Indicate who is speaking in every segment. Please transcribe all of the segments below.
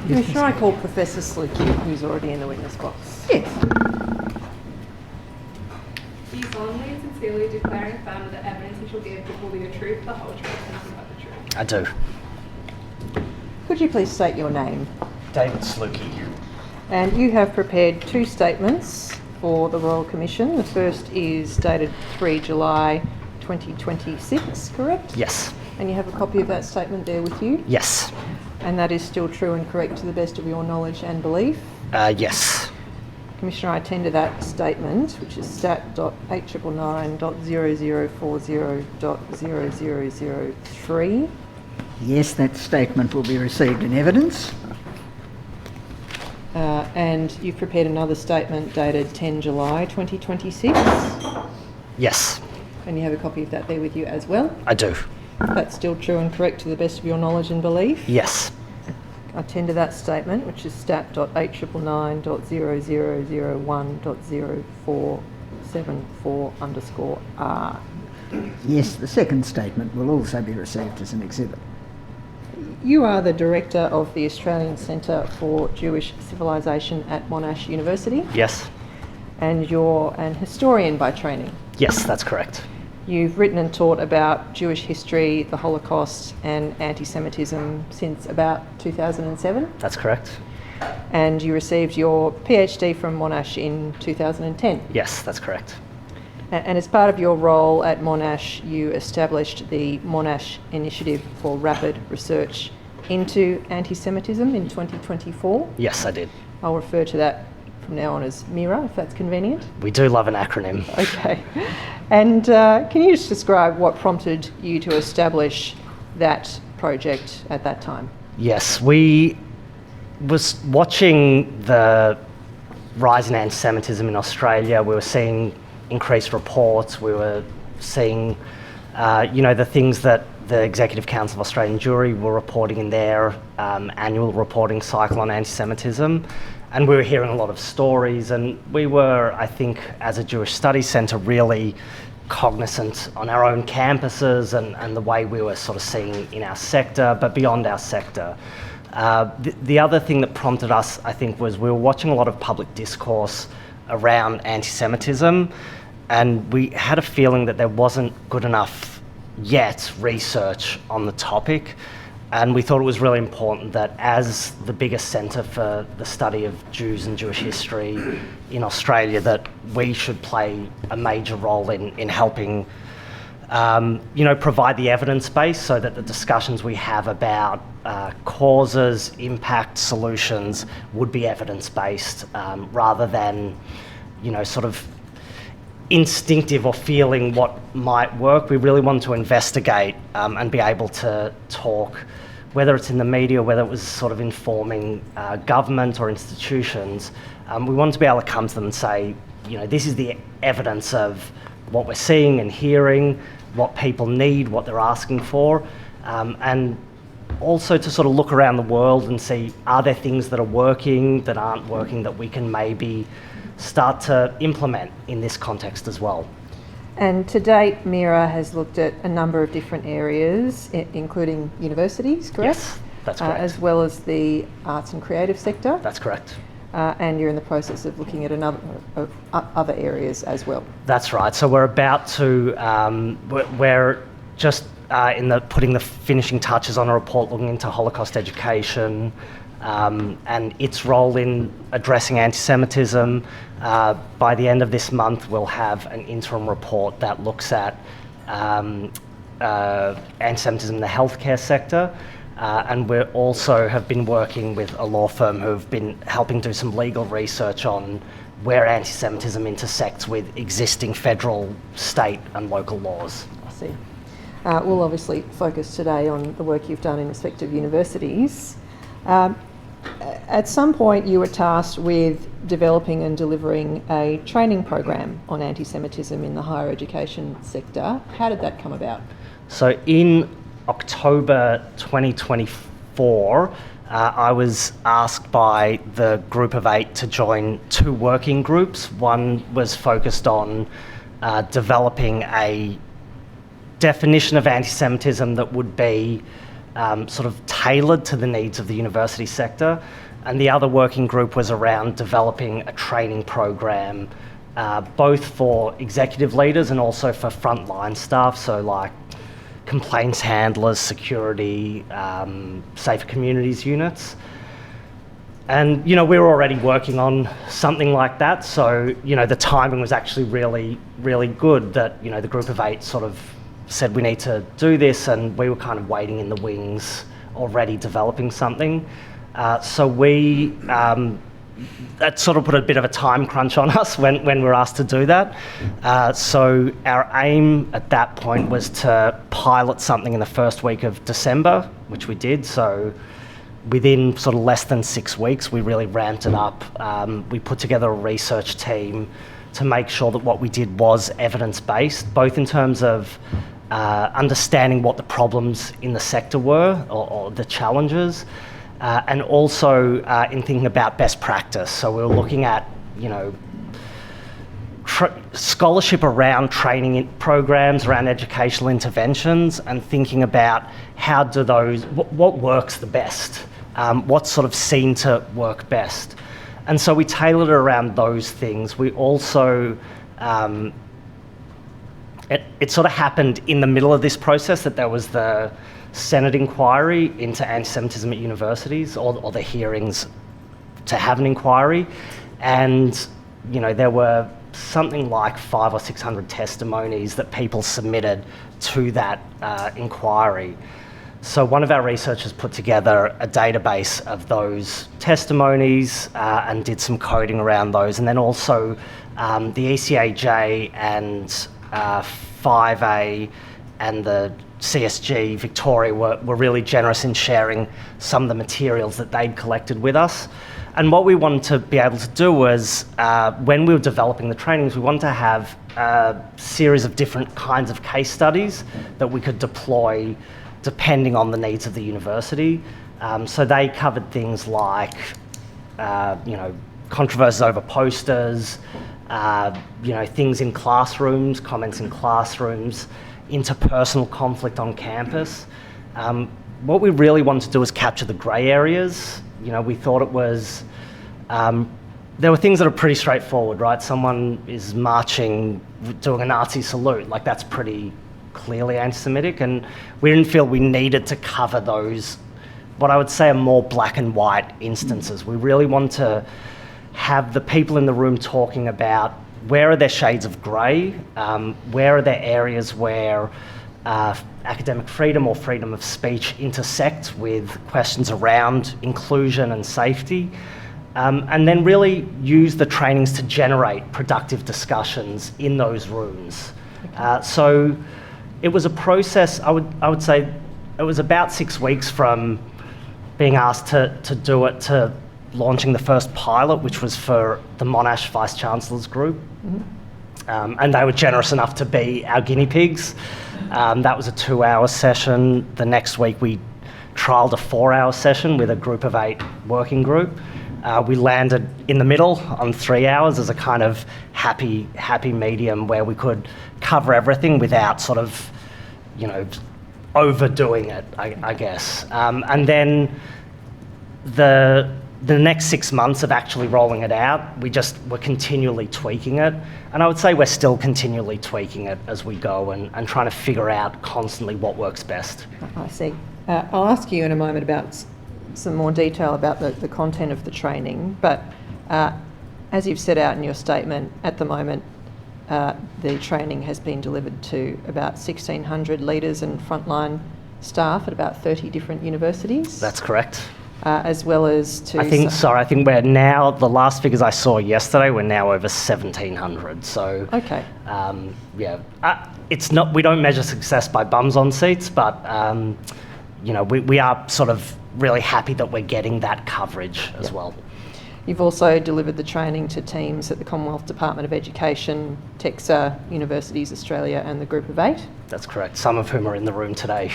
Speaker 1: Commissioner, I call Professor Slucki, who's already in the witness box.
Speaker 2: Yes.
Speaker 3: Do you solemnly and sincerely declare and affirm that the evidence you shall give will be the truth, the whole truth, and nothing but the truth?
Speaker 4: I do.
Speaker 1: Could you please state your name?
Speaker 4: David Slucki.
Speaker 1: And you have prepared two statements for the Royal Commission. The first is dated 3 July 2026, correct?
Speaker 4: Yes.
Speaker 1: And you have a copy of that statement there with you?
Speaker 4: Yes.
Speaker 1: And that is still true and correct to the best of your knowledge and belief?
Speaker 4: Yes.
Speaker 1: Commissioner, I tender that statement, which is stat.899.004.00003.
Speaker 2: Yes, that statement will be received in evidence.
Speaker 1: And you've prepared another statement dated 10 July 2026?
Speaker 4: Yes.
Speaker 1: And you have a copy of that there with you as well?
Speaker 4: I do.
Speaker 1: That's still true and correct to the best of your knowledge and belief?
Speaker 4: Yes.
Speaker 1: I tender that statement, which is stat.899.00001.0474_R.
Speaker 2: Yes, the second statement will also be received as an exhibit.
Speaker 1: You are the Director of the Australian Centre for Jewish Civilisation at Monash University,
Speaker 4: Yes.
Speaker 1: and you're an historian by training.
Speaker 4: Yes, that's correct.
Speaker 1: You've written and taught about Jewish history, the Holocaust and anti-Semitism since about 2007,
Speaker 4: That's correct.
Speaker 1: and you received your PhD from Monash in 2010.
Speaker 4: Yes, that's correct.
Speaker 1: And as part of your role at Monash, you established the Monash Initiative for Rapid Research into Anti-Semitism in 2024.
Speaker 4: Yes, I did.
Speaker 1: I'll refer to that from now on as MIRA, if that's convenient.
Speaker 4: We do love an acronym.
Speaker 1: Okay. And can you just describe what prompted you to establish that project at that time?
Speaker 4: Yes, we was watching the rise in anti-Semitism in Australia. We were seeing increased reports. We were seeing, the things that the Executive Council of Australian Jewry were reporting in their annual reporting cycle on anti-Semitism. And we were hearing a lot of stories, and we were, I think, as a Jewish Studies Centre, really cognizant on our own campuses and the way we were sort of seeing in our sector, but beyond our sector. The other thing that prompted us, I think, was we were watching a lot of public discourse around anti-Semitism, and we had a feeling that there wasn't good enough yet research on the topic. And we thought it was really important that as the biggest centre for the study of Jews and Jewish history in Australia, that we should play a major role in helping, provide the evidence base so that the discussions we have about causes, impact, solutions would be evidence-based rather than, sort of instinctive or feeling what might work. We really want to investigate and be able to talk, whether it's in the media, whether it was sort of informing government or institutions. We want to be able to come to them and say, this is the evidence of what we're seeing and hearing, what people need, what they're asking for, and also to sort of look around the world and see, are there things that are working, that aren't working, that we can maybe start to implement in this context as well.
Speaker 1: And to date, MIRA has looked at a number of different areas, including universities, correct?
Speaker 4: Yes, that's correct.
Speaker 1: As well as the arts and creative sector.
Speaker 4: That's correct.
Speaker 1: And you're in the process of looking at other areas as well.
Speaker 4: That's right. So we're about to, we're just putting the finishing touches on a report looking into Holocaust education, and its role in addressing anti-Semitism. By the end of this month, we'll have an interim report that looks at anti-Semitism in the healthcare sector. And we also have been working with a law firm who've been helping do some legal research on where anti-Semitism intersects with existing federal, state and local laws.
Speaker 1: I see. We'll obviously focus today on the work you've done in respect of universities. at some point you were tasked with developing and delivering a training program on anti-Semitism in the higher education sector. How did that come about?
Speaker 4: So in October 2024, I was asked by the group of 8 to join 2 working groups. One was focused on developing a definition of anti-Semitism that would be sort of tailored to the needs of the university sector, and the other working group was around developing a training program both for executive leaders and also for frontline staff, so like complaints handlers, security, safer communities units. And, you know, we were already working on something like that, so, you know, the timing was actually really, really good that, you know, the group of 8 sort of said we need to do this, and we were kind of waiting in the wings, already developing something. So we, that sort of put a bit of a time crunch on us when we were asked to do that. So our aim at that point was to pilot something in the first week of December, which we did. So within sort of less than 6 weeks, we really ramped it up. We put together a research team to make sure that what we did was evidence-based, both in terms of understanding what the problems in the sector were, or the challenges, and also in thinking about best practice. So we were looking at, you know, scholarship around training programs, around educational interventions, and thinking about how do those, what works the best, what's sort of seen to work best. And so we tailored it around those things. We also, it sort of happened in the middle of this process that there was the Senate inquiry into anti-Semitism at universities, or the hearings to have an inquiry. And, you know, there were something like 500 or 600 testimonies that people submitted to that inquiry. So one of our researchers put together a database of those testimonies and did some coding around those. And then also the ECAJ and 5A and the CSG Victoria were really generous in sharing some of the materials that they'd collected with us. And what we wanted to be able to do was, when we were developing the trainings, we wanted to have a series of different kinds of case studies that we could deploy depending on the needs of the university. So they covered things like, you know, controversies over posters, you know, things in classrooms, comments in classrooms, interpersonal conflict on campus. What we really wanted to do was capture the grey areas. You know, we thought it was, there were things that are pretty straightforward, right? Someone is marching, doing a Nazi salute, like that's pretty clearly anti-Semitic, and we didn't feel we needed to cover those, what I would say are more black and white instances. We really want to have the people in the room talking about where are there shades of grey, where are there areas where academic freedom or freedom of speech intersect with questions around inclusion and safety, and then really use the trainings to generate productive discussions in those rooms. So it was a process, I would say it was about 6 weeks from being asked to do it to launching the first pilot, which was for the Monash Vice Chancellors group. Mm-hmm. And they were generous enough to be our guinea pigs. That was a 2-hour session. The next week we trialled a 4-hour session with a group of 8 working group. We landed in the middle on 3 hours as a kind of happy medium where we could cover everything without sort of, you know, overdoing it, I guess. And then the next 6 months of actually rolling it out, we just were continually tweaking it. And I would say we're still continually tweaking it as we go and trying to figure out constantly what works best.
Speaker 1: I see. I'll ask you in a moment about some more detail about the content of the training, but as you've set out in your statement, at the moment the training has been delivered to about 1,600 leaders and frontline staff at about 30 different universities.
Speaker 4: That's correct.
Speaker 1: As well as to...
Speaker 4: I think we're now, the last figures I saw yesterday, we're now over 1,700. So,
Speaker 1: okay.
Speaker 4: Yeah, it's not, we don't measure success by bums on seats, but we are sort of really happy that we're getting that coverage as well.
Speaker 1: You've also delivered the training to teams at the Commonwealth Department of Education, TEXA, Universities Australia and the Group of 8.
Speaker 4: That's correct, some of whom are in the room today.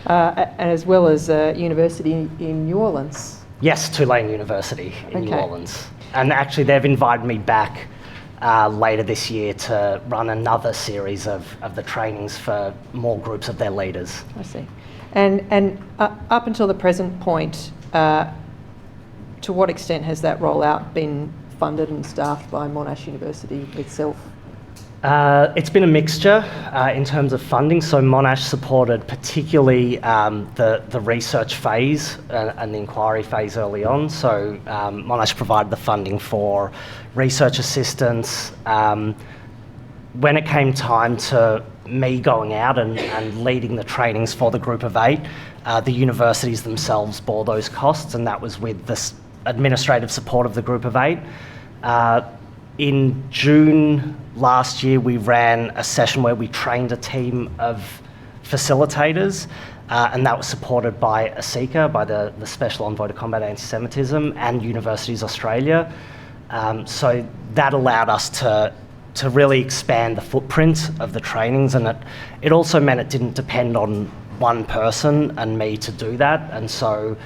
Speaker 1: And as well as a university in New Orleans.
Speaker 4: Yes, Tulane University in New Orleans. And actually they've invited me back later this year to run another series of the trainings for more groups of their leaders.
Speaker 1: I see. And up until the present point, to what extent has that rollout been funded and staffed by Monash University itself?
Speaker 4: It's been a mixture in terms of funding. So Monash supported particularly the research phase and the inquiry phase early on. So Monash provided the funding for research assistance. When it came time to me going out and leading the trainings for the Group of 8, the universities themselves bore those costs, and that was with the administrative support of the Group of 8. In June last year, we ran a session where we trained a team of facilitators, and that was supported by ASICA, by the Special Envoy to Combat Anti-Semitism, and Universities Australia. So that allowed us to really expand the footprint of the trainings, and it also meant it didn't depend on one person and me to do that. And so,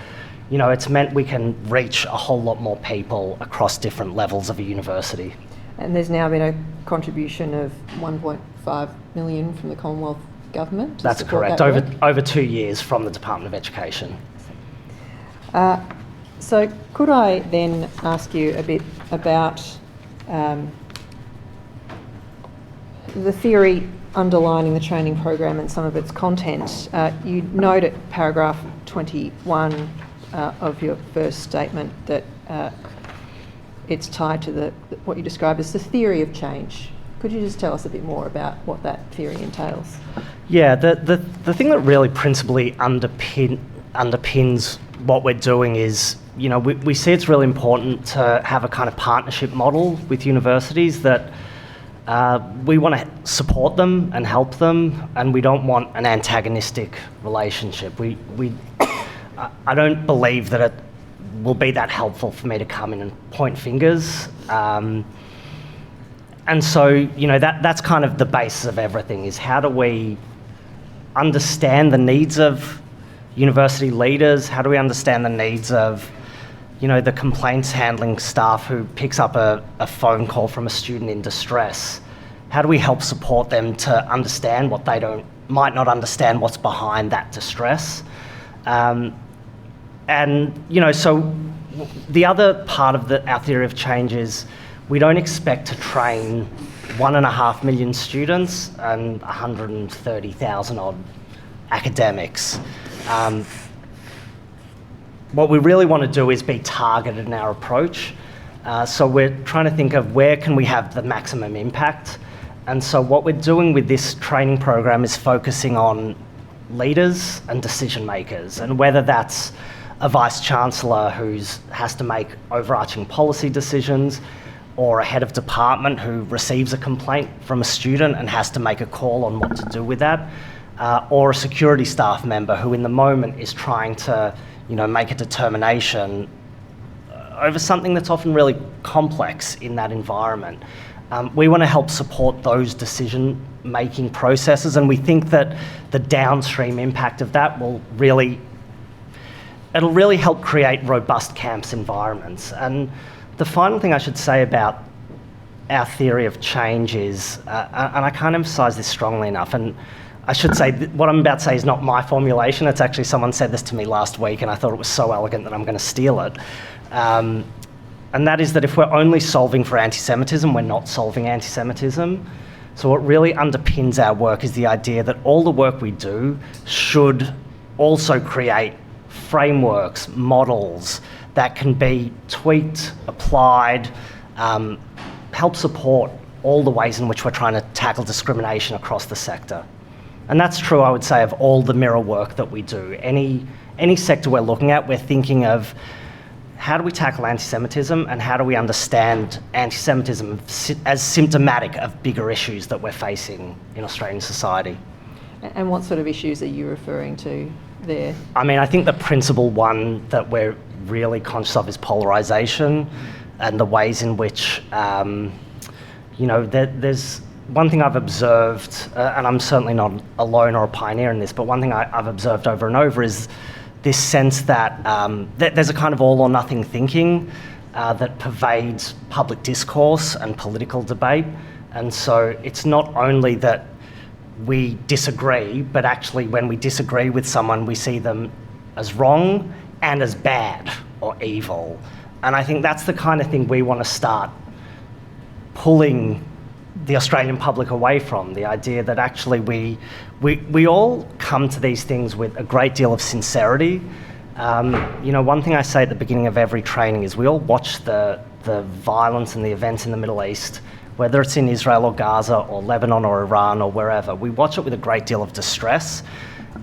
Speaker 4: it's meant we can reach a whole lot more people across different levels of a university.
Speaker 1: And there's now been a contribution of 1.5 million from the Commonwealth Government to
Speaker 4: That's
Speaker 1: support
Speaker 4: correct,
Speaker 1: that
Speaker 4: over 2 years from the Department of Education.
Speaker 1: So could I then ask you a bit about the theory underlining the training program and some of its content? You note at paragraph 21 of your first statement that it's tied to what you describe as the theory of change. Could you just tell us a bit more about what that theory entails?
Speaker 4: Yeah, the thing that really principally underpins what we're doing is, we see it's really important to have a kind of partnership model with universities that we want to support them and help them, and we don't want an antagonistic relationship. I don't believe that it will be that helpful for me to come in and point fingers. And so, that's kind of the basis of everything, is how do we understand the needs of university leaders? How do we understand the needs of, the complaints handling staff who picks up a phone call from a student in distress? How do we help support them to understand what they might not understand what's behind that distress? So the other part of our theory of change is we don't expect to train 1.5 million students and 130,000 odd academics. What we really want to do is be targeted in our approach. So we're trying to think of where can we have the maximum impact. And so what we're doing with this training program is focusing on leaders and decision makers, and whether that's a vice-chancellor who has to make overarching policy decisions, or a head of department who receives a complaint from a student and has to make a call on what to do with that, or a security staff member who in the moment is trying to make a determination over something that's often really complex in that environment. We want to help support those decision-making processes, and we think that the downstream impact of that will really help create robust campus environments. And the final thing I should say about our theory of change is, and I can't emphasise this strongly enough, and I should say what I'm about to say is not my formulation. It's actually someone said this to me last week, and I thought it was so elegant that I'm going to steal it. And that is that if we're only solving for anti-Semitism, we're not solving anti-Semitism. So what really underpins our work is the idea that all the work we do should also create frameworks, models that can be tweaked, applied, help support all the ways in which we're trying to tackle discrimination across the sector. And that's true, I would say, of all the mirror work that we do. Any sector we're looking at, we're thinking of how do we tackle anti-Semitism, and how do we understand anti-Semitism as symptomatic of bigger issues that we're facing in Australian society.
Speaker 1: And what sort of issues are you referring to there?
Speaker 4: I mean, I think the principal one that we're really conscious of is polarisation and the ways in which, there's one thing I've observed, and I'm certainly not alone or a pioneer in this, but one thing I've observed over and over is this sense that, there's a kind of all or nothing thinking that pervades public discourse and political debate. And so it's not only that we disagree, but actually when we disagree with someone, we see them as wrong and as bad or evil. And I think that's the kind of thing we want to start pulling the Australian public away from, the idea that actually we all come to these things with a great deal of sincerity. One thing I say at the beginning of every training is we all watch the violence and the events in the Middle East, whether it's in Israel or Gaza or Lebanon or Iran or wherever. We watch it with a great deal of distress,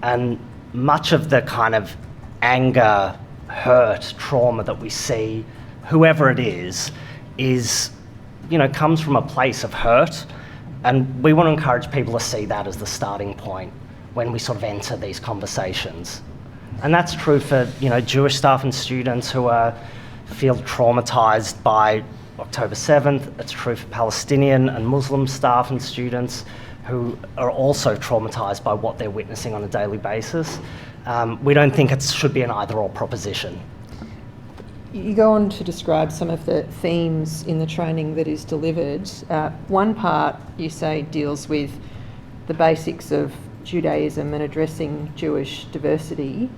Speaker 4: and much of the kind of anger, hurt, trauma that we see, whoever it is, comes from a place of hurt. And we want to encourage people to see that as the starting point when we sort of enter these conversations. And that's true for, Jewish staff and students who feel traumatised by October 7th. It's true for Palestinian and Muslim staff and students who are also traumatised by what they're witnessing on a daily basis. We don't think it should be an either-or proposition.
Speaker 1: You go on to describe some of the themes in the training that is delivered. One part, you say, deals with the basics of Judaism and addressing Jewish diversity.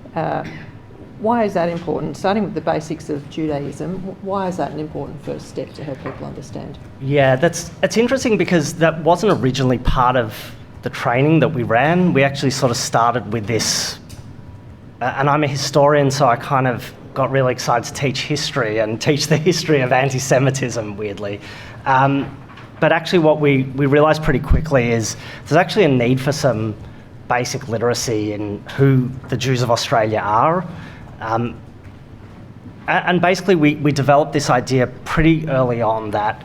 Speaker 1: Why is that important? Starting with the basics of Judaism, why is that an important first step to help people understand?
Speaker 4: Yeah, it's interesting because that wasn't originally part of the training that we ran. We actually sort of started with this, and I'm a historian, so I kind of got really excited to teach history and teach the history of anti-Semitism, weirdly. But actually what we realised pretty quickly is there's actually a need for some basic literacy in who the Jews of Australia are. And basically we developed this idea pretty early on that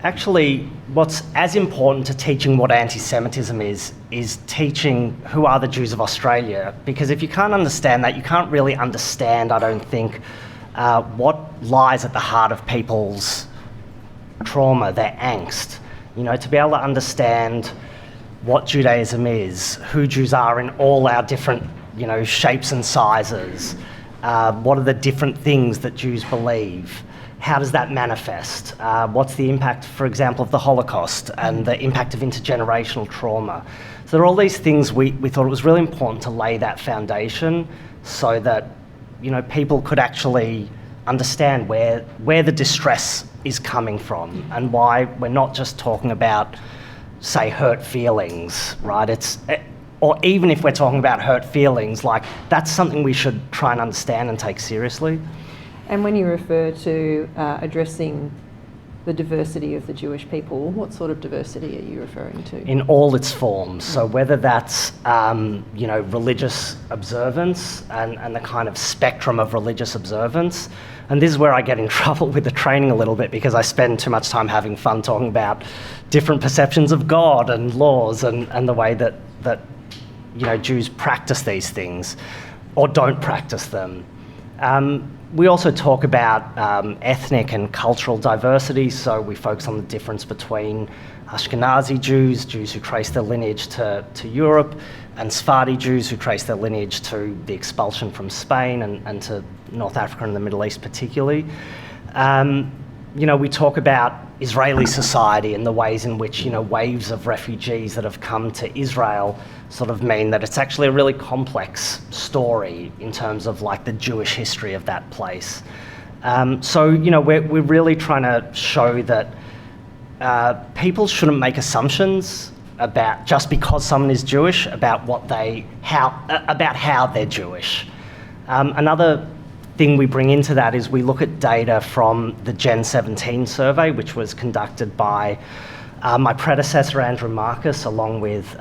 Speaker 4: actually what's as important to teaching what anti-Semitism is teaching who are the Jews of Australia. Because if you can't understand that, you can't really understand, I don't think, what lies at the heart of people's trauma, their angst. To be able to understand what Judaism is, who Jews are in all our different, shapes and sizes. What are the different things that Jews believe? How does that manifest? What's the impact, for example, of the Holocaust and the impact of intergenerational trauma? So there are all these things we thought it was really important to lay that foundation so that, people could actually understand where the distress is coming from and why we're not just talking about, say, hurt feelings, right? Or even if we're talking about hurt feelings, like that's something we should try and understand and take seriously.
Speaker 1: And when you refer to addressing the diversity of the Jewish people, what sort of diversity are you referring to?
Speaker 4: In all its forms. So whether that's, religious observance and the kind of spectrum of religious observance. And this is where I get in trouble with the training a little bit because I spend too much time having fun talking about different perceptions of God and laws and the way that Jews practice these things or don't practice them. We also talk about ethnic and cultural diversity, so we focus on the difference between Ashkenazi Jews, Jews who trace their lineage to Europe, and Sephardi Jews who trace their lineage to the expulsion from Spain and to North Africa and the Middle East particularly. We talk about Israeli society and the ways in which, waves of refugees that have come to Israel sort of mean that it's actually a really complex story in terms of like the Jewish history of that place. We're really trying to show that people shouldn't make assumptions about just because someone is Jewish about how they're Jewish. Another thing we bring into that is we look at data from the Gen 17 survey, which was conducted by my predecessor, Andrew Marcus, along with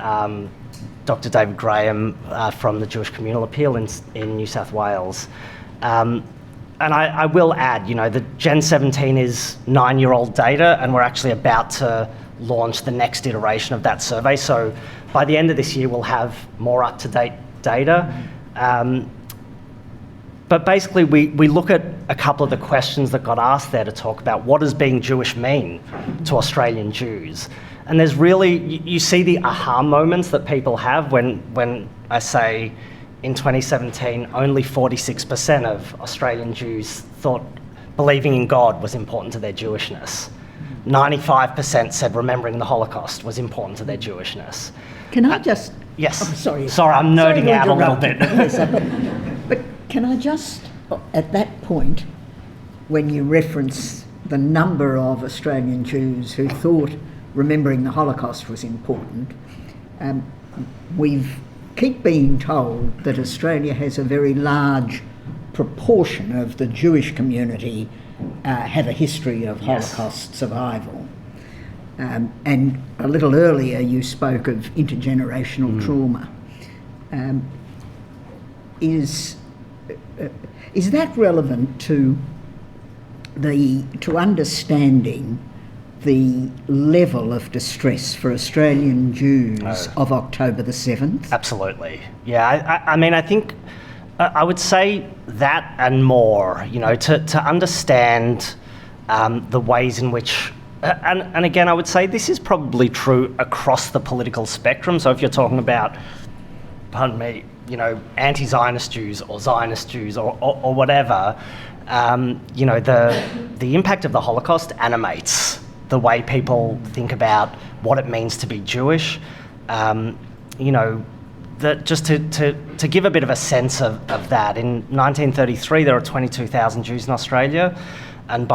Speaker 4: Dr. David Graham from the Jewish Communal Appeal in New South Wales. And I will add, the Gen 17 is 9-year-old data, and we're actually about to launch the next iteration of that survey. So by the end of this year, we'll have more up-to-date data. But basically, we look at a couple of the questions that got asked there to talk about what does being Jewish mean to Australian Jews. And there's really, you see the aha moments that people have when I say in 2017, only 46% of Australian Jews thought believing in God was important to their Jewishness. 95% said remembering the Holocaust was important to their Jewishness.
Speaker 2: Can I just...
Speaker 4: Yes.
Speaker 2: Oh, sorry.
Speaker 4: Sorry, I'm nerding out a little bit.
Speaker 2: Yes, but can I just, at that point, when you reference the number of Australian Jews who thought remembering the Holocaust was important, we've keep being told that Australia has a very large proportion of the Jewish community have a history of Holocaust survival. And a little earlier you spoke of intergenerational trauma. Is that relevant to understanding the level of distress for Australian Jews of October the 7th?
Speaker 4: Absolutely. Yeah, I mean, I think I would say that and more, you know, to understand the ways in which, and again, I would say this is probably true across the political spectrum. So if you're talking about, pardon me, you know, anti-Zionist Jews or Zionist Jews or whatever, you know, the impact of the Holocaust animates the way people think about what it means to be Jewish. You know, just to give a bit of a sense of that, in 1933 there were 22,000 Jews in Australia, and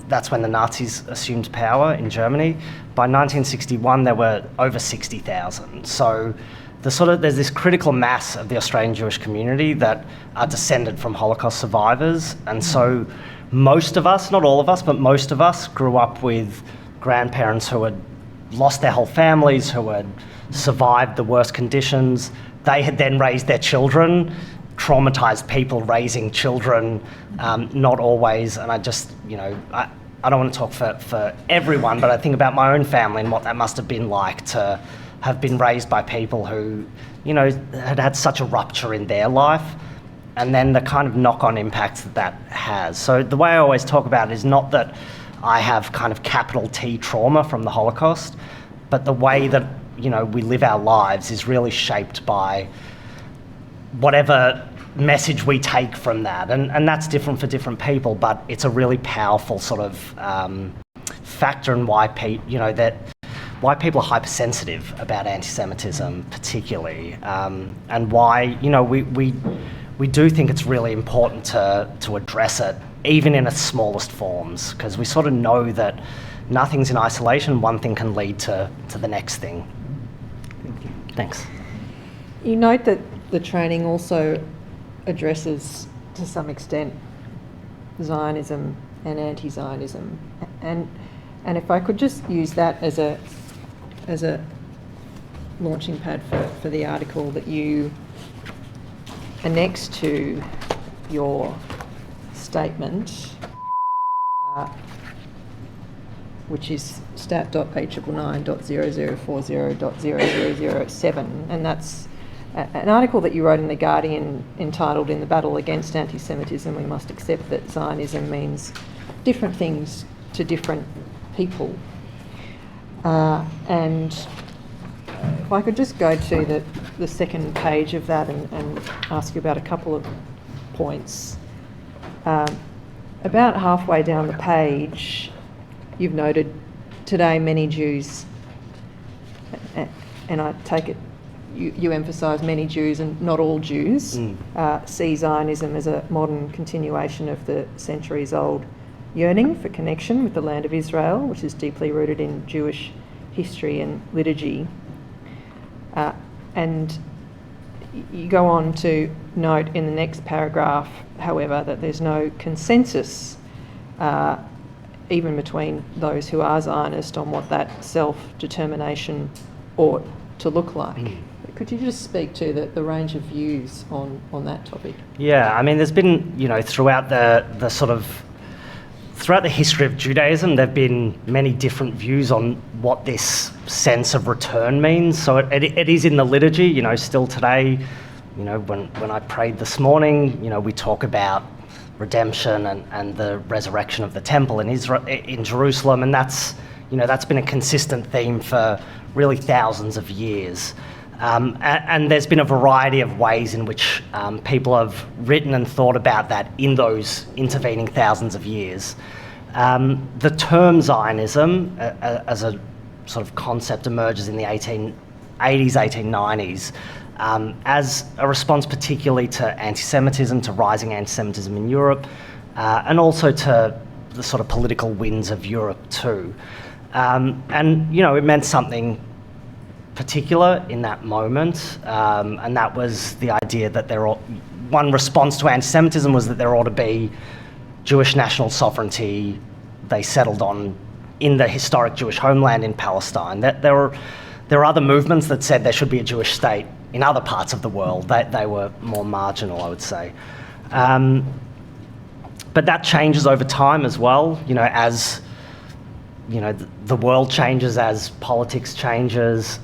Speaker 4: that's when the Nazis assumed power in Germany. By 1961 there were over 60,000. So there's this critical mass of the Australian Jewish community that are descended from Holocaust survivors, and so most of us, not all of us, but most of us grew up with grandparents who had lost their whole families, who had survived the worst conditions. They had then raised their children, traumatised people raising children, not always, and I just, you know, I don't want to talk for everyone, but I think about my own family and what that must have been like to have been raised by people who, you know, had such a rupture in their life, and then the kind of knock-on impacts that has. So the way I always talk about it is not that I have kind of capital T trauma from the Holocaust, but the way that, you know, we live our lives is really shaped by whatever message we take from that, and that's different for different people, but it's a really powerful sort of factor in why why people are hypersensitive about anti-Semitism particularly, and why, you know, we do think it's really important to address it, even in its smallest forms, because we sort of know that nothing's in isolation. One thing can lead to the next thing.
Speaker 2: Thank you.
Speaker 4: Thanks.
Speaker 1: You note that the training also addresses, to some extent, Zionism and anti-Zionism, and if I could just use that as a launching pad for the article that you annex to your statement, which is stat.899.0040.0007, and that's an article that you wrote in The Guardian entitled "In the Battle Against Anti-Semitism, we must accept that Zionism means different things to different people." And if I could just go to the second page of that and ask you about a couple of points. About halfway down the page, you've noted today many Jews, and I take it you emphasise many Jews and not all Jews, see Zionism as a modern continuation of the centuries-old yearning for connection with the land of Israel, which is deeply rooted in Jewish history and liturgy. And you go on to note in the next paragraph, however, that there's no consensus even between those who are Zionist on what that self-determination ought to look like. Could you just speak to the range of views on that topic?
Speaker 4: Yeah, I mean, there's been, you know, throughout the sort of throughout the history of Judaism, there have been many different views on what this sense of return means. So it is in the liturgy, you know, still today, you know, when I prayed this morning, you know, we talk about redemption and the resurrection of the temple in Jerusalem, and that's, you know, that's been a consistent theme for really thousands of years. And there's been a variety of ways in which people have written and thought about that in those intervening thousands of years. The term Zionism as a sort of concept emerges in the 1880s, 1890s, as a response particularly to anti-Semitism, to rising anti-Semitism in Europe, and also to the sort of political winds of Europe too. And, you know, it meant something particular in that moment, and that was the idea that one response to anti-Semitism was that there ought to be Jewish national sovereignty. They settled on in the historic Jewish homeland in Palestine. That there were other movements that said there should be a Jewish state in other parts of the world. They were more marginal, I would say. But that changes over time as well, you know, as you know, the world changes, as politics changes.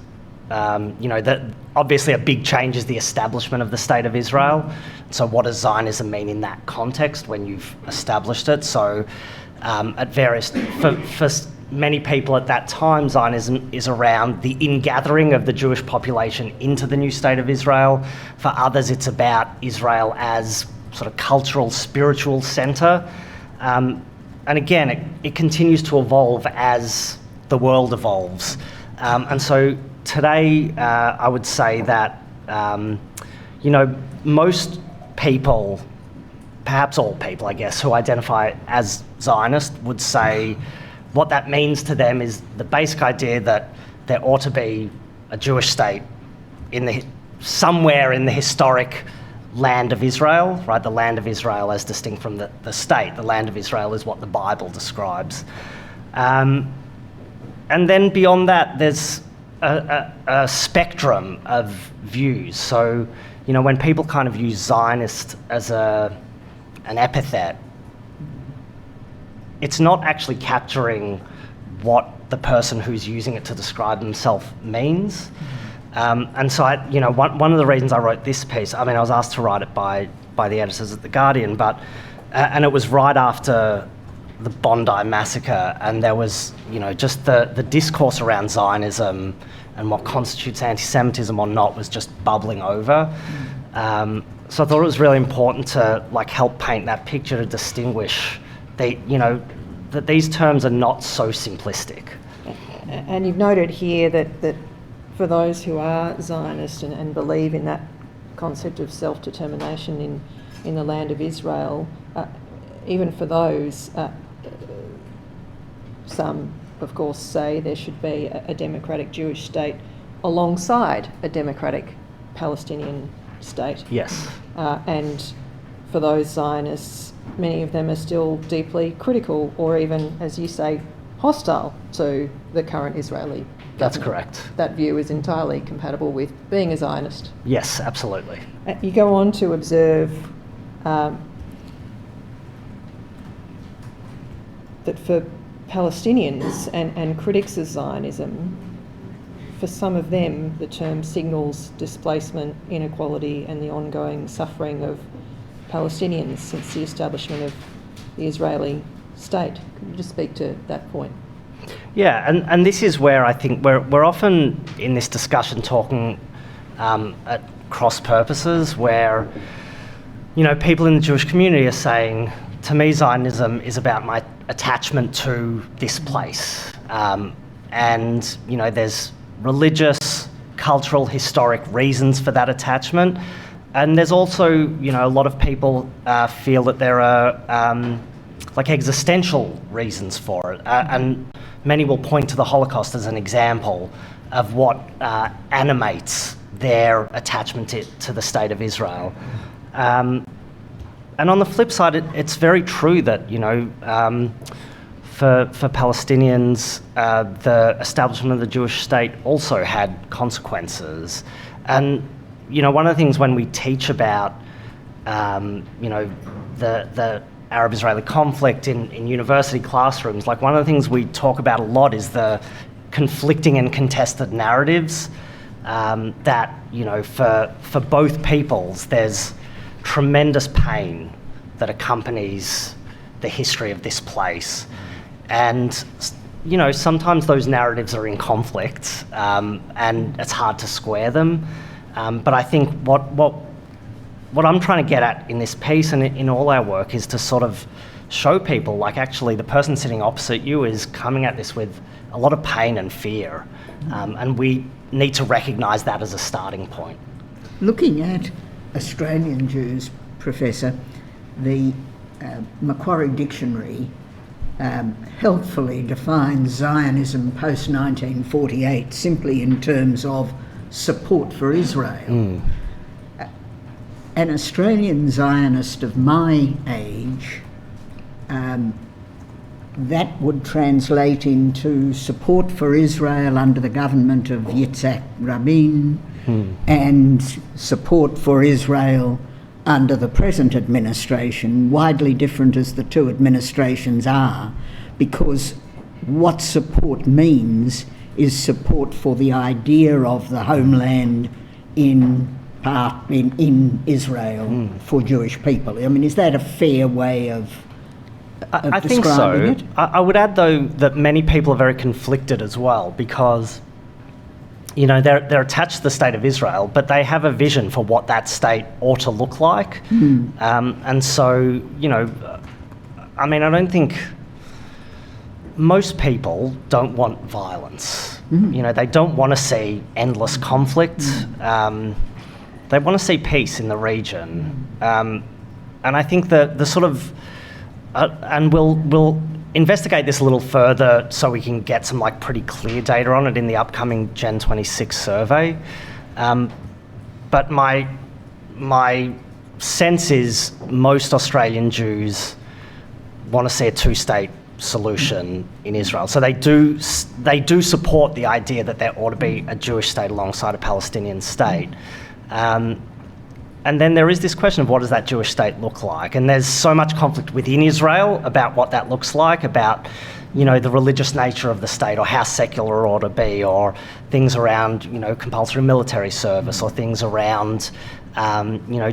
Speaker 4: You know, that obviously a big change is the establishment of the State of Israel. So what does Zionism mean in that context when you've established it? So for many people at that time, Zionism is around the ingathering of the Jewish population into the new State of Israel. For others, it's about Israel as sort of cultural, spiritual centre. And again, it continues to evolve as the world evolves. And so today, I would say that, you know, most people, perhaps all people, I guess, who identify as Zionist would say what that means to them is the basic idea that there ought to be a Jewish state somewhere in the historic land of Israel, right? The land of Israel as distinct from the state. The land of Israel is what the Bible describes. And then beyond that, there's a spectrum of views. So, you know, when people kind of use Zionist as an epithet, it's not actually capturing what the person who's using it to describe themselves means. And so, you know, one of the reasons I wrote this piece, I mean, I was asked to write it by the editors at The Guardian, but and it was right after the Bondi massacre, and there was, you know, just the discourse around Zionism and what constitutes anti-Semitism or not was just bubbling over. So I thought it was really important to like help paint that picture to distinguish you know, that these terms are not so simplistic.
Speaker 1: And you've noted here that for those who are Zionist and believe in that concept of self-determination in the land of Israel, even for those, some, of course, say there should be a democratic Jewish state alongside a democratic Palestinian state.
Speaker 4: Yes.
Speaker 1: And for those Zionists, many of them are still deeply critical or even, as you say, hostile to the current Israeli government.
Speaker 4: That's correct.
Speaker 1: That view is entirely compatible with being a Zionist.
Speaker 4: Yes, absolutely.
Speaker 1: You go on to observe that for Palestinians and critics of Zionism, for some of them the term signals displacement, inequality and the ongoing suffering of Palestinians since the establishment of the Israeli state. Could you just speak to that point?
Speaker 4: Yeah, and this is where I think we're often in this discussion talking at cross purposes, where, you know, people in the Jewish community are saying, to me, Zionism is about my attachment to this place. And, you know, there's religious, cultural, historic reasons for that attachment. And there's also, you know, a lot of people feel that there are like existential reasons for it. And many will point to the Holocaust as an example of what animates their attachment to the State of Israel. And on the flip side, it's very true that, you know, for Palestinians, the establishment of the Jewish state also had consequences. And, you know, one of the things when we teach about, you know, the Arab-Israeli conflict in university classrooms, like one of the things we talk about a lot is the conflicting and contested narratives that, for both peoples, there's tremendous pain that accompanies the history of this place. And, sometimes those narratives are in conflict, and it's hard to square them. But I think what I'm trying to get at in this piece and in all our work is to sort of show people, like, actually the person sitting opposite you is coming at this with a lot of pain and fear, and we need to recognise that as a starting point.
Speaker 2: Looking at Australian Jews, Professor, the Macquarie Dictionary helpfully defines Zionism post-1948 simply in terms of support for Israel. An Australian Zionist of my age, that would translate into support for Israel under the government of Yitzhak Rabin and support for Israel under the present administration, widely different as the two administrations are, because what support means is support for the idea of the homeland in Israel for Jewish people. I mean, is that a fair way of
Speaker 4: I think so.
Speaker 2: it?
Speaker 4: I would add, though, that many people are very conflicted as well, because they're attached to the state of Israel, but they have a vision for what that state ought to look like. And so, I don't think most people don't want violence. They don't want to see endless conflict. They want to see peace in the region. And I think that the sort of, and we'll investigate this a little further so we can get some pretty clear data on it in the upcoming Gen 26 survey. But my sense is most Australian Jews want to see a two-state solution in Israel. So they do support the idea that there ought to be a Jewish state alongside a Palestinian state. And then there is this question of what does that Jewish state look like? And there's so much conflict within Israel about what that looks like, about, the religious nature of the state, or how secular it ought to be, or things around, compulsory military service, or things around,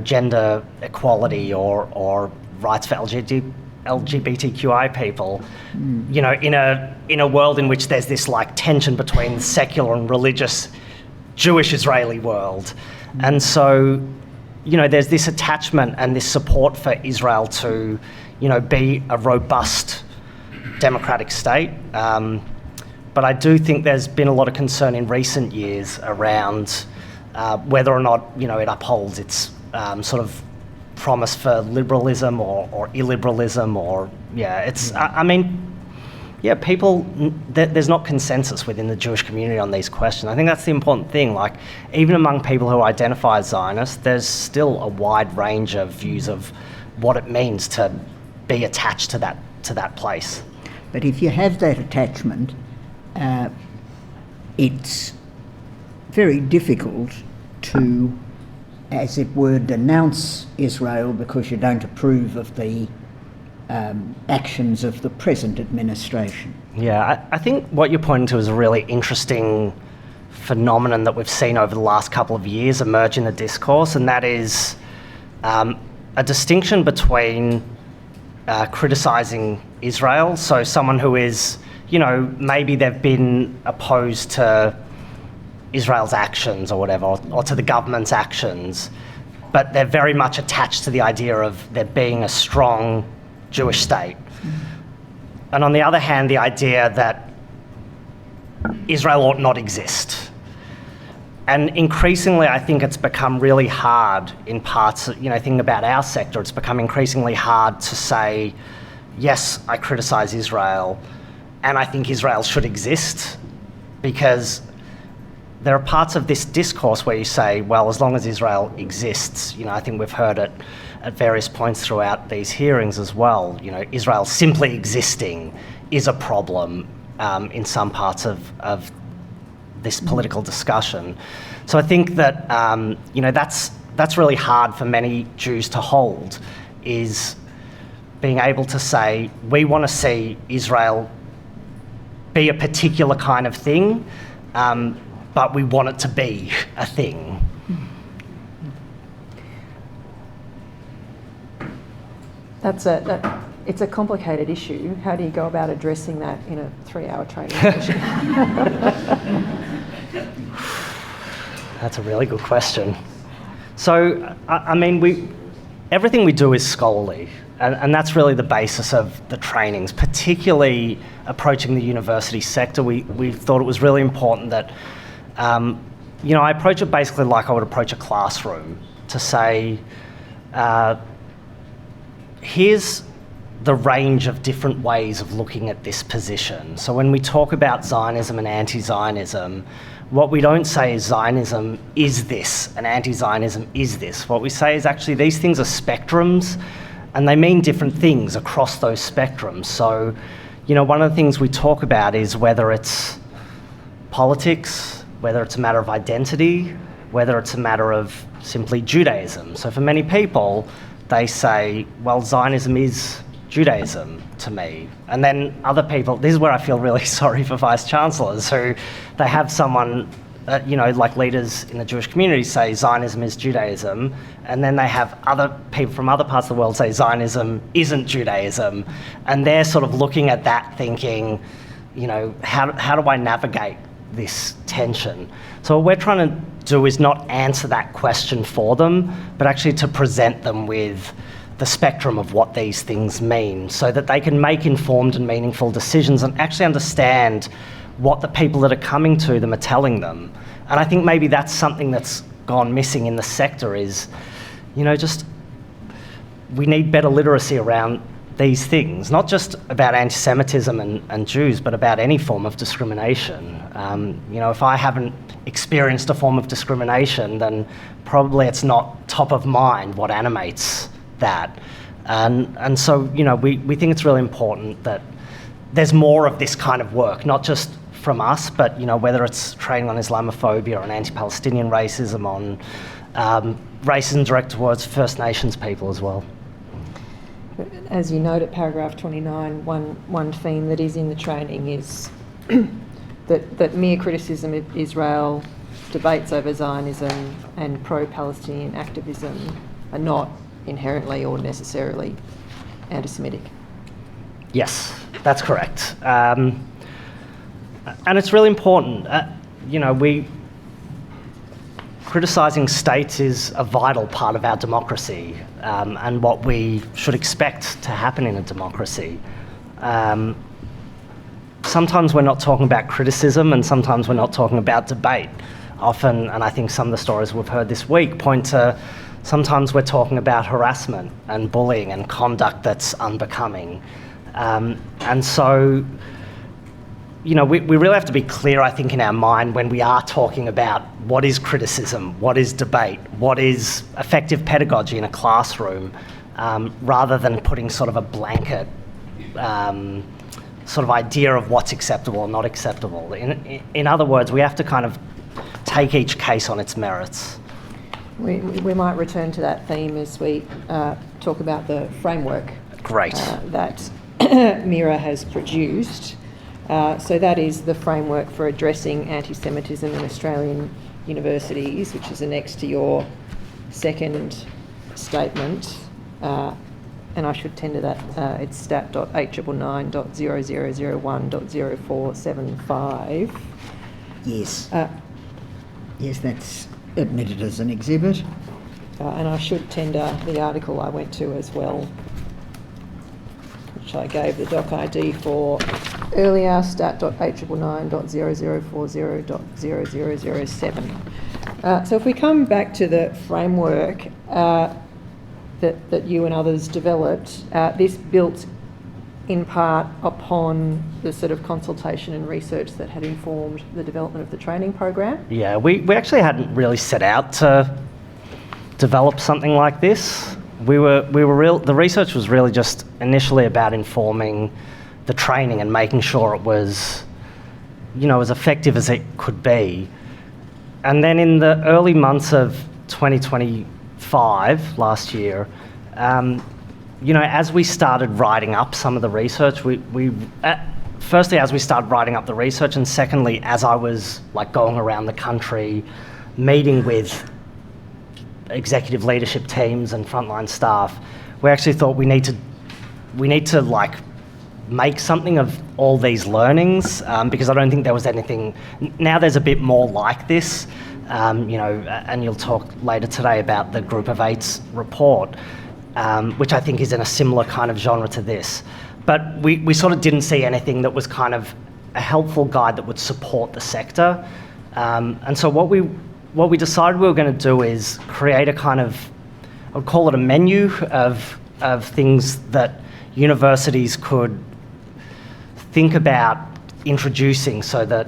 Speaker 4: gender equality or rights for LGBTQI people, in a world in which there's this tension between the secular and religious Jewish Israeli world. And so, there's this attachment and this support for Israel to, be a robust democratic state. But I do think there's been a lot of concern in recent years around whether or not, it upholds its sort of promise for liberalism or illiberalism, or, people, there's not consensus within the Jewish community on these questions. I think that's the important thing. Even among people who identify as Zionists, there's still a wide range of views of what it means to be attached to that place.
Speaker 2: But if you have that attachment, it's very difficult to, as it were, denounce Israel because you don't approve of the actions of the present administration.
Speaker 4: Yeah, I think what you're pointing to is a really interesting phenomenon that we've seen over the last couple of years emerge in the discourse, and that is a distinction between criticising Israel, so someone who is, maybe they've been opposed to Israel's actions or whatever, or to the government's actions, but they're very much attached to the idea of there being a strong Jewish state. And on the other hand, the idea that Israel ought not exist. And increasingly, I think it's become really hard in parts, thinking about our sector, it's become increasingly hard to say, yes, I criticise Israel, and I think Israel should exist, because there are parts of this discourse where you say, well, as long as Israel exists, I think we've heard it at various points throughout these hearings as well, Israel simply existing is a problem in some parts of this political discussion. So I think that, that's really hard for many Jews to hold, is being able to say, we want to see Israel be a particular kind of thing, but we want it to be a thing.
Speaker 1: It's a complicated issue. How do you go about addressing that in a 3-hour training session?
Speaker 4: That's a really good question. So, I mean, everything we do is scholarly, and that's really the basis of the trainings, particularly approaching the university sector. We thought it was really important that, I approach it basically like I would approach a classroom, to say, here's the range of different ways of looking at this position. So when we talk about Zionism and anti-Zionism, what we don't say is Zionism is this and anti-Zionism is this. What we say is actually these things are spectrums and they mean different things across those spectrums. So, one of the things we talk about is whether it's politics, whether it's a matter of identity, whether it's a matter of simply Judaism. So for many people, they say, well, Zionism is Judaism to me. And then other people, this is where I feel really sorry for vice chancellors, who they have someone, like leaders in the Jewish community say Zionism is Judaism, and then they have other people from other parts of the world say Zionism isn't Judaism, and they're sort of looking at that thinking, how do I navigate this tension? So what we're trying to do is not answer that question for them, but actually to present them with the spectrum of what these things mean so that they can make informed and meaningful decisions and actually understand what the people that are coming to them are telling them. And I think maybe that's something that's gone missing in the sector is, just we need better literacy around these things, not just about anti-Semitism and Jews, but about any form of discrimination. If I haven't experienced a form of discrimination, then probably it's not top of mind what animates that. And so, we think it's really important that there's more of this kind of work, not just from us, but, whether it's training on Islamophobia, on anti-Palestinian racism, on racism directed towards First Nations people as well.
Speaker 1: As you note at paragraph 29, one theme that is in the training is that mere criticism of Israel, debates over Zionism and pro-Palestinian activism are not inherently or necessarily anti-Semitic.
Speaker 4: Yes, that's correct. And it's really important. Criticising states is a vital part of our democracy and what we should expect to happen in a democracy. Sometimes we're not talking about criticism and sometimes we're not talking about debate. Often, and I think some of the stories we've heard this week point to sometimes we're talking about harassment and bullying and conduct that's unbecoming. And so, we really have to be clear, I think, in our mind when we are talking about what is criticism, what is debate, what is effective pedagogy in a classroom, rather than putting sort of a blanket sort of idea of what's acceptable or not acceptable. In other words, we have to kind of take each case on its merits.
Speaker 1: We might return to that theme as we talk about the framework.
Speaker 4: Great.
Speaker 1: That MIRA has produced. So that is the framework for addressing anti-Semitism in Australian universities, which is annexed to your second statement. And I should tender that. It's stat.899.0001.0475.
Speaker 2: Yes. Yes, that's admitted as an exhibit.
Speaker 1: And I should tender the article I went to as well, which I gave the doc ID for earlier, stat.899.0040.0007. So if we come back to the framework that you and others developed, this built in part upon the sort of consultation and research that had informed the development of the training program.
Speaker 4: Yeah, we actually hadn't really set out to develop something like this. The research was really just initially about informing the training and making sure it was, as effective as it could be. And then in the early months of 2025, last year, as we started writing up some of the research, firstly, as we started writing up the research, and secondly, as I was like going around the country, meeting with executive leadership teams and frontline staff, we actually thought we need to like make something of all these learnings, because I don't think there was anything. Now there's a bit more like this, and you'll talk later today about the Group of Eight's report, which I think is in a similar kind of genre to this. But we sort of didn't see anything that was kind of a helpful guide that would support the sector. And so what we decided we were going to do is create a kind of, I would call it a menu of things that universities could think about introducing, so that,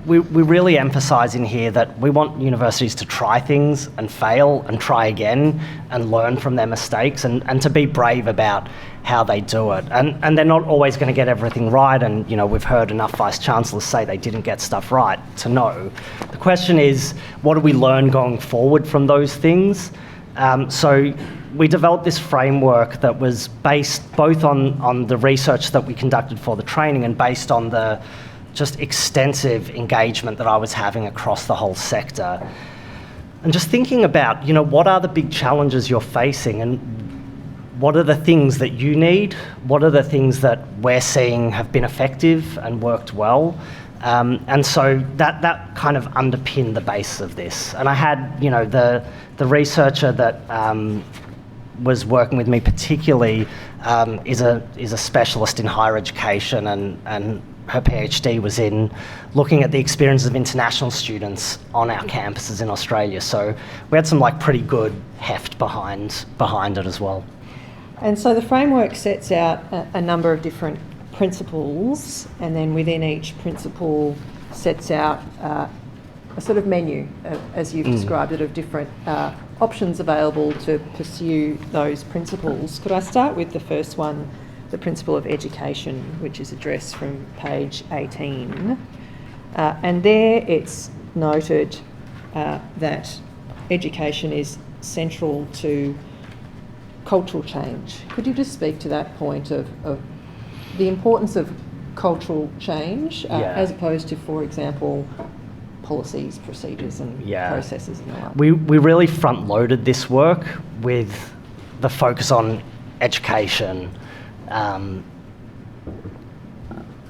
Speaker 4: we really emphasise in here that we want universities to try things and fail and try again and learn from their mistakes, and to be brave about how they do it. And they're not always going to get everything right, and we've heard enough Vice-Chancellors say they didn't get stuff right to know. The question is, what do we learn going forward from those things? So we developed this framework that was based both on the research that we conducted for the training and based on the just extensive engagement that I was having across the whole sector. And just thinking about, what are the big challenges you're facing, and what are the things that you need? What are the things that we're seeing have been effective and worked well? And so that kind of underpinned the basis of this. And I had, the researcher that was working with me particularly is a specialist in higher education, and her PhD was in looking at the experiences of international students on our campuses in Australia. So we had some pretty good heft behind it as well.
Speaker 1: And so the framework sets out a number of different principles, and then within each principle sets out a sort of menu, as you've described it, of different options available to pursue those principles. Could I start with the first one, the principle of education, which is addressed from page 18. And there it's noted that education is central to cultural change. Could you just speak to that point of the importance of cultural change as opposed to, for example, policies, procedures and processes and the like?
Speaker 4: We really front-loaded this work with the focus on education.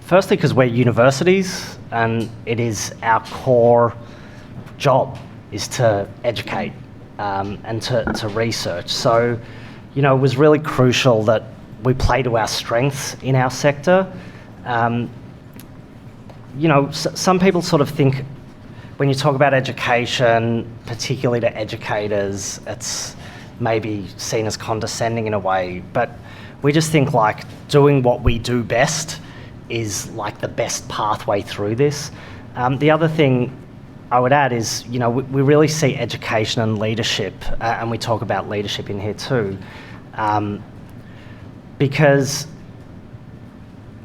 Speaker 4: Firstly, because we're universities, and it is our core job is to educate and to research. So, it was really crucial that we play to our strengths in our sector. Some people sort of think when you talk about education, particularly to educators, it's maybe seen as condescending in a way, but we just think doing what we do best is the best pathway through this. The other thing I would add is, we really see education and leadership, and we talk about leadership in here too, because,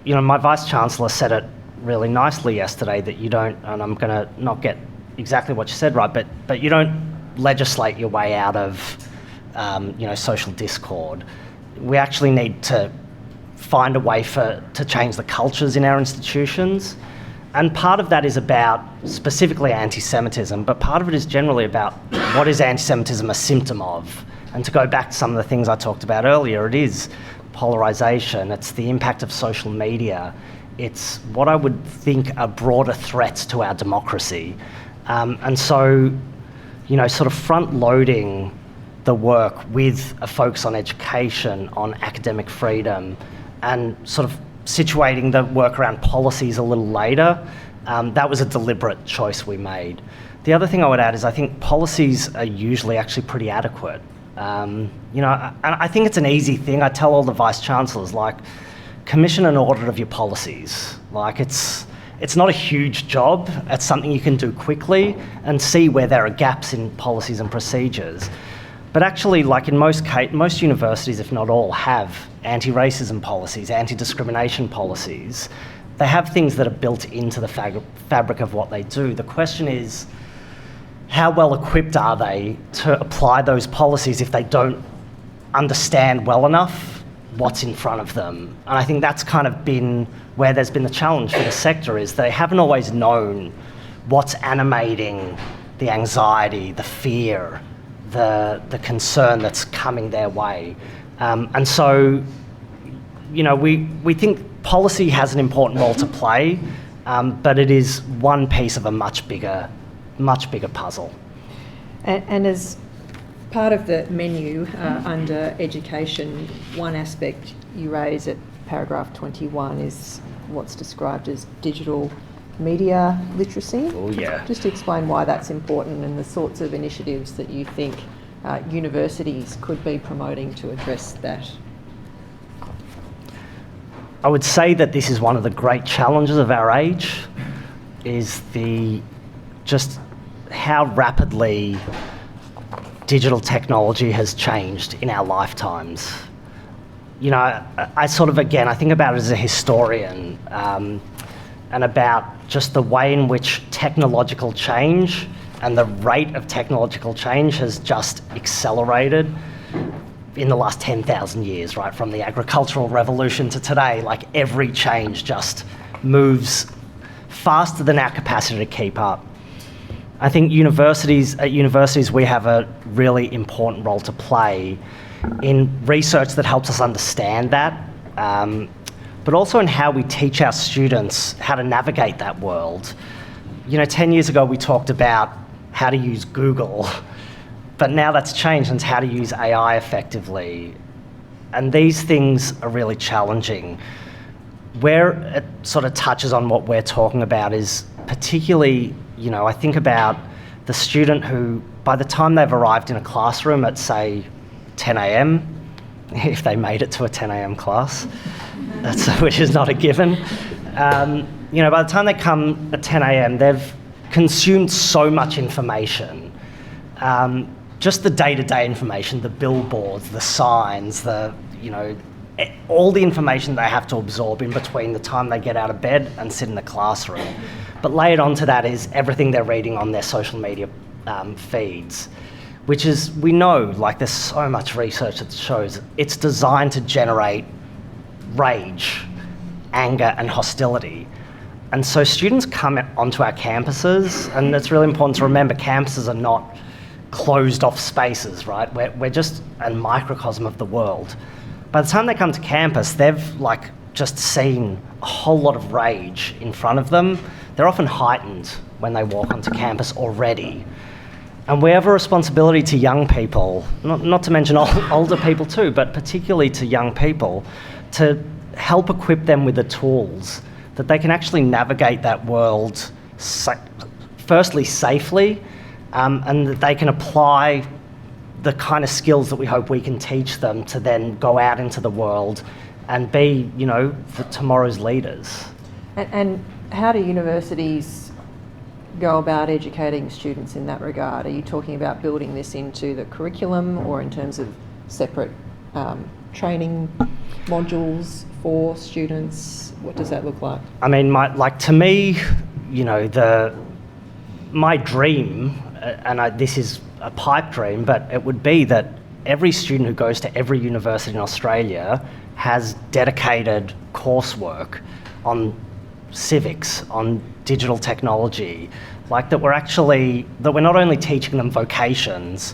Speaker 4: my Vice-Chancellor said it really nicely yesterday that you don't, and I'm going to not get exactly what you said right, but you don't legislate your way out of, social discord. We actually need to find a way to change the cultures in our institutions. And part of that is about specifically anti-Semitism, but part of it is generally about what is anti-Semitism a symptom of. And to go back to some of the things I talked about earlier, it is polarisation, it's the impact of social media, it's what I would think are broader threats to our democracy. And so, sort of front-loading the work with a focus on education, on academic freedom, and sort of situating the work around policies a little later, that was a deliberate choice we made. The other thing I would add is I think policies are usually actually pretty adequate. I think it's an easy thing. I tell all the Vice-Chancellors, commission an audit of your policies. It's not a huge job. It's something you can do quickly and see where there are gaps in policies and procedures. But actually, in most universities, if not all, have anti-racism policies, anti-discrimination policies. They have things that are built into the fabric of what they do. The question is, how well equipped are they to apply those policies if they don't understand well enough what's in front of them. And I think that's kind of been where there's been the challenge for the sector, is they haven't always known what's animating the anxiety, the fear, the concern that's coming their way. And so, you know, we think policy has an important role to play, but it is one piece of a much bigger puzzle.
Speaker 1: And as part of the menu under education, one aspect you raise at paragraph 21 is what's described as digital media literacy.
Speaker 4: Oh yeah.
Speaker 1: Just to explain why that's important and the sorts of initiatives that you think universities could be promoting to address that.
Speaker 4: I would say that this is one of the great challenges of our age, is just how rapidly digital technology has changed in our lifetimes. You know, I sort of, again, I think about it as a historian, and about just the way in which technological change and the rate of technological change has just accelerated in the last 10,000 years, right? From the agricultural revolution to today, like every change just moves faster than our capacity to keep up. I think at universities we have a really important role to play in research that helps us understand that, but also in how we teach our students how to navigate that world. You know, 10 years ago we talked about how to use Google, but now that's changed, and it's how to use AI effectively. And these things are really challenging. Where it sort of touches on what we're talking about is particularly, you know, I think about the student who, by the time they've arrived in a classroom at, say, 10 a.m, if they made it to a 10 a.m. class, which is not a given, you know, by the time they come at 10 a.m, they've consumed so much information. Just the day-to-day information, the billboards, the signs, you know, all the information they have to absorb in between the time they get out of bed and sit in the classroom. But layered onto that is everything they're reading on their social media feeds, which is, we know, like there's so much research that shows it's designed to generate rage, anger and hostility. And so students come onto our campuses, and it's really important to remember campuses are not closed off spaces, right? We're just a microcosm of the world. By the time they come to campus, they've like just seen a whole lot of rage in front of them. They're often heightened when they walk onto campus already. And we have a responsibility to young people, not to mention older people too, but particularly to young people, to help equip them with the tools that they can actually navigate that world, firstly safely, and that they can apply the kind of skills that we hope we can teach them to then go out into the world and be, you know, tomorrow's leaders.
Speaker 1: And how do universities go about educating students in that regard? Are you talking about building this into the curriculum, or in terms of separate training modules for students? What does that look like?
Speaker 4: I mean, to me, you know, my dream, and this is a pipe dream, but it would be that every student who goes to every university in Australia has dedicated coursework on civics, on digital technology, like that we're not only teaching them vocations,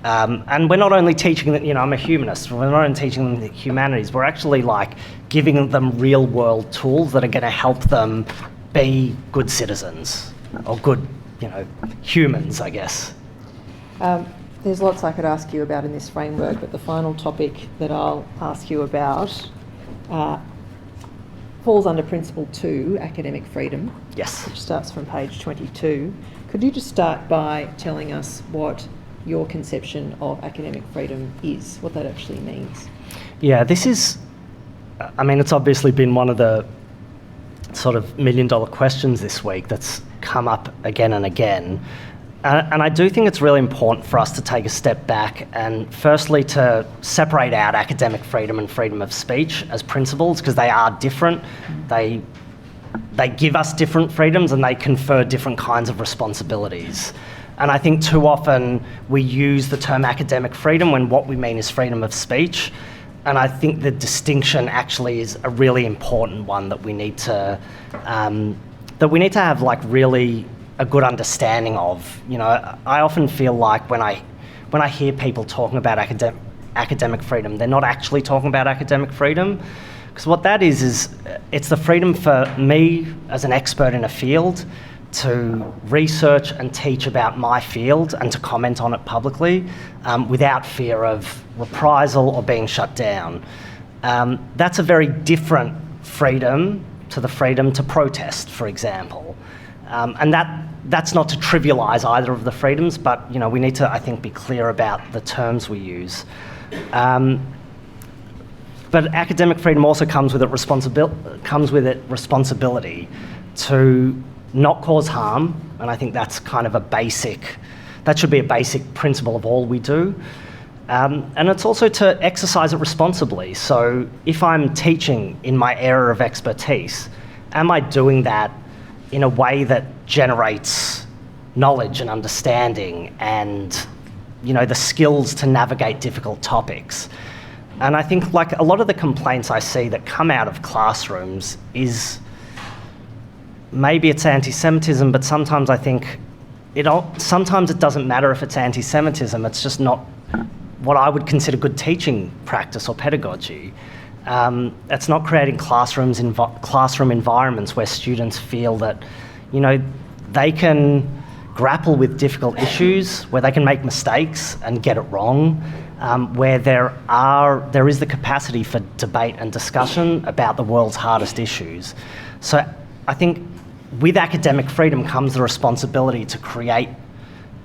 Speaker 4: and we're not only teaching them, you know, I'm a humanist, we're not only teaching them the humanities, we're actually like giving them real world tools that are going to help them be good citizens, or good, you know, humans, I guess.
Speaker 1: There's lots I could ask you about in this framework, but the final topic that I'll ask you about falls under Principle 2, Academic Freedom.
Speaker 4: Yes.
Speaker 1: Which starts from page 22. Could you just start by telling us what your conception of academic freedom is, what that actually means? Yeah,
Speaker 4: this is, I mean, it's obviously been one of the sort of million-dollar questions this week that's come up again and again. And I do think it's really important for us to take a step back and firstly to separate out academic freedom and freedom of speech as principles, because they are different. They give us different freedoms and they confer different kinds of responsibilities. And I think too often we use the term academic freedom when what we mean is freedom of speech. And I think the distinction actually is a really important one that we need to have like really a good understanding of. You know, I often feel like when I hear people talking about academic freedom, they're not actually talking about academic freedom, because what that is it's the freedom for me as an expert in a field to research and teach about my field and to comment on it publicly without fear of reprisal or being shut down. That's a very different freedom to the freedom to protest, for example. And that's not to trivialise either of the freedoms, but you know, we need to, I think, be clear about the terms we use. But academic freedom also comes with it responsibility to not cause harm, and I think that's kind of that should be a basic principle of all we do. And it's also to exercise it responsibly. So if I'm teaching in my area of expertise, am I doing that in a way that generates knowledge and understanding and, you know, the skills to navigate difficult topics? And I think like a lot of the complaints I see that come out of classrooms is, maybe it's anti-Semitism, but sometimes I think sometimes it doesn't matter if it's anti-Semitism, it's just not what I would consider good teaching practice or pedagogy. It's not creating classroom environments where students feel that, you know, they can grapple with difficult issues, where they can make mistakes and get it wrong, where there is the capacity for debate and discussion about the world's hardest issues. So I think with academic freedom comes the responsibility to create,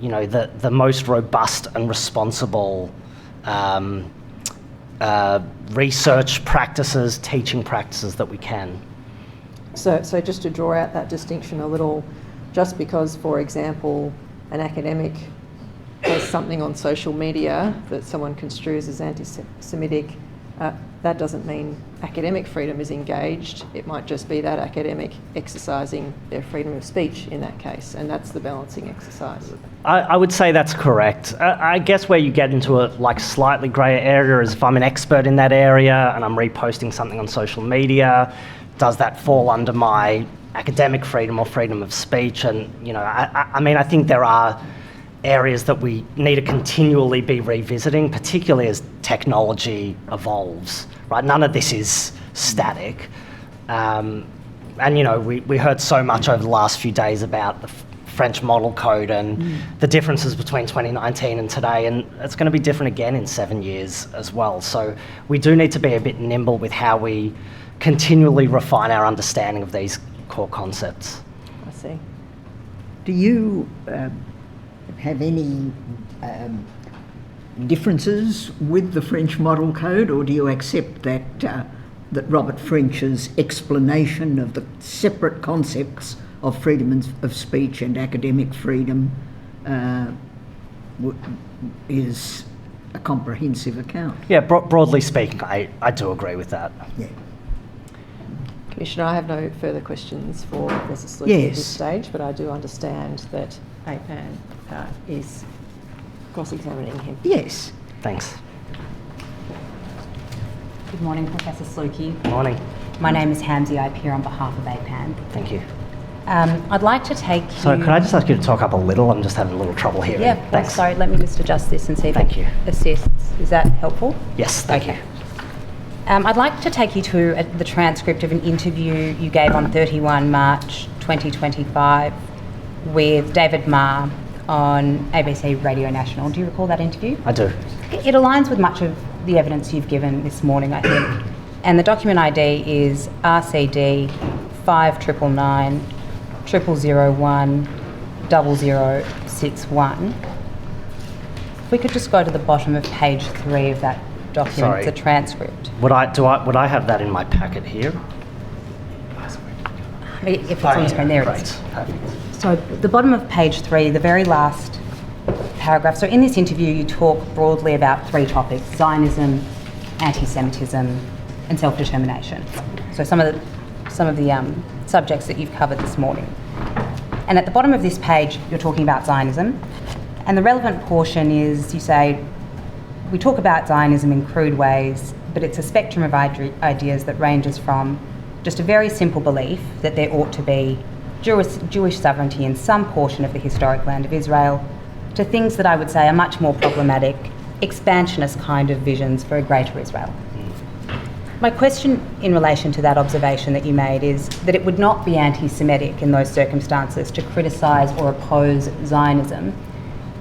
Speaker 4: you know, the most robust and responsible research practices, teaching practices that we can.
Speaker 1: So just to draw out that distinction a little, just because, for example, an academic has something on social media that someone construes as anti-Semitic, that doesn't mean academic freedom is engaged. It might just be that academic exercising their freedom of speech in that case, and that's the balancing exercise.
Speaker 4: I would say that's correct. I guess where you get into a like slightly greyer area is if I'm an expert in that area and I'm reposting something on social media, does that fall under my academic freedom or freedom of speech? And you know, I mean, I think there are areas that we need to continually be revisiting, particularly as technology evolves, right? None of this is static. And, you know, we heard so much over the last few days about the French model code and the differences between 2019 and today, and it's going to be different again in 7 years as well. So we do need to be a bit nimble with how we continually refine our understanding of these core concepts.
Speaker 1: I see.
Speaker 2: Do you have any differences with the French model code, or do you accept that that Robert French's explanation of the separate concepts of freedom of speech and academic freedom is a comprehensive account?
Speaker 4: Yeah, broadly speaking, I do agree with that.
Speaker 2: Yeah.
Speaker 1: Commissioner, I have no further questions for Professor Slucki at this stage, but I do understand that APAN is cross-examining him.
Speaker 2: Yes.
Speaker 4: Thanks.
Speaker 5: Good morning, Professor Slucki.
Speaker 4: Morning.
Speaker 5: My name is Hamzy. I appear on behalf of APAN.
Speaker 4: Thank you.
Speaker 5: I'd like to take you...
Speaker 4: So could I just ask you to talk up a little? I'm just having a little trouble hearing.
Speaker 5: Yeah,
Speaker 4: thanks.
Speaker 5: Sorry, let me just adjust this and see if
Speaker 4: Thank
Speaker 5: it
Speaker 4: you.
Speaker 5: assists. Is that helpful?
Speaker 4: Yes, thank you.
Speaker 5: I'd like to take you to the transcript of an interview you gave on 31 March 2025 with David Marr on ABC Radio National. Do you recall that interview?
Speaker 4: I do.
Speaker 5: It aligns with much of the evidence you've given this morning, I think. And the document ID is RCD 5999 0001 0061. If we could just go to the bottom of page 3 of that document,
Speaker 4: Sorry.
Speaker 5: the transcript.
Speaker 4: Would I have that in my packet here?
Speaker 5: If it's on the screen, there it is.
Speaker 4: Perfect.
Speaker 5: So the bottom of page 3, the very last paragraph. So in this interview, you talk broadly about 3 topics: Zionism, anti-Semitism, and self-determination. So some of the subjects that you've covered this morning. And at the bottom of this page, you're talking about Zionism. And the relevant portion is, you say, we talk about Zionism in crude ways, but it's a spectrum of ideas that ranges from just a very simple belief that there ought to be Jewish sovereignty in some portion of the historic land of Israel, to things that I would say are much more problematic, expansionist kind of visions for a greater Israel. My question in relation to that observation that you made is that it would not be anti-Semitic in those circumstances to criticise or oppose Zionism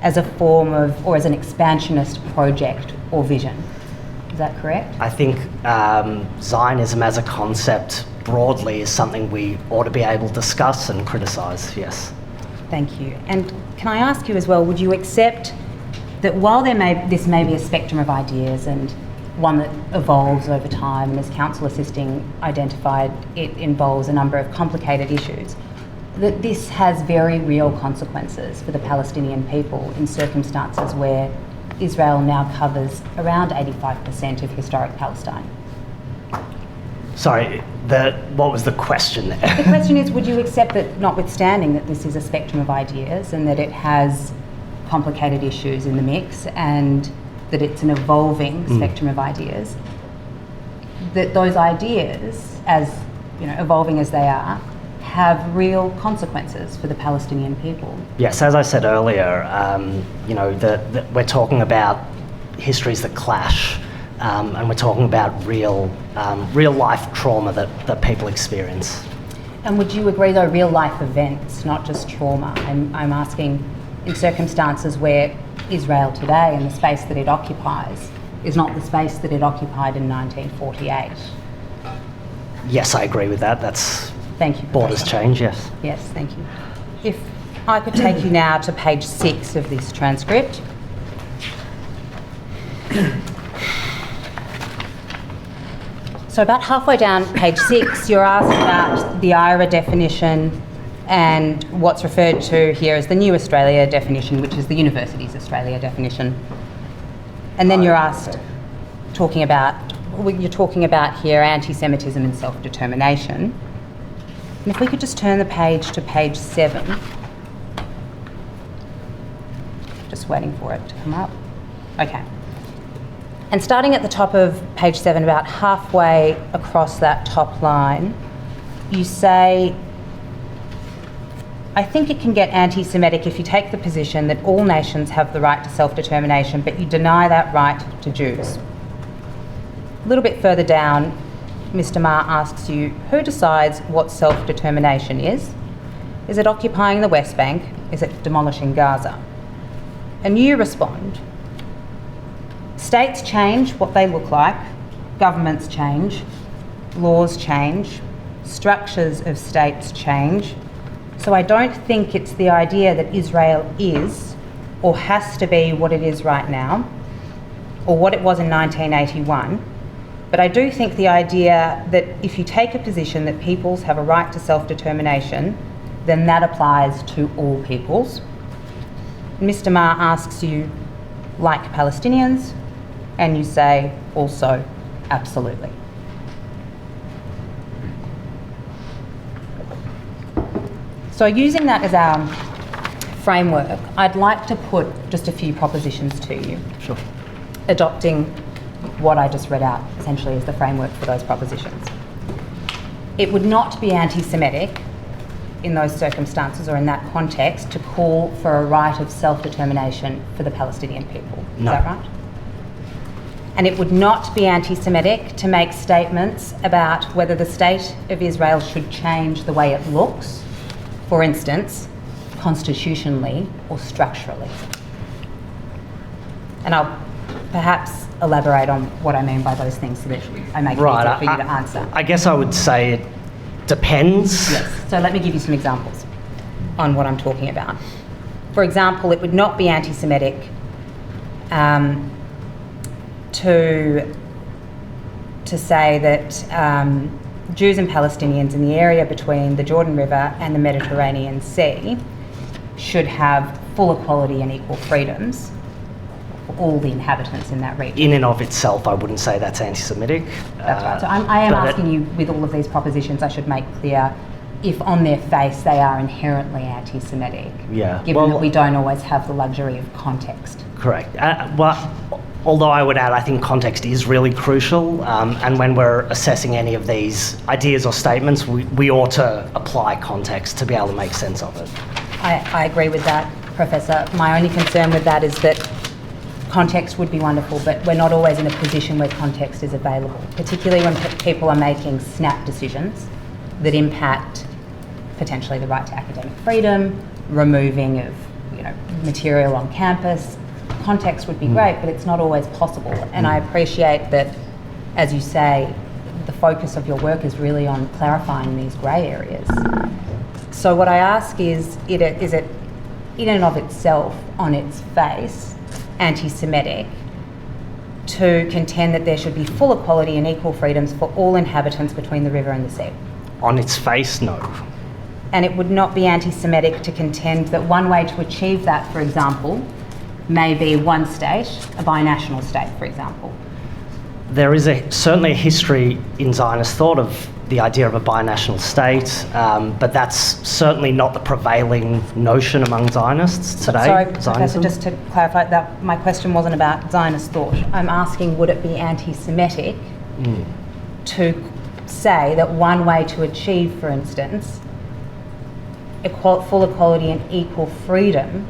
Speaker 5: as a form of, or as an expansionist project or vision. Is that correct?
Speaker 4: I think Zionism as a concept broadly is something we ought to be able to discuss and criticise, yes.
Speaker 5: Thank you. And can I ask you as well, would you accept that while this may be a spectrum of ideas and one that evolves over time, and as Council Assisting identified, it involves a number of complicated issues, that this has very real consequences for the Palestinian people in circumstances where Israel now covers around 85% of historic Palestine?
Speaker 4: Sorry, what was the question there?
Speaker 5: The question is, would you accept that, notwithstanding that this is a spectrum of ideas and that it has complicated issues in the mix and that it's an evolving spectrum of ideas, that those ideas, as evolving as they are, have real consequences for the Palestinian people?
Speaker 4: Yes, as I said earlier, we're talking about histories that clash, and we're talking about real life trauma that people experience.
Speaker 5: And would you agree, though, real life events, not just trauma? I'm asking, in circumstances where Israel today and the space that it occupies is not the space that it occupied in 1948.
Speaker 4: Yes, I agree with that.
Speaker 5: Thank you.
Speaker 4: Borders change, yes.
Speaker 5: Yes, thank you. If I could take you now to page 6 of this transcript. So about halfway down page 6, you're asked about the IRA definition and what's referred to here as the New Australia definition, which is the University's Australia definition. And then you're asked, you're talking about here anti-Semitism and self-determination. And if we could just turn the page to page 7. Just waiting for it to come up. Okay. And starting at the top of page 7, about halfway across that top line, you say, I think it can get anti-Semitic if you take the position that all nations have the right to self-determination, but you deny that right to Jews. A little bit further down, Mr. Marr asks you, who decides what self-determination is? Is it occupying the West Bank? Is it demolishing Gaza? And you respond, states change what they look like, governments change, laws change, structures of states change. So I don't think it's the idea that Israel is or has to be what it is right now, or what it was in 1981. But I do think the idea that if you take a position that peoples have a right to self-determination, then that applies to all peoples. Mr. Marr asks you, like Palestinians, and you say also, absolutely. So using that as our framework, I'd like to put just a few propositions to you.
Speaker 4: Sure.
Speaker 5: Adopting what I just read out, essentially, as the framework for those propositions. It would not be anti-Semitic in those circumstances or in that context to call for a right of self-determination for the Palestinian people.
Speaker 4: No.
Speaker 5: Is that right? And it would not be anti-Semitic to make statements about whether the state of Israel should change the way it looks, for instance, constitutionally or structurally. And I'll perhaps elaborate on what I mean by those things so that I make it easier for you to answer.
Speaker 4: I guess I would say it depends.
Speaker 5: Yes, so let me give you some examples on what I'm talking about. For example, it would not be anti-Semitic to say that Jews and Palestinians in the area between the Jordan River and the Mediterranean Sea should have full equality and equal freedoms for all the inhabitants in that region.
Speaker 4: In and of itself, I wouldn't say that's anti-Semitic.
Speaker 5: That's right. So I am asking you, with all of these propositions, I should make clear if on their face they are inherently anti-Semitic, given that we don't always have the luxury of context.
Speaker 4: Correct. Although I would add, I think context is really crucial, and when we're assessing any of these ideas or statements, we ought to apply context to be able to make sense of it.
Speaker 5: I agree with that, Professor. My only concern with that is that context would be wonderful, but we're not always in a position where context is available, particularly when people are making snap decisions that impact potentially the right to academic freedom, removing of material on campus. Context would be great, but it's not always possible. And I appreciate that, as you say, the focus of your work is really on clarifying these grey areas. So what I ask is it in and of itself, on its face, anti-Semitic to contend that there should be full equality and equal freedoms for all inhabitants between the river and the sea?
Speaker 4: On its face, no.
Speaker 5: And it would not be anti-Semitic to contend that one way to achieve that, for example, may be one state, a binational state, for example?
Speaker 4: There is certainly a history in Zionist thought of the idea of a binational state, but that's certainly not the prevailing notion among Zionists today.
Speaker 5: Sorry, Professor, just to clarify that my question wasn't about Zionist thought. I'm asking, would it be anti-Semitic to say that one way to achieve, for instance, full equality and equal freedom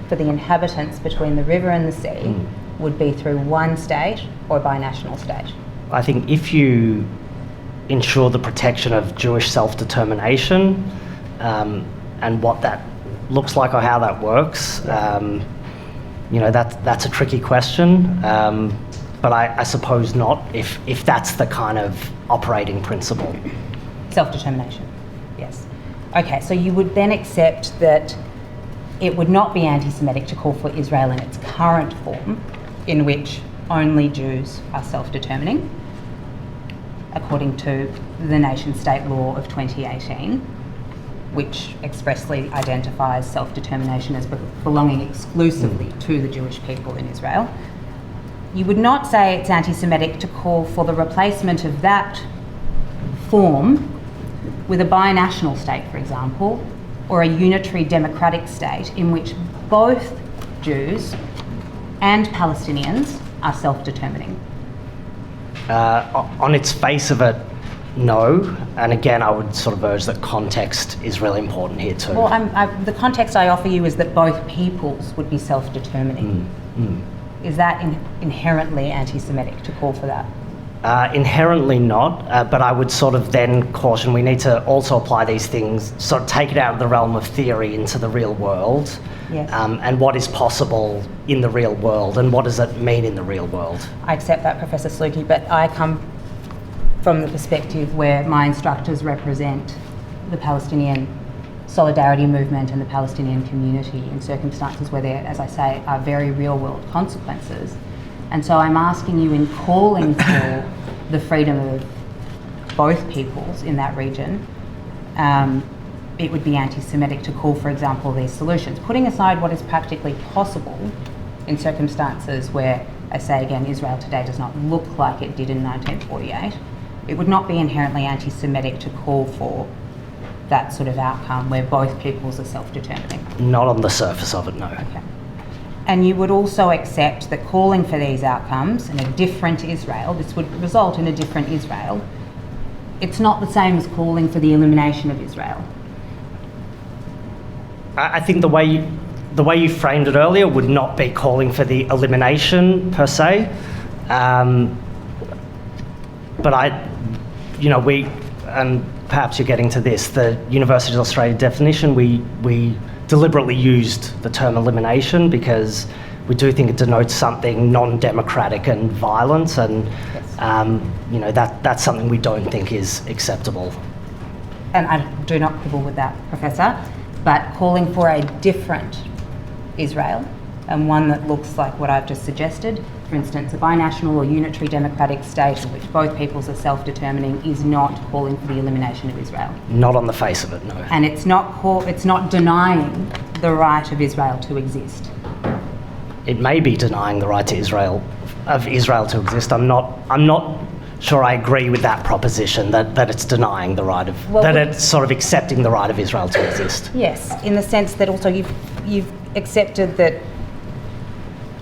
Speaker 5: for the inhabitants between the river and the sea would be through one state or a binational state?
Speaker 4: I think if you ensure the protection of Jewish self-determination and what that looks like or how that works, that's a tricky question. But I suppose not if that's the kind of operating principle.
Speaker 5: Self-determination, yes. Okay, so you would then accept that it would not be anti-Semitic to call for Israel in its current form, in which only Jews are self-determining, according to the nation-state law of 2018, which expressly identifies self-determination as belonging exclusively to the Jewish people in Israel. You would not say it's anti-Semitic to call for the replacement of that form with a binational state, for example, or a unitary democratic state in which both Jews and Palestinians are self-determining.
Speaker 4: On its face of it, no. And again, I would sort of urge that context is really important here too.
Speaker 5: Well, the context I offer you is that both peoples would be self-determining. Is that inherently anti-Semitic to call for that?
Speaker 4: Inherently not, but I would sort of then caution we need to also apply these things, sort of take it out of the realm of theory into the real world.
Speaker 5: Yes.
Speaker 4: And what is possible in the real world and what does it mean in the real world?
Speaker 5: I accept that, Professor Slucki, but I come from the perspective where my instructors represent the Palestinian solidarity movement and the Palestinian community in circumstances where there, as I say, are very real world consequences. And so I'm asking you, in calling for the freedom of both peoples in that region, it would be anti-Semitic to call, for example, these solutions. Putting aside what is practically possible in circumstances where, I say again, Israel today does not look like it did in 1948, it would not be inherently anti-Semitic to call for that sort of outcome where both peoples are self-determining.
Speaker 4: Not on the surface of it, no.
Speaker 5: Okay. And you would also accept that calling for these outcomes in a different Israel, this would result in a different Israel, it's not the same as calling for the elimination of Israel.
Speaker 4: I think the way you framed it earlier would not be calling for the elimination per se, but we, and perhaps you're getting to this, the University of Australia definition, we deliberately used the term elimination because we do think it denotes something non-democratic and violent, and that's something we don't think is acceptable.
Speaker 5: And I do not quibble with that, Professor, but calling for a different Israel, and one that looks like what I've just suggested, for instance, a binational or unitary democratic state in which both peoples are self-determining, is not calling for the elimination of Israel.
Speaker 4: Not on the face of it, no.
Speaker 5: And it's not denying the right of Israel to exist.
Speaker 4: It may be denying the right to Israel to exist. I'm not sure I agree with that proposition, that it's denying the right of, it's sort of accepting the right of Israel to exist.
Speaker 5: Yes, in the sense that also you've accepted that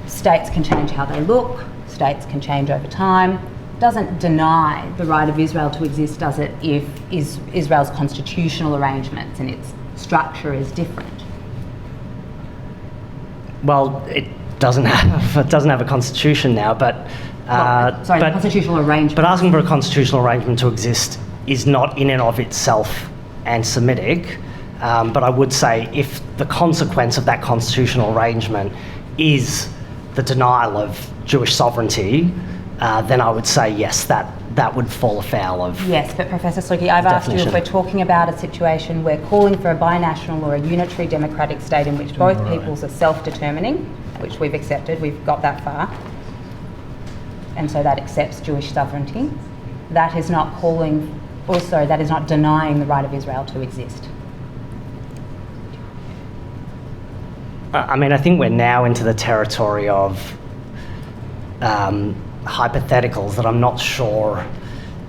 Speaker 5: states can change how they look, states can change over time. Doesn't deny the right of Israel to exist, does it, if Israel's constitutional arrangements and its structure is different?
Speaker 4: Well, it doesn't have a constitution now, but
Speaker 5: the constitutional arrangement.
Speaker 4: But asking for a constitutional arrangement to exist is not in and of itself anti-Semitic. But I would say if the consequence of that constitutional arrangement is the denial of Jewish sovereignty, then I would say yes, that would fall afoul of.
Speaker 5: Yes, but Professor Slucki, I've asked you if we're talking about a situation where calling for a binational or a unitary democratic state in which both peoples are self-determining, which we've accepted, we've got that far, and so that accepts Jewish sovereignty, that is not denying the right of Israel to exist.
Speaker 4: I mean, I think we're now into the territory of hypotheticals that I'm not sure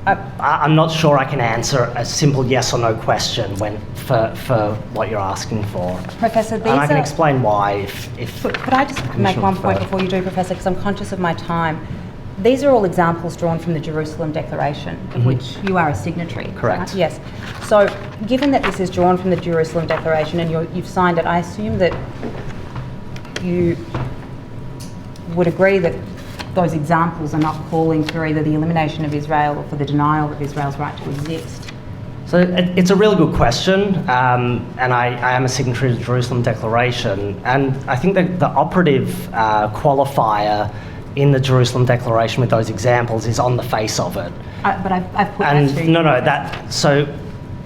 Speaker 4: I can answer a simple yes or no question for what you're asking for.
Speaker 5: Professor,
Speaker 4: and I can explain why if
Speaker 5: Could I just make one point before you do, Professor, because I'm conscious of my time. These are all examples drawn from the Jerusalem Declaration, of which you are a signatory.
Speaker 4: Correct.
Speaker 5: Right? Yes. So, given that this is drawn from the Jerusalem Declaration and you've signed it, I assume that you would agree that those examples are not calling for either the elimination of Israel or for the denial of Israel's right to exist.
Speaker 4: So it's a really good question, and I am a signatory to the Jerusalem Declaration, and I think that the operative qualifier in the Jerusalem Declaration with those examples is on the face of it.
Speaker 5: But I've put that to you.
Speaker 4: So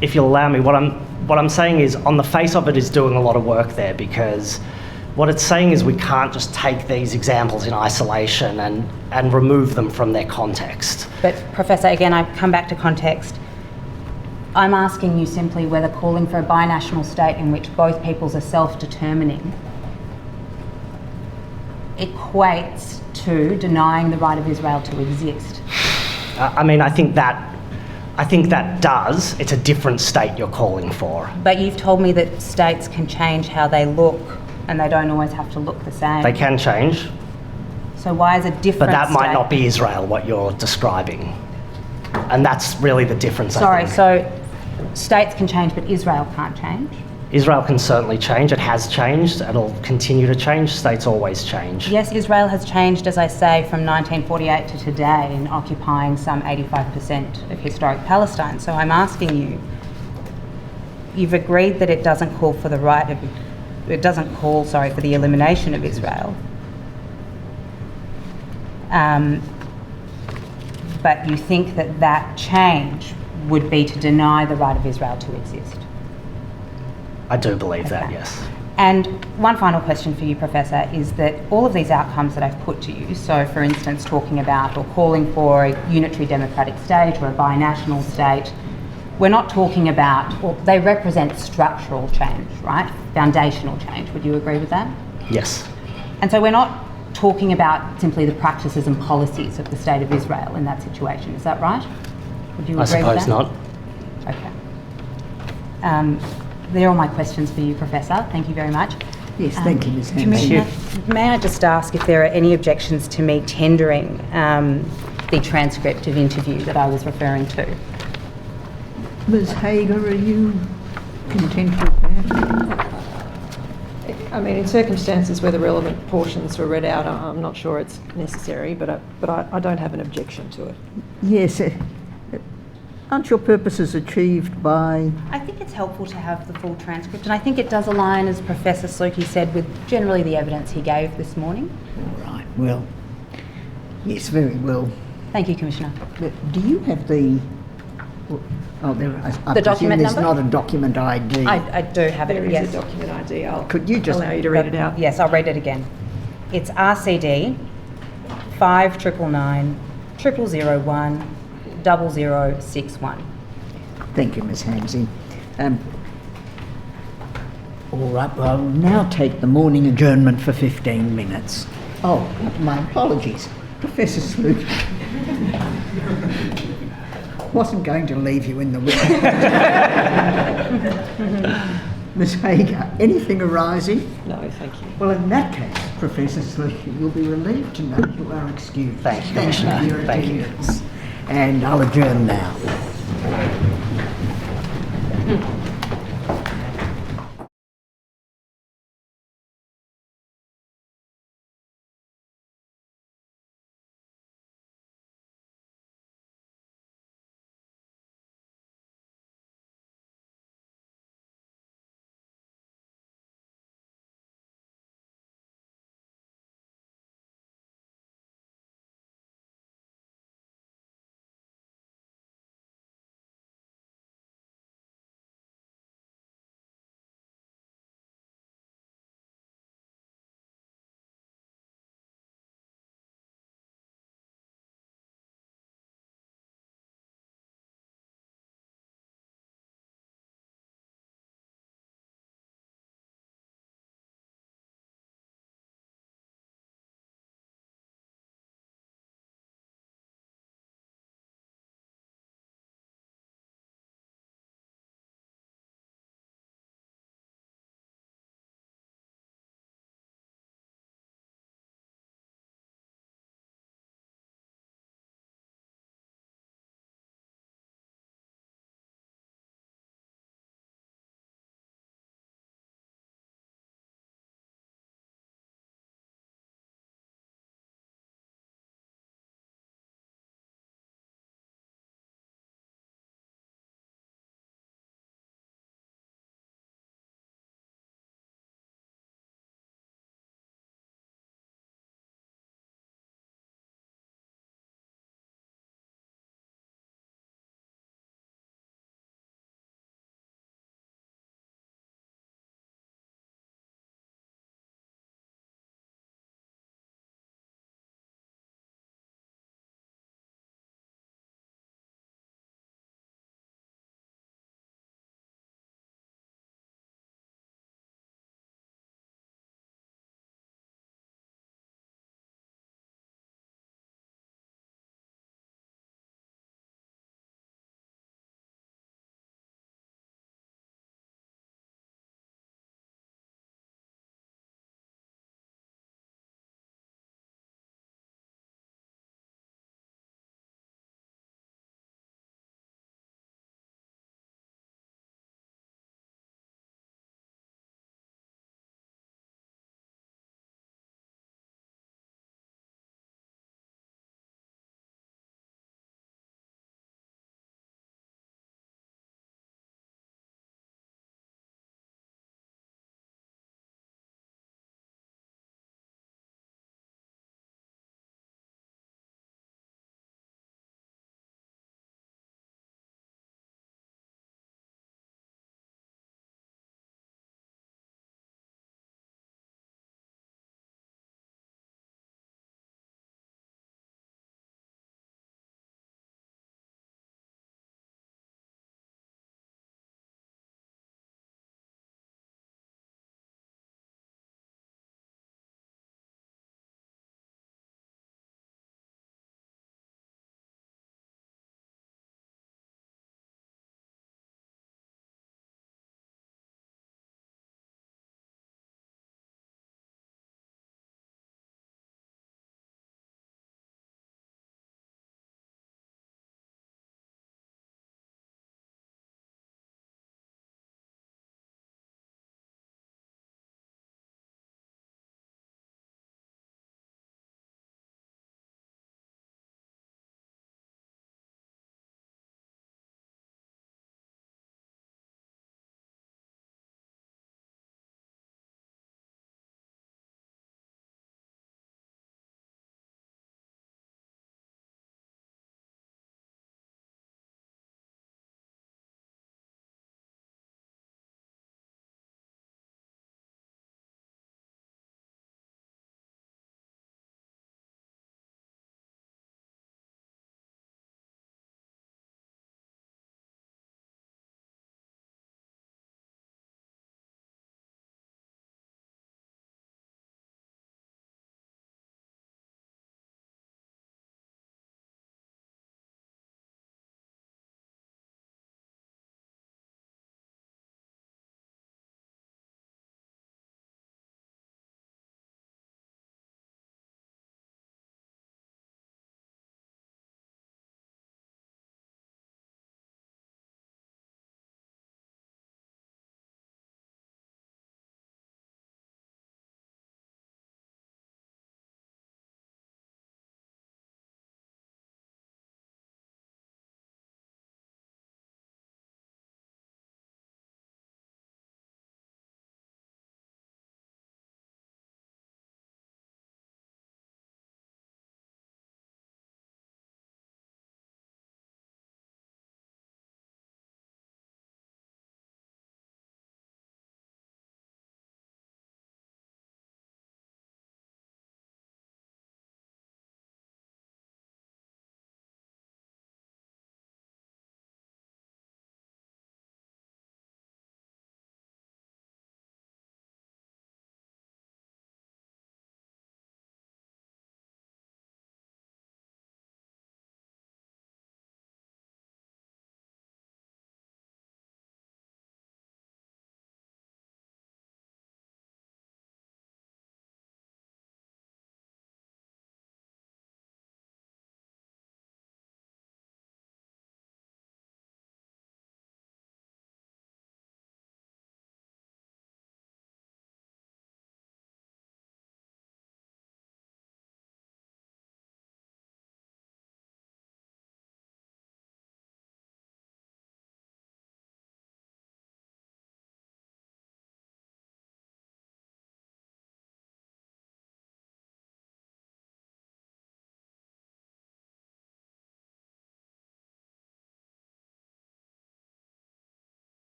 Speaker 4: if you'll allow me, what I'm saying is on the face of it is doing a lot of work there, because what it's saying is we can't just take these examples in isolation and remove them from their context.
Speaker 5: But Professor, again, I come back to context. I'm asking you simply whether calling for a binational state in which both peoples are self-determining equates to denying the right of Israel to exist.
Speaker 4: I mean, I think that does. It's a different state you're calling for.
Speaker 5: But you've told me that states can change how they look and they don't always have to look the same.
Speaker 4: They can change.
Speaker 5: So why is a different
Speaker 4: But that
Speaker 5: state...
Speaker 4: might not be Israel, what you're describing. And that's really the difference,
Speaker 5: Sorry,
Speaker 4: I think.
Speaker 5: so states can change, but Israel can't change?
Speaker 4: Israel can certainly change. It has changed. It'll continue to change. States always change.
Speaker 5: Yes, Israel has changed, as I say, from 1948 to today in occupying some 85% of historic Palestine. So I'm asking you, you've agreed that it doesn't call for the right of... It doesn't call, for the elimination of Israel. But you think that that change would be to deny the right of Israel to exist?
Speaker 4: I do believe that, yes.
Speaker 5: And one final question for you, Professor, is that all of these outcomes that I've put to you, so for instance talking about or calling for a unitary democratic state or a binational state, we're not talking about, or they represent structural change, right? Foundational change. Would you agree with that?
Speaker 4: Yes.
Speaker 5: And so we're not talking about simply the practices and policies of the State of Israel in that situation. Is that right? Would you agree with that?
Speaker 4: I suppose not.
Speaker 5: Okay. They're all my questions for you, Professor. Thank you very much.
Speaker 2: Yes, thank you, Ms. Hanson.
Speaker 5: Commissioner, may I just ask if there are any objections to me tendering the transcript of interview that I was referring to?
Speaker 2: Ms. Hager, are you content with that?
Speaker 1: I mean, in circumstances where the relevant portions were read out, I'm not sure it's necessary, but I don't have an objection to it.
Speaker 2: Yes. Aren't your purposes achieved by...
Speaker 5: I think it's helpful to have the full transcript, and I think it does align, as Professor Slucki said, with generally the evidence he gave this morning.
Speaker 2: All right, well, yes, very well.
Speaker 5: Thank you, Commissioner.
Speaker 2: But do you have the... Oh, there. I
Speaker 5: The document
Speaker 2: there's
Speaker 5: number?
Speaker 2: not a document ID.
Speaker 5: I do have it,
Speaker 1: There
Speaker 5: yes.
Speaker 1: is a document ID.
Speaker 2: Could you just
Speaker 1: allow you to read it out?
Speaker 5: Yes, I'll read it again. It's RCD 5999 0001 0061.
Speaker 2: Thank you, Ms. Hanson. All right, well, I'll now take the morning adjournment for 15 minutes. Oh, my apologies. Professor Slucki. wasn't going to leave you in the wind. Ms Hager, anything arising?
Speaker 1: No, thank you.
Speaker 2: Well, in that case, Professor Slucki, you'll be relieved to know you are excused.
Speaker 4: Thank you,
Speaker 2: Thank you for your
Speaker 4: Thank you.
Speaker 2: attendance. And I'll adjourn now.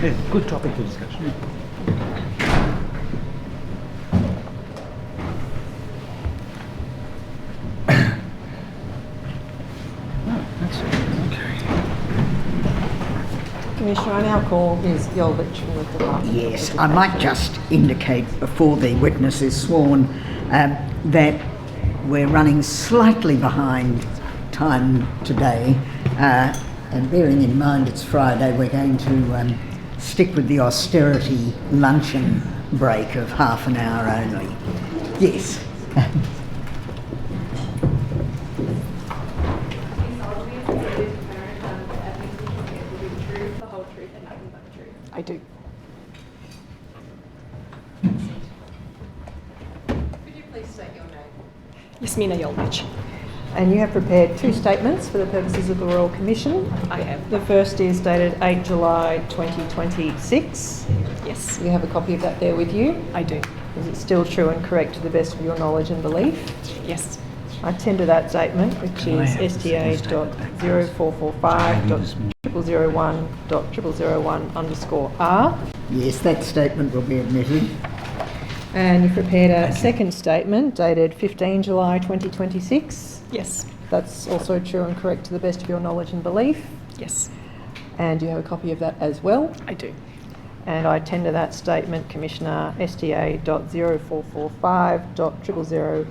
Speaker 6: Yeah, good topic for discussion.
Speaker 1: Commissioner, I now call Ms Joldić from the Department.
Speaker 2: Yes, I might just indicate before the witness is sworn that we're running slightly behind time today, and bearing in mind it's Friday, we're going to stick with the austerity luncheon break of half an hour only. Yes.
Speaker 1: I do. Could you please state your name?
Speaker 7: Jasmina Joldić.
Speaker 1: And you have prepared two statements for the purposes of the Royal Commission.
Speaker 7: I have.
Speaker 1: The first is dated 8 July 2026.
Speaker 7: Yes,
Speaker 1: You have a copy of that there with you.
Speaker 7: I do.
Speaker 1: Is it still true and correct to the best of your knowledge and belief?
Speaker 7: Yes.
Speaker 1: I tender that statement, which is sta.0445.001.001_R.
Speaker 2: Yes, that statement will be admitted.
Speaker 1: And you've prepared a second statement dated 15 July 2026.
Speaker 7: Yes.
Speaker 1: That's also true and correct to the best of your knowledge and belief.
Speaker 7: Yes,
Speaker 1: And you have a copy of that as well.
Speaker 7: I do.
Speaker 1: And I tender that statement, Commissioner, sta.0445.000.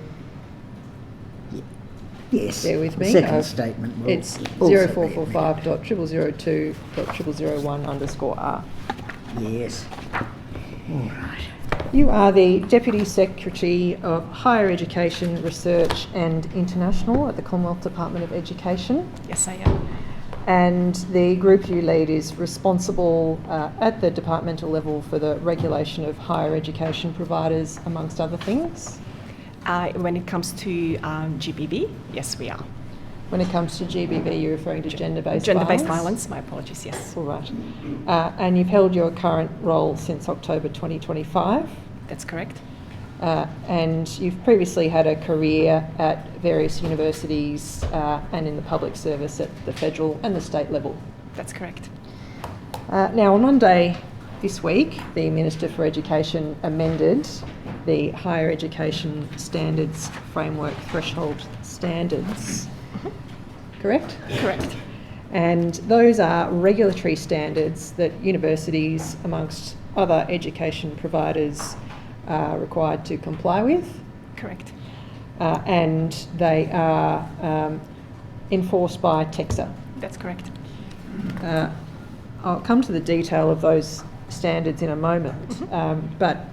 Speaker 2: Yes.
Speaker 1: Bear with me.
Speaker 2: Second statement will
Speaker 1: It's
Speaker 2: also be admitted.
Speaker 1: 0445.002.001_R.
Speaker 2: Yes. All right.
Speaker 1: You are the Deputy Secretary of Higher Education, Research and International at the Commonwealth Department of Education.
Speaker 7: Yes, I am.
Speaker 1: And the group you lead is responsible at the departmental level for the regulation of higher education providers, amongst other things.
Speaker 7: When it comes to GBV, yes, we are.
Speaker 1: When it comes to GBV, you're referring to gender-based violence?
Speaker 7: Gender-based violence, my apologies, yes.
Speaker 1: All right. And you've held your current role since October 2025.
Speaker 7: That's correct.
Speaker 1: And you've previously had a career at various universities and in the public service at the federal and the state level.
Speaker 7: That's correct.
Speaker 1: Now, on Monday this week, the Minister for Education amended the Higher Education Standards Framework Threshold Standards. Correct?
Speaker 7: Correct.
Speaker 1: And those are regulatory standards that universities, amongst other education providers, are required to comply with.
Speaker 7: Correct.
Speaker 1: And they are enforced by TEXA.
Speaker 7: That's correct.
Speaker 1: I'll come to the detail of those standards in a moment, but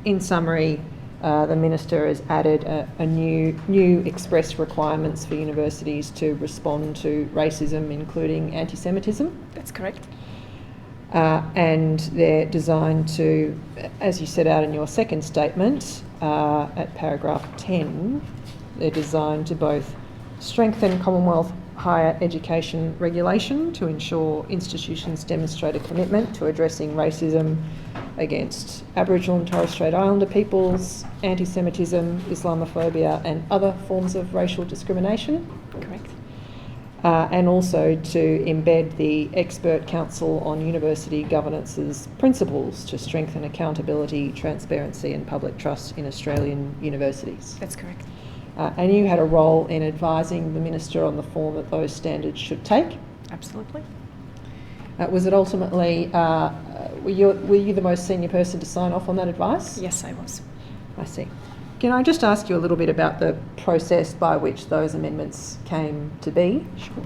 Speaker 1: in summary, the Minister has added a new express requirements for universities to respond to racism, including anti-Semitism.
Speaker 7: That's correct.
Speaker 1: And they're designed to, as you set out in your second statement, at paragraph 10, they're designed to both strengthen Commonwealth higher education regulation to ensure institutions demonstrate a commitment to addressing racism against Aboriginal and Torres Strait Islander peoples, anti-Semitism, Islamophobia and other forms of racial discrimination.
Speaker 7: Correct.
Speaker 1: And also to embed the Expert Council on University Governance's principles to strengthen accountability, transparency and public trust in Australian universities.
Speaker 7: That's correct.
Speaker 1: And you had a role in advising the Minister on the form that those standards should take.
Speaker 7: Absolutely.
Speaker 1: Was it ultimately, were you the most senior person to sign off on that advice?
Speaker 7: Yes, I was.
Speaker 1: I see. Can I just ask you a little bit about the process by which those amendments came to be?
Speaker 7: Sure.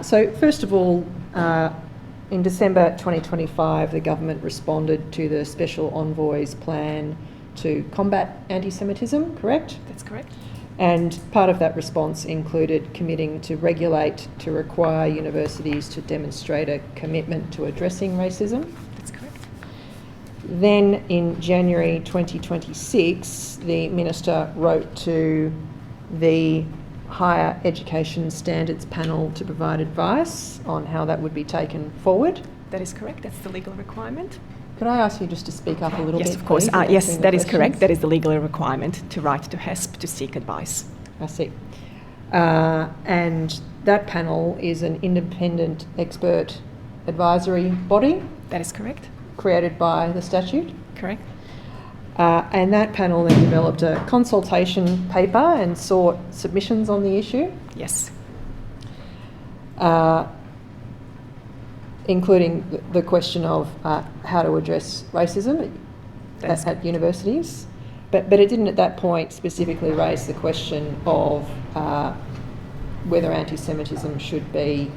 Speaker 1: So first of all, in December 2025, the government responded to the Special Envoy's plan to combat anti-Semitism, correct?
Speaker 7: That's correct.
Speaker 1: And part of that response included committing to regulate to require universities to demonstrate a commitment to addressing racism.
Speaker 7: That's correct.
Speaker 1: Then in January 2026, the Minister wrote to the Higher Education Standards Panel to provide advice on how that would be taken forward.
Speaker 7: That is correct. That's the legal requirement.
Speaker 1: Could I ask you just to speak up a little bit?
Speaker 7: Yes, of course.
Speaker 1: please, in
Speaker 7: Yes,
Speaker 1: answering the
Speaker 7: that is correct.
Speaker 1: questions?
Speaker 7: That is the legal requirement to write to HESP to seek advice.
Speaker 1: I see. And that panel is an independent expert advisory body
Speaker 7: That is correct.
Speaker 1: created by the statute.
Speaker 7: Correct.
Speaker 1: And that panel then developed a consultation paper and sought submissions on the issue,
Speaker 7: Yes.
Speaker 1: including the question of how to address racism
Speaker 7: That's
Speaker 1: at universities. But it didn't at that point specifically raise the question of whether anti-Semitism should be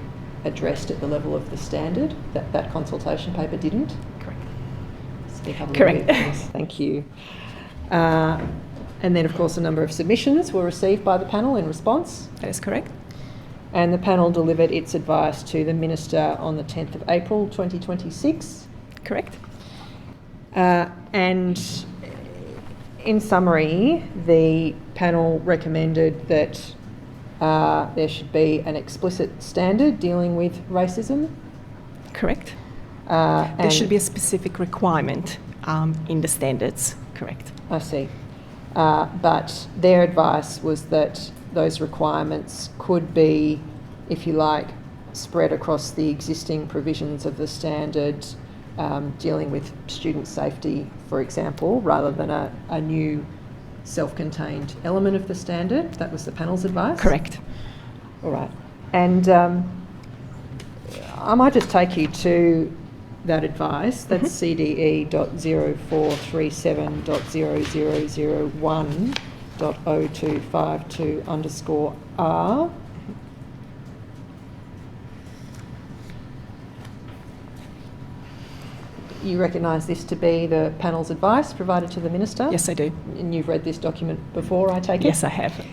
Speaker 1: addressed at the level of the standard. That consultation paper didn't.
Speaker 7: Correct.
Speaker 1: Speak up a
Speaker 7: Correct.
Speaker 1: little bit, please. Thank you. And then, of course, a number of submissions were received by the panel in response.
Speaker 7: That is correct.
Speaker 1: And the panel delivered its advice to the Minister on the 10th of April 2026.
Speaker 7: Correct.
Speaker 1: And in summary, the panel recommended that there should be an explicit standard dealing with racism.
Speaker 7: Correct.
Speaker 1: There
Speaker 7: There should be a specific requirement in the standards. Correct.
Speaker 1: I see. But their advice was that those requirements could be, if you like, spread across the existing provisions of the standard, dealing with student safety, for example, rather than a new self-contained element of the standard. That was the panel's advice?
Speaker 7: Correct.
Speaker 1: All right. And I might just take you to that advice. That's CDE.0437.0001.0252_R. You recognise this to be the panel's advice provided to the Minister?
Speaker 7: Yes, I do.
Speaker 1: And you've read this document before, I take it?
Speaker 7: Yes, I have.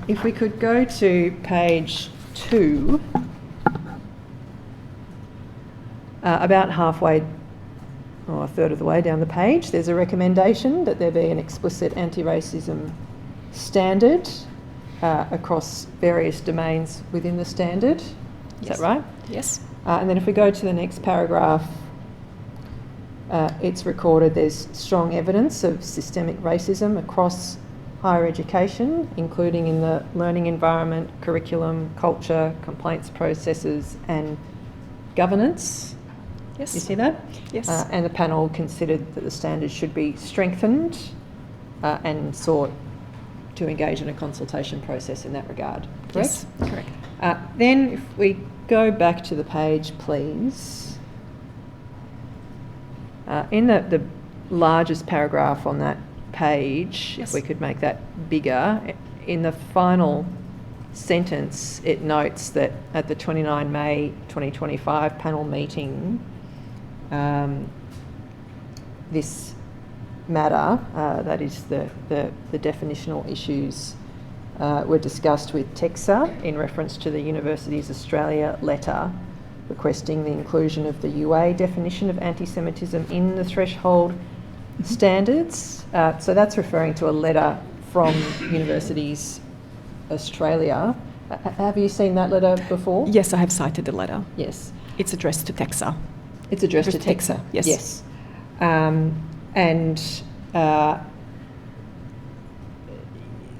Speaker 1: If we could go to page 2, about halfway, or a third of the way down the page, there's a recommendation that there be an explicit anti-racism standard across various domains within the standard. Is
Speaker 7: Yes.
Speaker 1: that right?
Speaker 7: Yes.
Speaker 1: And then if we go to the next paragraph, it's recorded there's strong evidence of systemic racism across higher education, including in the learning environment, curriculum, culture, complaints processes and governance.
Speaker 7: Yes.
Speaker 1: You see that?
Speaker 7: Yes.
Speaker 1: And the panel considered that the standards should be strengthened and sought to engage in a consultation process in that regard. Correct?
Speaker 7: Yes. Correct.
Speaker 1: Then if we go back to the page, please. In the largest paragraph on that page,
Speaker 7: Yes.
Speaker 1: if we could make that bigger, in the final sentence it notes that at the 29 May 2025 panel meeting, this matter, that is the definitional issues, were discussed with TEXA in reference to the Universities Australia letter requesting the inclusion of the UA definition of anti-Semitism in the threshold standards. So that's referring to a letter from Universities Australia. Have you seen that letter before?
Speaker 7: Yes, I have cited the letter.
Speaker 1: Yes.
Speaker 7: It's addressed to TEXA.
Speaker 1: It's addressed to
Speaker 7: With
Speaker 1: TEXA.
Speaker 7: TEXA, yes.
Speaker 1: Yes.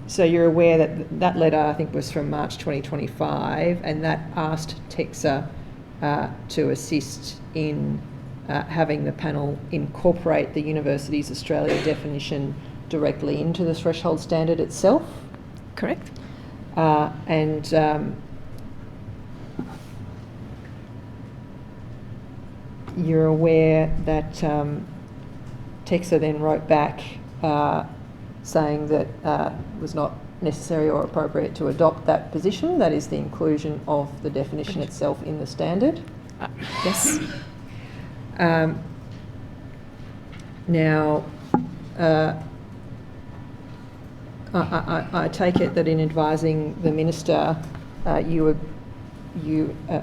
Speaker 1: So you're aware that that letter, I think, was from March 2025, and that asked TEXA to assist in having the panel incorporate the Universities Australia definition directly into the threshold standard itself.
Speaker 7: Correct.
Speaker 1: You're aware that TEXA then wrote back saying that it was not necessary or appropriate to adopt that position, that is the inclusion of the definition itself in the standard.
Speaker 7: Yes.
Speaker 1: Now, I take it that in advising the Minister, you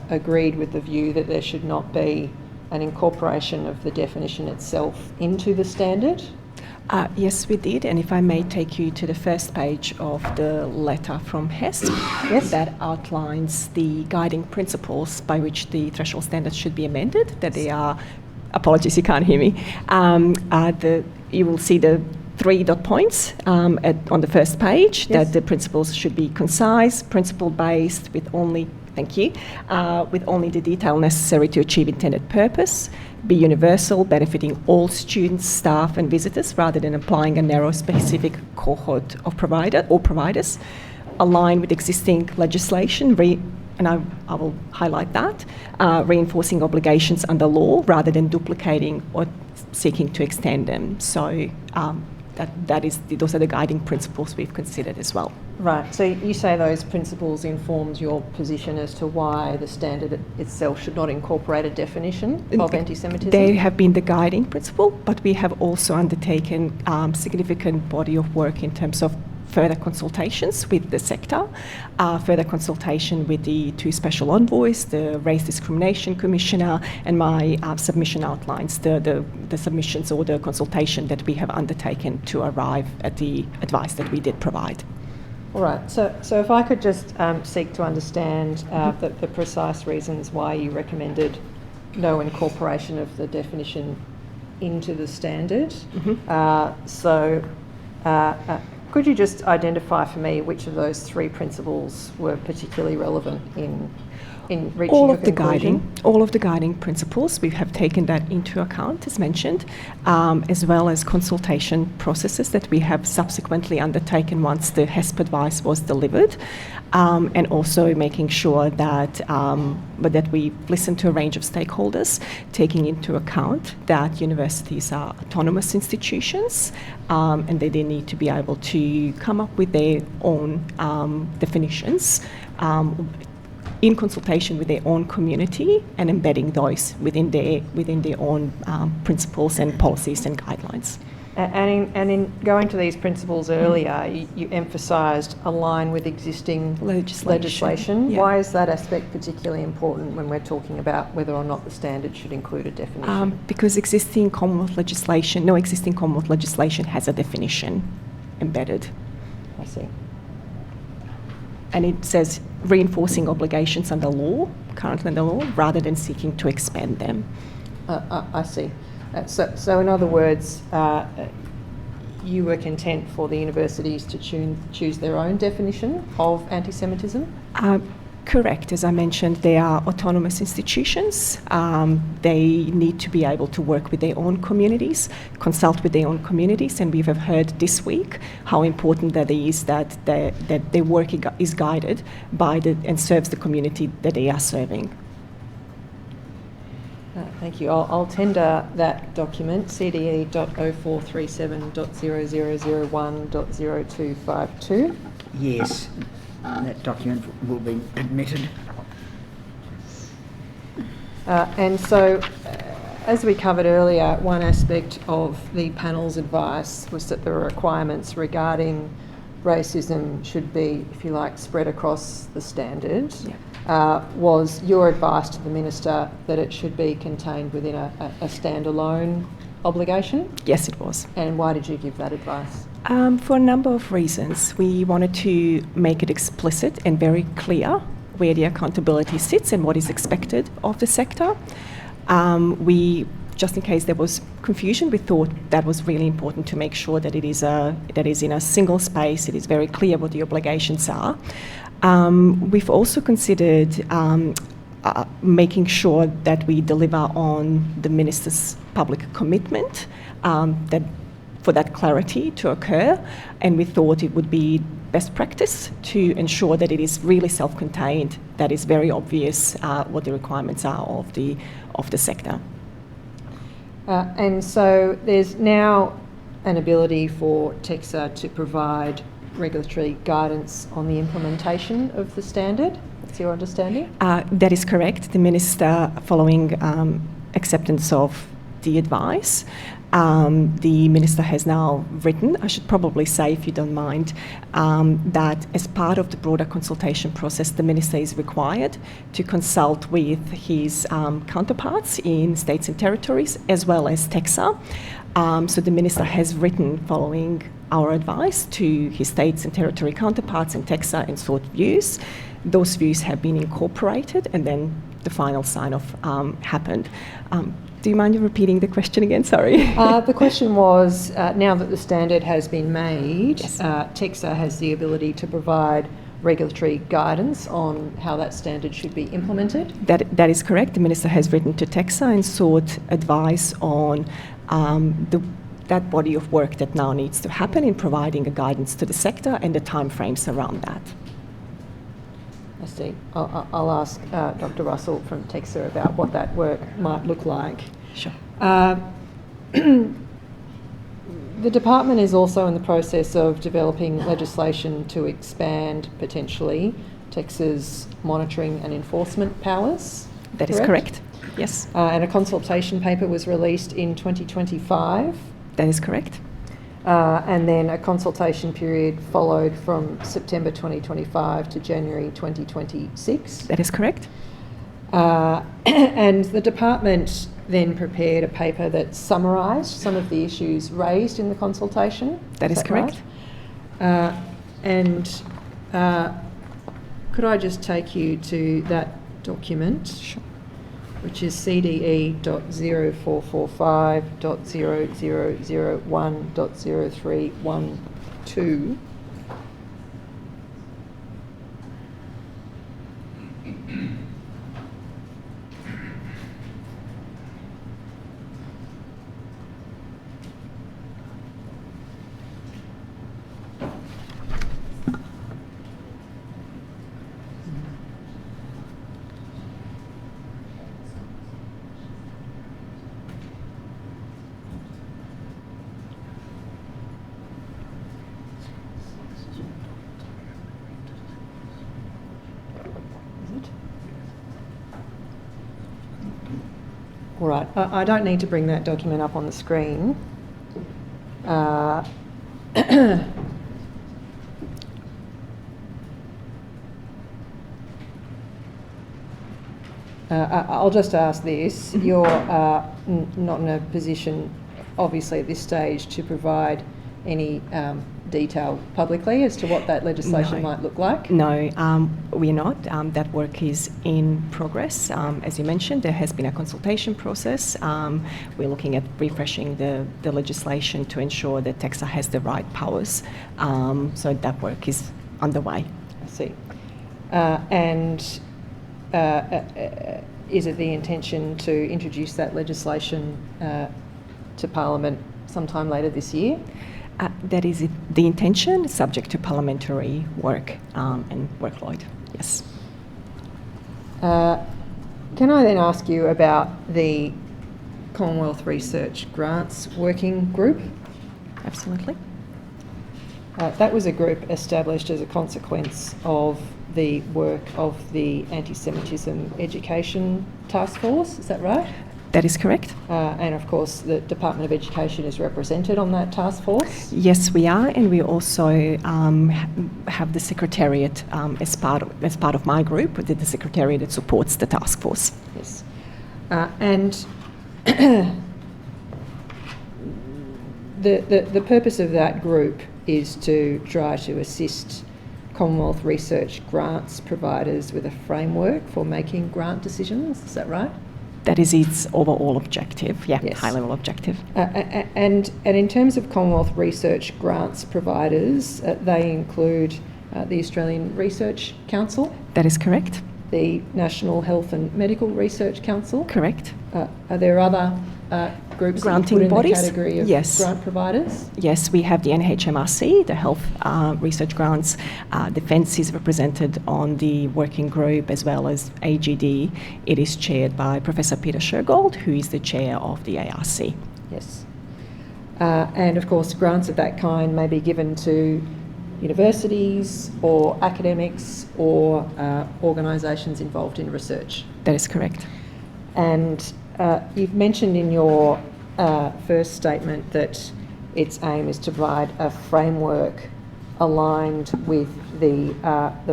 Speaker 1: agreed with the view that there should not be an incorporation of the definition itself into the standard?
Speaker 7: Yes, we did. And if I may take you to the first page of the letter from HEST,
Speaker 1: Yes.
Speaker 7: that outlines the guiding principles by which the threshold standards should be amended, that they are, apologies, you can't hear me, you will see the 3 dot points on the first page,
Speaker 1: Yes.
Speaker 7: that the principles should be concise, principle-based, with only thank you, with only the detail necessary to achieve intended purpose, be universal, benefiting all students, staff and visitors, rather than applying a narrow specific cohort of providers, align with existing legislation, and I will highlight that, reinforcing obligations under law rather than duplicating or seeking to extend them. So those are the guiding principles we've considered as well.
Speaker 1: Right, so you say those principles informed your position as to why the standard itself should not incorporate a definition of anti-Semitism?
Speaker 7: They have been the guiding principle, but we have also undertaken significant body of work in terms of further consultations with the sector, further consultation with the 2 special envoys, the Race Discrimination Commissioner, and my submission outlines the submissions or the consultation that we have undertaken to arrive at the advice that we did provide.
Speaker 1: All right, so if I could just seek to understand the precise reasons why you recommended no incorporation of the definition into the standard. Could you just identify for me which of those 3 principles were particularly relevant in reaching
Speaker 7: all
Speaker 1: a
Speaker 7: of the
Speaker 1: conclusion?
Speaker 7: all of the guiding principles, we have taken that into account, as mentioned, as well as consultation processes that we have subsequently undertaken once the HESP advice was delivered, and also making sure that we listen to a range of stakeholders, taking into account that universities are autonomous institutions, and they need to be able to come up with their own definitions in consultation with their own community and embedding those within their own principles and policies and guidelines.
Speaker 1: And in going to these principles earlier, you emphasised align with existing legislation.
Speaker 7: Yeah.
Speaker 1: Why is that aspect particularly important when we're talking about whether or not the standard should include a definition?
Speaker 7: Because no existing Commonwealth legislation has a definition embedded.
Speaker 1: I see.
Speaker 7: And it says reinforcing obligations under law, currently under law, rather than seeking to expand them.
Speaker 1: I see. So in other words, you were content for the universities to choose their own definition of anti-Semitism?
Speaker 7: Correct. As I mentioned, they are autonomous institutions. They need to be able to work with their own communities, consult with their own communities, and we have heard this week how important that is that their work is guided by and serves the community that they are serving.
Speaker 1: Thank you. I'll tender that document, CDE.0437.0001.0252.
Speaker 2: Yes, that document will be admitted.
Speaker 1: And so, as we covered earlier, one aspect of the panel's advice was that the requirements regarding racism should be, if you like, spread across the standard.
Speaker 7: Yeah.
Speaker 1: Was your advice to the Minister that it should be contained within a standalone obligation?
Speaker 7: Yes, it was.
Speaker 1: And why did you give that advice?
Speaker 7: For a number of reasons. We wanted to make it explicit and very clear where the accountability sits and what is expected of the sector. Just in case there was confusion, we thought that was really important to make sure that it is in a single space, it is very clear what the obligations are. We've also considered making sure that we deliver on the Minister's public commitment for that clarity to occur, and we thought it would be best practice to ensure that it is really self-contained, that is very obvious what the requirements are of the sector.
Speaker 1: And so there's now an ability for TEXA to provide regulatory guidance on the implementation of the standard. That's your understanding?
Speaker 7: That is correct. The Minister, following acceptance of the advice, the Minister has now written, I should probably say, if you don't mind, that as part of the broader consultation process, the Minister is required to consult with his counterparts in states and territories, as well as TEXA. So the Minister has written, following our advice, to his states and territory counterparts in TEXA and sought views. Those views have been incorporated, and then the final sign-off happened. Do you mind repeating the question again? Sorry.
Speaker 1: The question was, now that the standard has been made,
Speaker 7: Yes.
Speaker 1: TEXA has the ability to provide regulatory guidance on how that standard should be implemented?
Speaker 7: That is correct. The Minister has written to TEXA and sought advice on that body of work that now needs to happen in providing a guidance to the sector and the timeframes around that.
Speaker 1: I see. I'll ask Dr. Russell from TEXA about what that work might look like.
Speaker 7: Sure.
Speaker 1: The department is also in the process of developing legislation to expand, potentially, TEXA's monitoring and enforcement powers.
Speaker 7: That is correct, yes.
Speaker 1: And a consultation paper was released in 2025.
Speaker 7: That is correct.
Speaker 1: And then a consultation period followed from September 2025 to January 2026.
Speaker 7: That is correct.
Speaker 1: And the department then prepared a paper that summarised some of the issues raised in the consultation.
Speaker 7: That is correct.
Speaker 1: Right? Could I just take you to that document?
Speaker 7: Sure.
Speaker 1: Which is CDE.0445.0001.0312. All right, I don't need to bring that document up on the screen. I'll just ask this. You're not in a position, obviously, at this stage to provide any detail publicly as to what that legislation might look like?
Speaker 7: No, we're not. That work is in progress. As you mentioned, there has been a consultation process. We're looking at refreshing the legislation to ensure that TEXA has the right powers. So that work is underway.
Speaker 1: I see. Is it the intention to introduce that legislation to Parliament sometime later this year?
Speaker 7: That is the intention, subject to parliamentary work and workload, yes.
Speaker 1: Can I then ask you about the Commonwealth Research Grants Working Group?
Speaker 7: Absolutely.
Speaker 1: That was a group established as a consequence of the work of the Antisemitism Education Task Force, is that right?
Speaker 7: That is correct.
Speaker 1: And of course, the Department of Education is represented on that task force?
Speaker 7: Yes, we are, and we also have the Secretariat as part of my group, the Secretariat that supports the task force.
Speaker 1: Yes. And the purpose of that group is to try to assist Commonwealth research grants providers with a framework for making grant decisions, is that right?
Speaker 7: That is its overall objective, yeah,
Speaker 1: yes.
Speaker 7: high-level objective.
Speaker 1: And in terms of Commonwealth research grants providers, they include the Australian Research Council?
Speaker 7: That is correct.
Speaker 1: The National Health and Medical Research Council?
Speaker 7: Correct.
Speaker 1: Are there other groups
Speaker 7: granting
Speaker 1: that you put in
Speaker 7: bodies?
Speaker 1: the category of
Speaker 7: yes.
Speaker 1: grant providers?
Speaker 7: Yes, we have the NHMRC, the Health Research Grants. Defence is represented on the working group, as well as AGD. It is chaired by Professor Peter Shergold, who is the chair of the ARC.
Speaker 1: Yes. And of course, grants of that kind may be given to universities or academics or organisations involved in research.
Speaker 7: That is correct.
Speaker 1: And you've mentioned in your first statement that its aim is to provide a framework aligned with the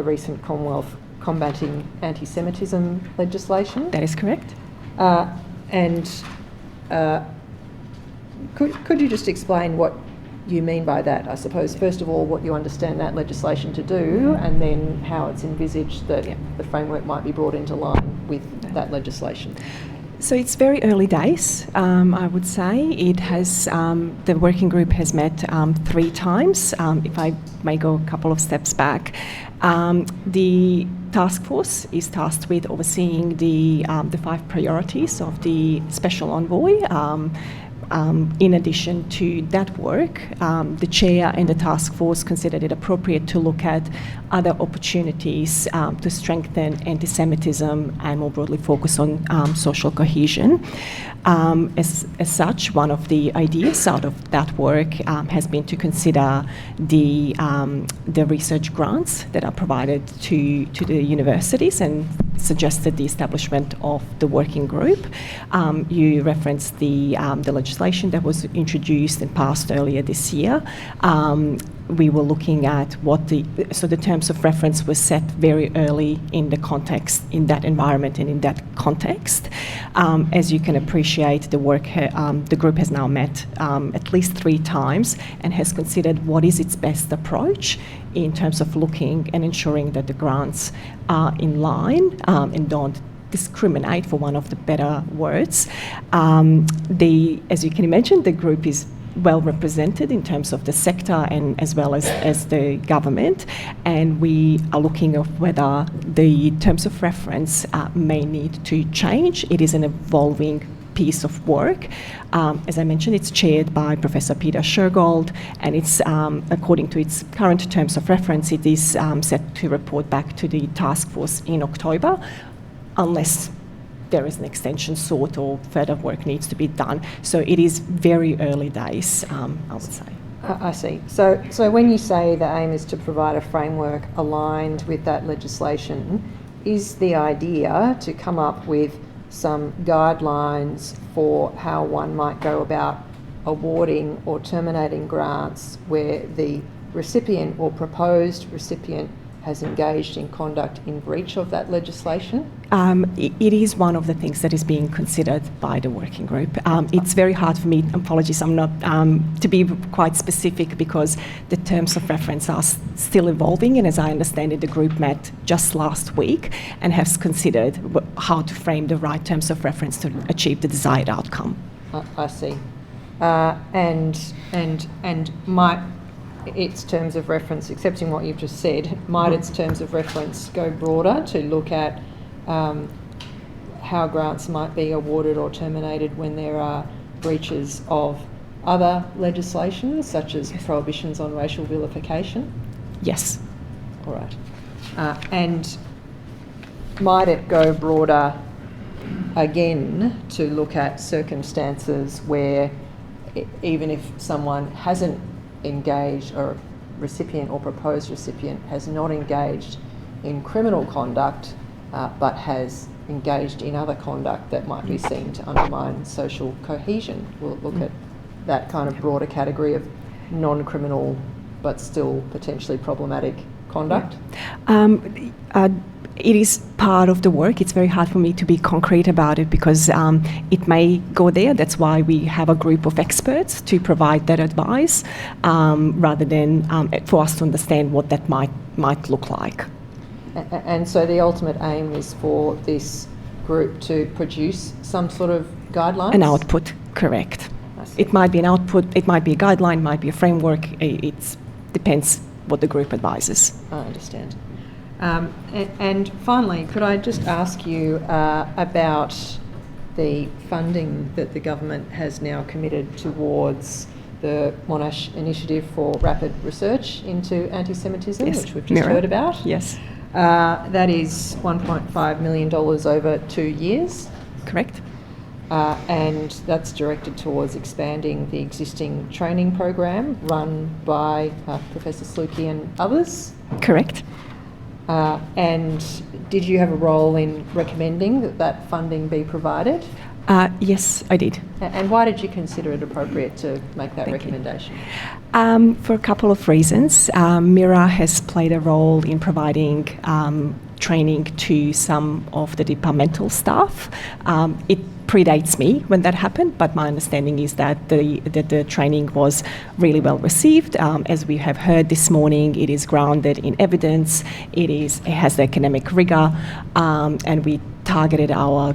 Speaker 1: recent Commonwealth Combating Antisemitism legislation.
Speaker 7: That is correct.
Speaker 1: Could you just explain what you mean by that? I suppose, first of all, what you understand that legislation to do, and then how it's envisaged that the framework might be brought into line with that legislation.
Speaker 7: So it's very early days, I would say. It has, the working group has met 3 times. If I may go a couple of steps back, the task force is tasked with overseeing the 5 priorities of the special envoy. In addition to that work, the chair and the task force considered it appropriate to look at other opportunities to strengthen anti-Semitism and more broadly focus on social cohesion. As such, one of the ideas out of that work has been to consider the research grants that are provided to the universities and suggested the establishment of the working group. You referenced the legislation that was introduced and passed earlier this year. We were looking at so the terms of reference were set very early in the context, in that environment and in that context. As you can appreciate, the group has now met at least 3 times and has considered what is its best approach in terms of looking and ensuring that the grants are in line and don't discriminate, for one of the better words. As you can imagine, the group is well represented in terms of the sector and as well as the government, and we are looking at whether the terms of reference may need to change. It is an evolving piece of work. As I mentioned, it's chaired by Professor Peter Shergold, and it's, according to its current terms of reference, it is set to report back to the task force in October, unless there is an extension sought or further work needs to be done. So it is very early days, I would say.
Speaker 1: I see. So when you say the aim is to provide a framework aligned with that legislation, is the idea to come up with some guidelines for how one might go about awarding or terminating grants where the recipient or proposed recipient has engaged in conduct in breach of that legislation?
Speaker 7: It is one of the things that is being considered by the working group. It's very hard for me, apologies, I'm not, to be quite specific because the terms of reference are still evolving, and as I understand it, the group met just last week and has considered how to frame the right terms of reference to achieve the desired outcome.
Speaker 1: I see. And might its terms of reference, accepting what you've just said, might its terms of reference go broader to look at how grants might be awarded or terminated when there are breaches of other legislation, such as prohibitions on racial vilification?
Speaker 7: Yes.
Speaker 1: All right. And might it go broader again to look at circumstances where even if someone hasn't engaged, or recipient or proposed recipient has not engaged in criminal conduct but has engaged in other conduct that might be seen to undermine social cohesion? We'll look at that kind of broader category of non-criminal but still potentially problematic conduct. It
Speaker 7: is part of the work. It's very hard for me to be concrete about it because it may go there. That's why we have a group of experts to provide that advice rather than for us to understand what that might look like.
Speaker 1: And so the ultimate aim is for this group to produce some sort of guidelines? An
Speaker 7: output, correct. It might be an output, it might be a guideline, it might be a framework. It depends what the group advises.
Speaker 1: I understand. And finally, could I just ask you about the funding that the government has now committed towards the Monash initiative for rapid research into anti-Semitism,
Speaker 7: yes.
Speaker 1: which we've just heard about?
Speaker 7: Yes.
Speaker 1: That is $1.5 million over 2 years.
Speaker 7: Correct.
Speaker 1: And that's directed towards expanding the existing training program run by Professor Slucki and others.
Speaker 7: Correct.
Speaker 1: And did you have a role in recommending that funding be provided?
Speaker 7: Yes, I did.
Speaker 1: And why did you consider it appropriate to make that recommendation?
Speaker 7: For a couple of reasons. MIRA has played a role in providing training to some of the departmental staff. It predates me when that happened, but my understanding is that the training was really well received. As we have heard this morning, it is grounded in evidence, it has the academic rigour, and we targeted our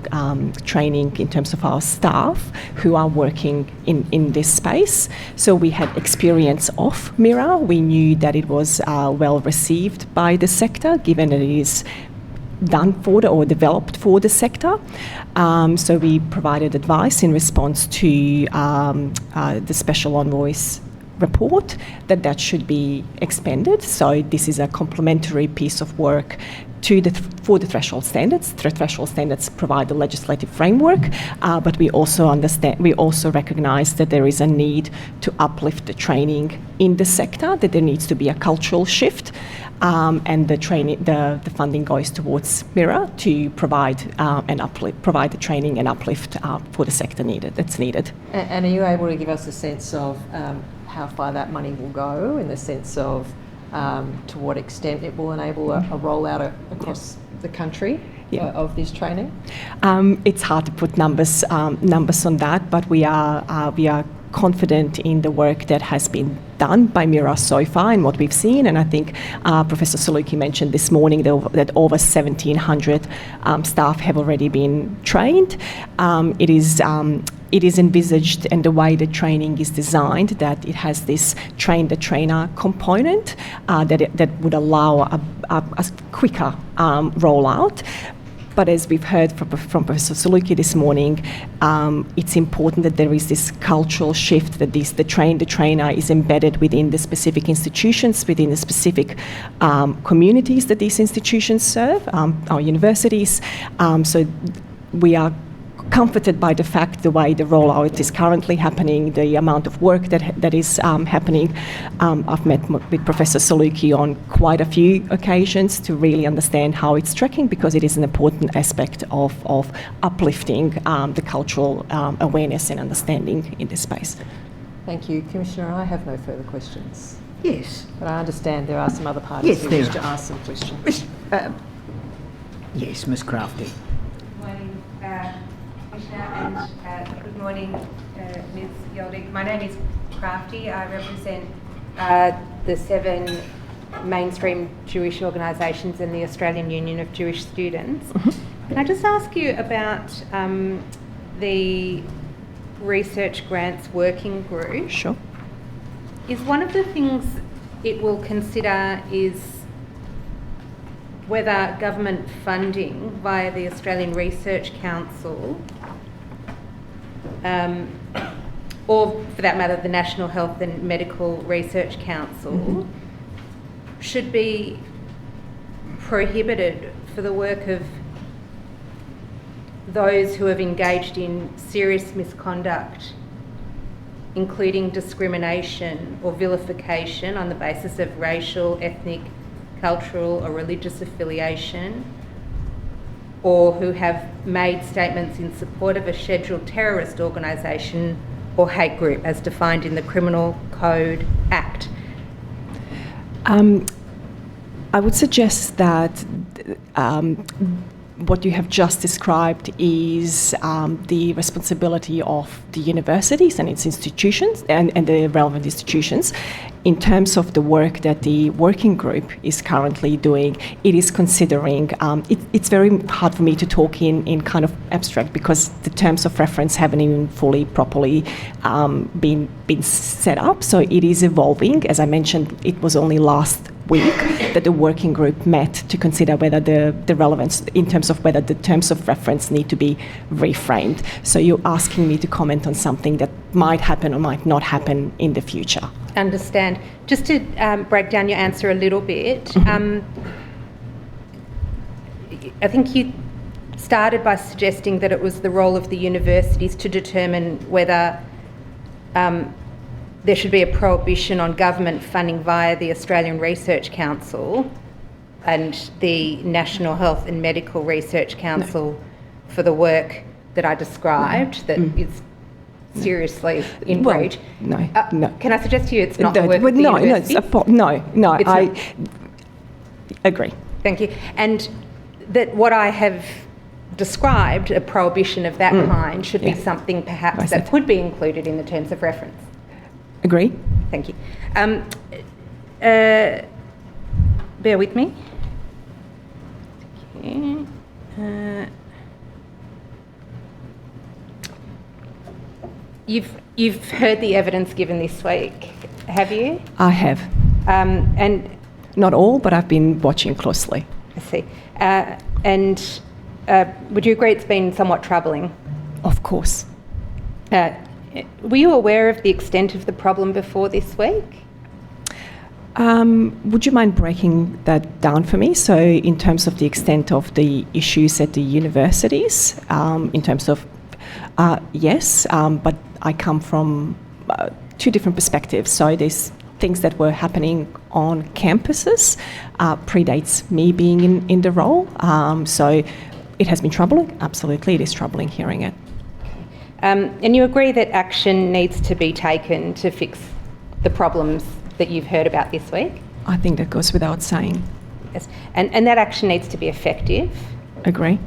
Speaker 7: training in terms of our staff who are working in this space. So we had experience of MIRA. We knew that it was well received by the sector, given that it is done for or developed for the sector. So we provided advice in response to the Special Envoy's report that should be expanded. So this is a complementary piece of work for the threshold standards. The threshold standards provide the legislative framework, but we also recognise that there is a need to uplift the training in the sector, that there needs to be a cultural shift, and the funding goes towards MIRA to provide the training and uplift for the sector that's needed.
Speaker 1: And are you able to give us a sense of how far that money will go, in the sense of to what extent it will enable a rollout across the country of this training?
Speaker 7: It's hard to put numbers on that, but we are confident in the work that has been done by MIRA so far and what we've seen. And I think Professor Slucki mentioned this morning that over 1,700 staff have already been trained. It is envisaged, and the way the training is designed, that it has this train-the-trainer component that would allow a quicker rollout. But as we've heard from Professor Slucki this morning, it's important that there is this cultural shift, that the trainer is embedded within the specific institutions, within the specific communities that these institutions serve, our universities. So we are comforted by the fact the way the rollout is currently happening, the amount of work that is happening. I've met with Professor Slucki on quite a few occasions to really understand how it's tracking, because it is an important aspect of uplifting the cultural awareness and understanding in this space.
Speaker 1: Thank you. Commissioner, I have no further questions.
Speaker 2: Yes.
Speaker 1: But I understand there are some other parties who wish to ask some questions.
Speaker 2: Yes, Ms Crafty.
Speaker 6: Good morning, Commissioner, and good morning, Ms Joldić. My name is Crafty. I represent the 7 mainstream Jewish organisations and the Australian Union of Jewish Students. Mm-hmm. Can I just ask you about the Research Grants Working Group?
Speaker 7: Sure.
Speaker 6: Is one of the things it will consider is whether government funding via the Australian Research Council, or for that matter the National Health and Medical Research Council, mm-hmm. should be prohibited for the work of those who have engaged in serious misconduct, including discrimination or vilification on the basis of racial, ethnic, cultural or religious affiliation, or who have made statements in support of a scheduled terrorist organisation or hate group as defined in the Criminal Code Act?
Speaker 7: I would suggest that what you have just described is the responsibility of the universities and its institutions and the relevant institutions. In terms of the work that the working group is currently doing, it is considering, it's very hard for me to talk in kind of abstract, because the terms of reference haven't even fully properly been set up. So it is evolving. As I mentioned, it was only last week that the working group met to consider whether the relevance in terms of whether the terms of reference need to be reframed. So you're asking me to comment on something that might happen or might not happen in the future.
Speaker 6: Understand. Just to break down your answer a little bit,
Speaker 7: Mm-hmm.
Speaker 6: I think you started by suggesting that it was the role of the universities to determine whether there should be a prohibition on government funding via the Australian Research Council and the National Health and Medical Research Council for the work that I described that is seriously in breach.
Speaker 7: No.
Speaker 6: Can I suggest to you it's not the work of the universities?
Speaker 7: I agree.
Speaker 6: Thank you. And that what I have described, a prohibition of that kind, should be something perhaps that could be included in the terms of reference.
Speaker 7: Agree.
Speaker 6: Thank you. Bear with me. You've heard the evidence given this week, have you?
Speaker 7: I have.
Speaker 6: And
Speaker 7: Not all, but I've been watching closely.
Speaker 6: I see. And would you agree it's been somewhat troubling?
Speaker 7: Of course.
Speaker 6: Were you aware of the extent of the problem before this week?
Speaker 7: Would you mind breaking that down for me? So in terms of the extent of the issues at the universities, in terms of, yes, but I come from two different perspectives. So there's things that were happening on campuses, predates me being in the role. So it has been troubling. Absolutely, it is troubling hearing it.
Speaker 6: And you agree that action needs to be taken to fix the problems that you've heard about this week?
Speaker 7: I think that goes without saying.
Speaker 6: Yes. And that action needs to be effective?
Speaker 7: Agree.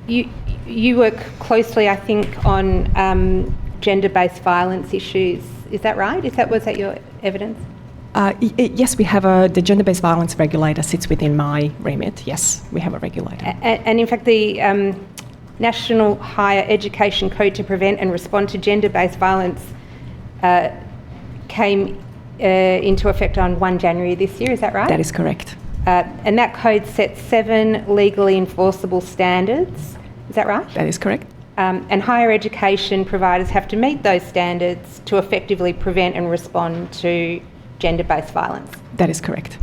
Speaker 6: You work closely, I think, on gender-based violence issues. Is that right? Was that your evidence?
Speaker 7: Yes, we have the gender-based violence regulator sits within my remit. Yes, we have a regulator.
Speaker 6: And in fact, the National Higher Education Code to Prevent and Respond to Gender-Based Violence came into effect on 1 January this year, is that right?
Speaker 7: That is correct.
Speaker 6: And that code sets 7 legally enforceable standards, is that right?
Speaker 7: That is correct.
Speaker 6: And higher education providers have to meet those standards to effectively prevent and respond to gender-based violence.
Speaker 7: That is correct.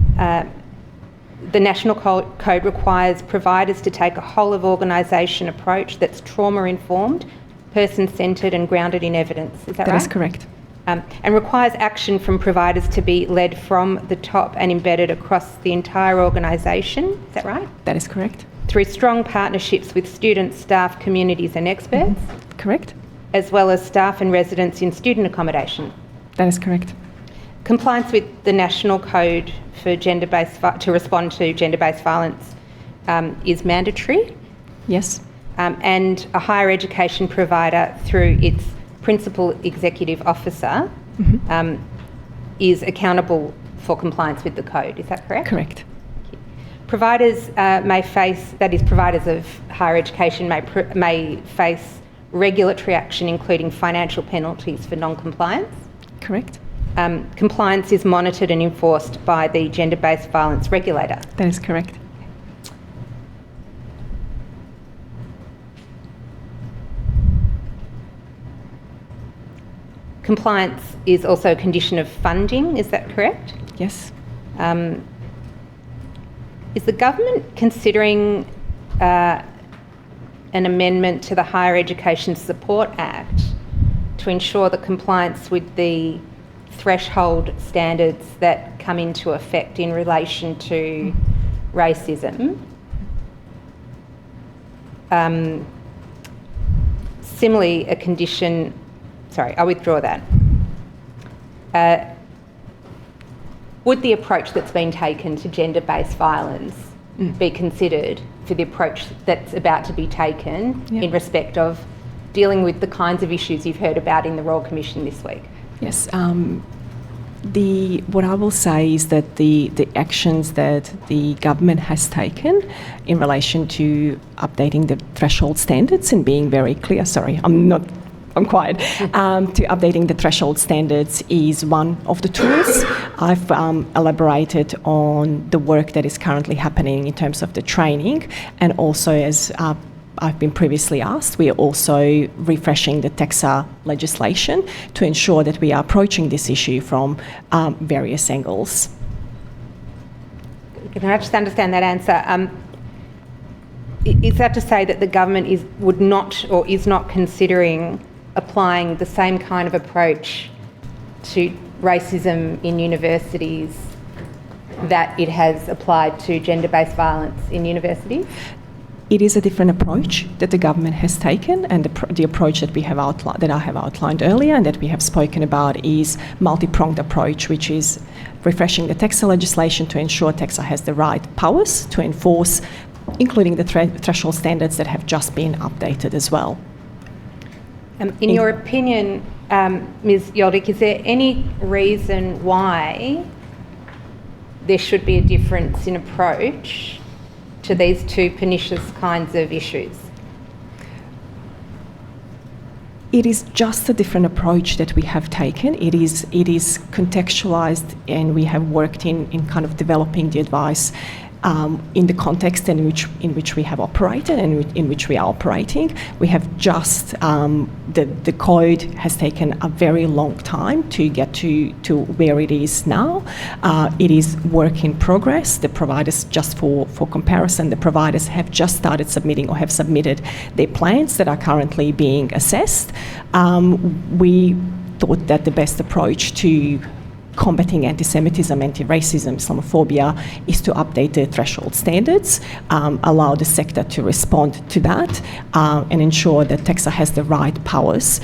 Speaker 6: The National Code requires providers to take a whole-of-organisation approach that's trauma-informed, person-centred and grounded in evidence. Is that right?
Speaker 7: That is correct.
Speaker 6: And requires action from providers to be led from the top and embedded across the entire organisation. Is that right?
Speaker 7: That is correct.
Speaker 6: Through strong partnerships with students, staff, communities and experts.
Speaker 7: Correct.
Speaker 6: As well as staff and residents in student accommodation.
Speaker 7: That is correct.
Speaker 6: Compliance with the National Code for to respond to gender-based violence is mandatory.
Speaker 7: Yes.
Speaker 6: And a higher education provider, through its principal executive officer, is accountable for compliance with the code. Is that correct?
Speaker 7: Correct.
Speaker 6: Providers may face, that is, providers of higher education may face regulatory action, including financial penalties for non-compliance.
Speaker 7: Correct.
Speaker 6: Compliance is monitored and enforced by the gender-based violence regulator.
Speaker 7: That is correct.
Speaker 6: Compliance is also a condition of funding, is that correct?
Speaker 7: Yes.
Speaker 6: Is the government considering an amendment to the Higher Education Support Act to ensure that compliance with the threshold standards that come into effect in relation to racism? Similarly, a condition... Sorry, I'll withdraw that. Would the approach that's been taken to gender-based violence be considered for the approach that's about to be taken in respect of dealing with the kinds of issues you've heard about in the Royal Commission this week?
Speaker 7: Yes. What I will say is that the actions that the government has taken in relation to updating the threshold standards and being very clear, I'm quiet, to updating the threshold standards is one of the tools. I've elaborated on the work that is currently happening in terms of the training, and also, as I've been previously asked, we are also refreshing the TEXA legislation to ensure that we are approaching this issue from various angles.
Speaker 6: Can I just understand that answer? Is that to say that the government is not considering applying the same kind of approach to racism in universities that it has applied to gender-based violence in universities?
Speaker 7: It is a different approach that the government has taken, and the approach that we have that I have outlined earlier and that we have spoken about is multi-pronged approach, which is refreshing the TEXA legislation to ensure TEXA has the right powers to enforce, including the threshold standards that have just been updated as well.
Speaker 6: In your opinion, Ms. Joldić, is there any reason why there should be a difference in approach to these two pernicious kinds of issues?
Speaker 7: It is just a different approach that we have taken. It is contextualised, and we have worked in kind of developing the advice in the context in which we have operated and in which we are operating. We have just, the code has taken a very long time to get to where it is now. It is work in progress. The providers, just for comparison, the providers have just started submitting or have submitted their plans that are currently being assessed. We thought that the best approach to combating anti-Semitism, anti-racism, Islamophobia is to update the threshold standards, allow the sector to respond to that, and ensure that TEXA has the right powers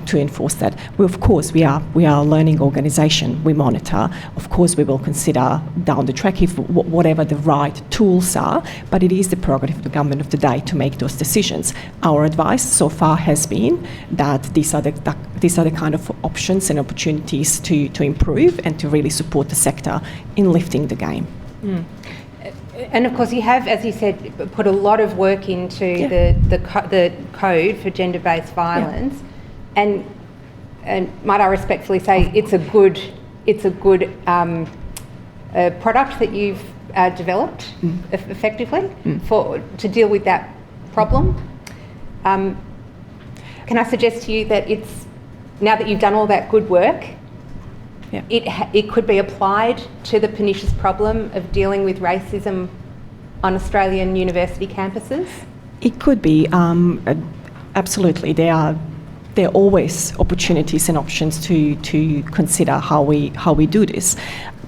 Speaker 7: to enforce that. Of course, we are a learning organisation. We monitor. Of course, we will consider down the track if whatever the right tools are, but it is the prerogative of the government of the day to make those decisions. Our advice so far has been that these are the kind of options and opportunities to improve and to really support the sector in lifting the game.
Speaker 6: Mm. And of course, you have, as you said, put a lot of work into the code for gender-based violence, and might I respectfully say it's a good product that you've developed effectively to deal with that problem. Can I suggest to you that now that you've done all that good work, it could be applied to the pernicious problem of dealing with racism on Australian university campuses?
Speaker 7: It could be, absolutely. There are always opportunities and options to consider how we do this.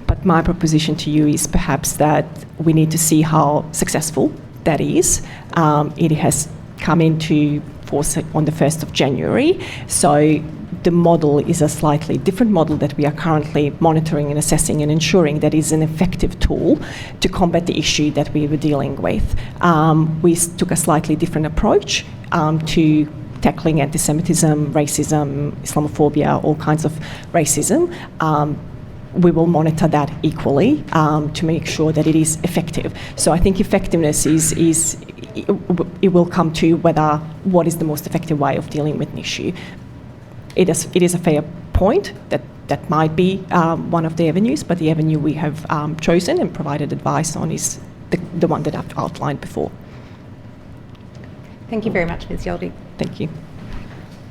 Speaker 7: But my proposition to you is perhaps that we need to see how successful that is. It has come into force on the 1st of January, so the model is a slightly different model that we are currently monitoring and assessing and ensuring that is an effective tool to combat the issue that we were dealing with. We took a slightly different approach to tackling anti-Semitism, racism, Islamophobia, all kinds of racism. We will monitor that equally to make sure that it is effective. So I think effectiveness it will come to what is the most effective way of dealing with an issue. It is a fair point that might be one of the avenues, but the avenue we have chosen and provided advice on is the one that I've outlined before.
Speaker 6: Thank you very much, Ms. Joldić.
Speaker 7: Thank you.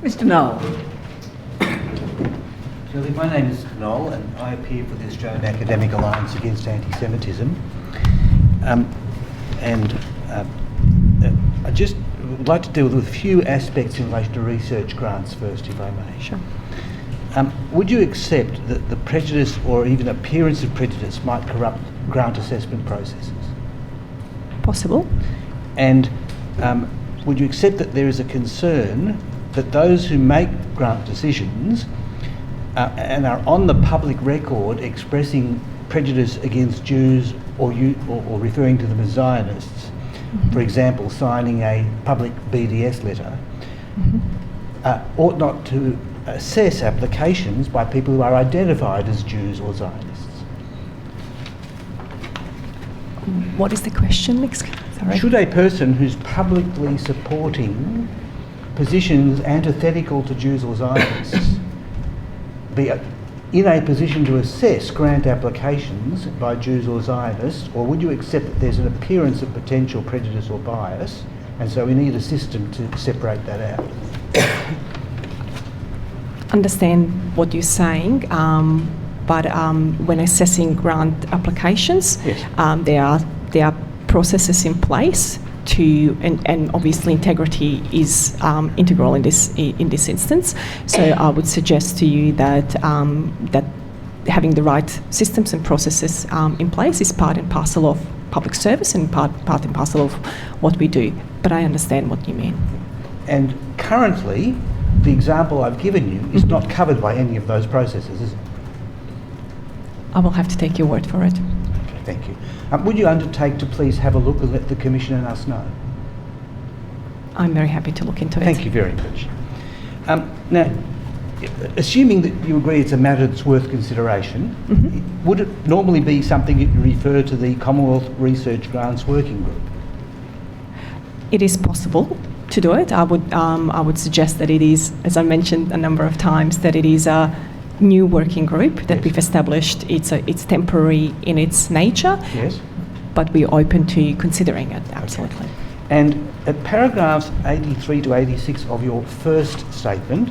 Speaker 2: Mr. Noel.
Speaker 8: Julie, my name is Noel and I appear for the Australian Academic Alliance Against Anti-Semitism. I just would like to deal with a few aspects in relation to research grants first, if I may.
Speaker 7: Sure.
Speaker 8: Would you accept that the prejudice or even appearance of prejudice might corrupt grant assessment processes?
Speaker 7: Possible.
Speaker 8: And would you accept that there is a concern that those who make grant decisions and are on the public record expressing prejudice against Jews or referring to them as Zionists, for example, signing a public BDS letter, ought not to assess applications by people who are identified as Jews or Zionists?
Speaker 7: What is the question? Sorry.
Speaker 8: Should a person who's publicly supporting positions antithetical to Jews or Zionists be in a position to assess grant applications by Jews or Zionists, or would you accept that there's an appearance of potential prejudice or bias, and so we need a system to separate that out?
Speaker 7: Understand what you're saying, but when assessing grant applications,
Speaker 8: yes.
Speaker 7: There are processes in place and obviously integrity is integral in this instance. So I would suggest to you that that having the right systems and processes in place is part and parcel of public service and part and parcel of what we do. But I understand what you mean.
Speaker 8: And currently, the example I've given you is not covered by any of those processes, is it?
Speaker 7: I will have to take your word for it.
Speaker 8: Okay, thank you. Would you undertake to please have a look and let the Commissioner and us know?
Speaker 7: I'm very happy to look into it.
Speaker 8: Thank you very much. Now, assuming that you agree it's a matter that's worth consideration, would it normally be something that you refer to the Commonwealth Research Grants Working Group?
Speaker 7: It is possible to do it. I would suggest that it is, as I mentioned a number of times, that it is a new working group that we've established. It's temporary in its nature.
Speaker 8: Yes.
Speaker 7: But we're open to considering it, absolutely.
Speaker 8: Okay. And at paragraphs 83 to 86 of your first statement,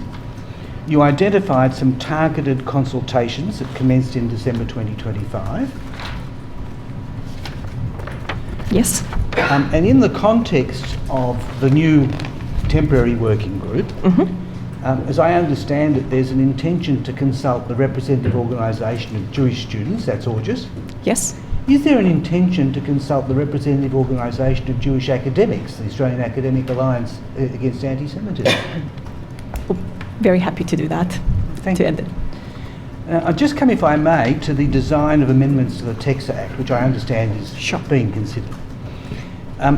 Speaker 8: you identified some targeted consultations that commenced in December 2025.
Speaker 7: Yes.
Speaker 8: And in the context of the new temporary working group, as I understand it, there's an intention to consult the representative organisation of Jewish students, that's AUJS.
Speaker 7: Yes.
Speaker 8: Is there an intention to consult the representative organisation of Jewish academics, the Australian Academic Alliance Against Anti-Semitism?
Speaker 7: Very happy to do that.
Speaker 8: Thank you. I'll just come, if I may, to the design of amendments to the Tax Act, which I understand is being considered.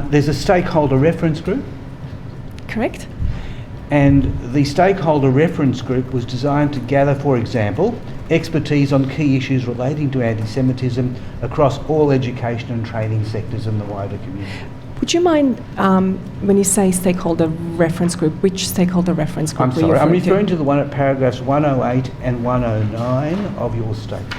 Speaker 8: There's a stakeholder reference group.
Speaker 7: Correct.
Speaker 8: And the stakeholder reference group was designed to gather, for example, expertise on key issues relating to anti-Semitism across all education and training sectors in the wider community.
Speaker 7: Would you mind, when you say stakeholder reference group, which stakeholder reference group?
Speaker 8: I'm sorry, I'm referring to the one at paragraphs 108 and 109 of your statement.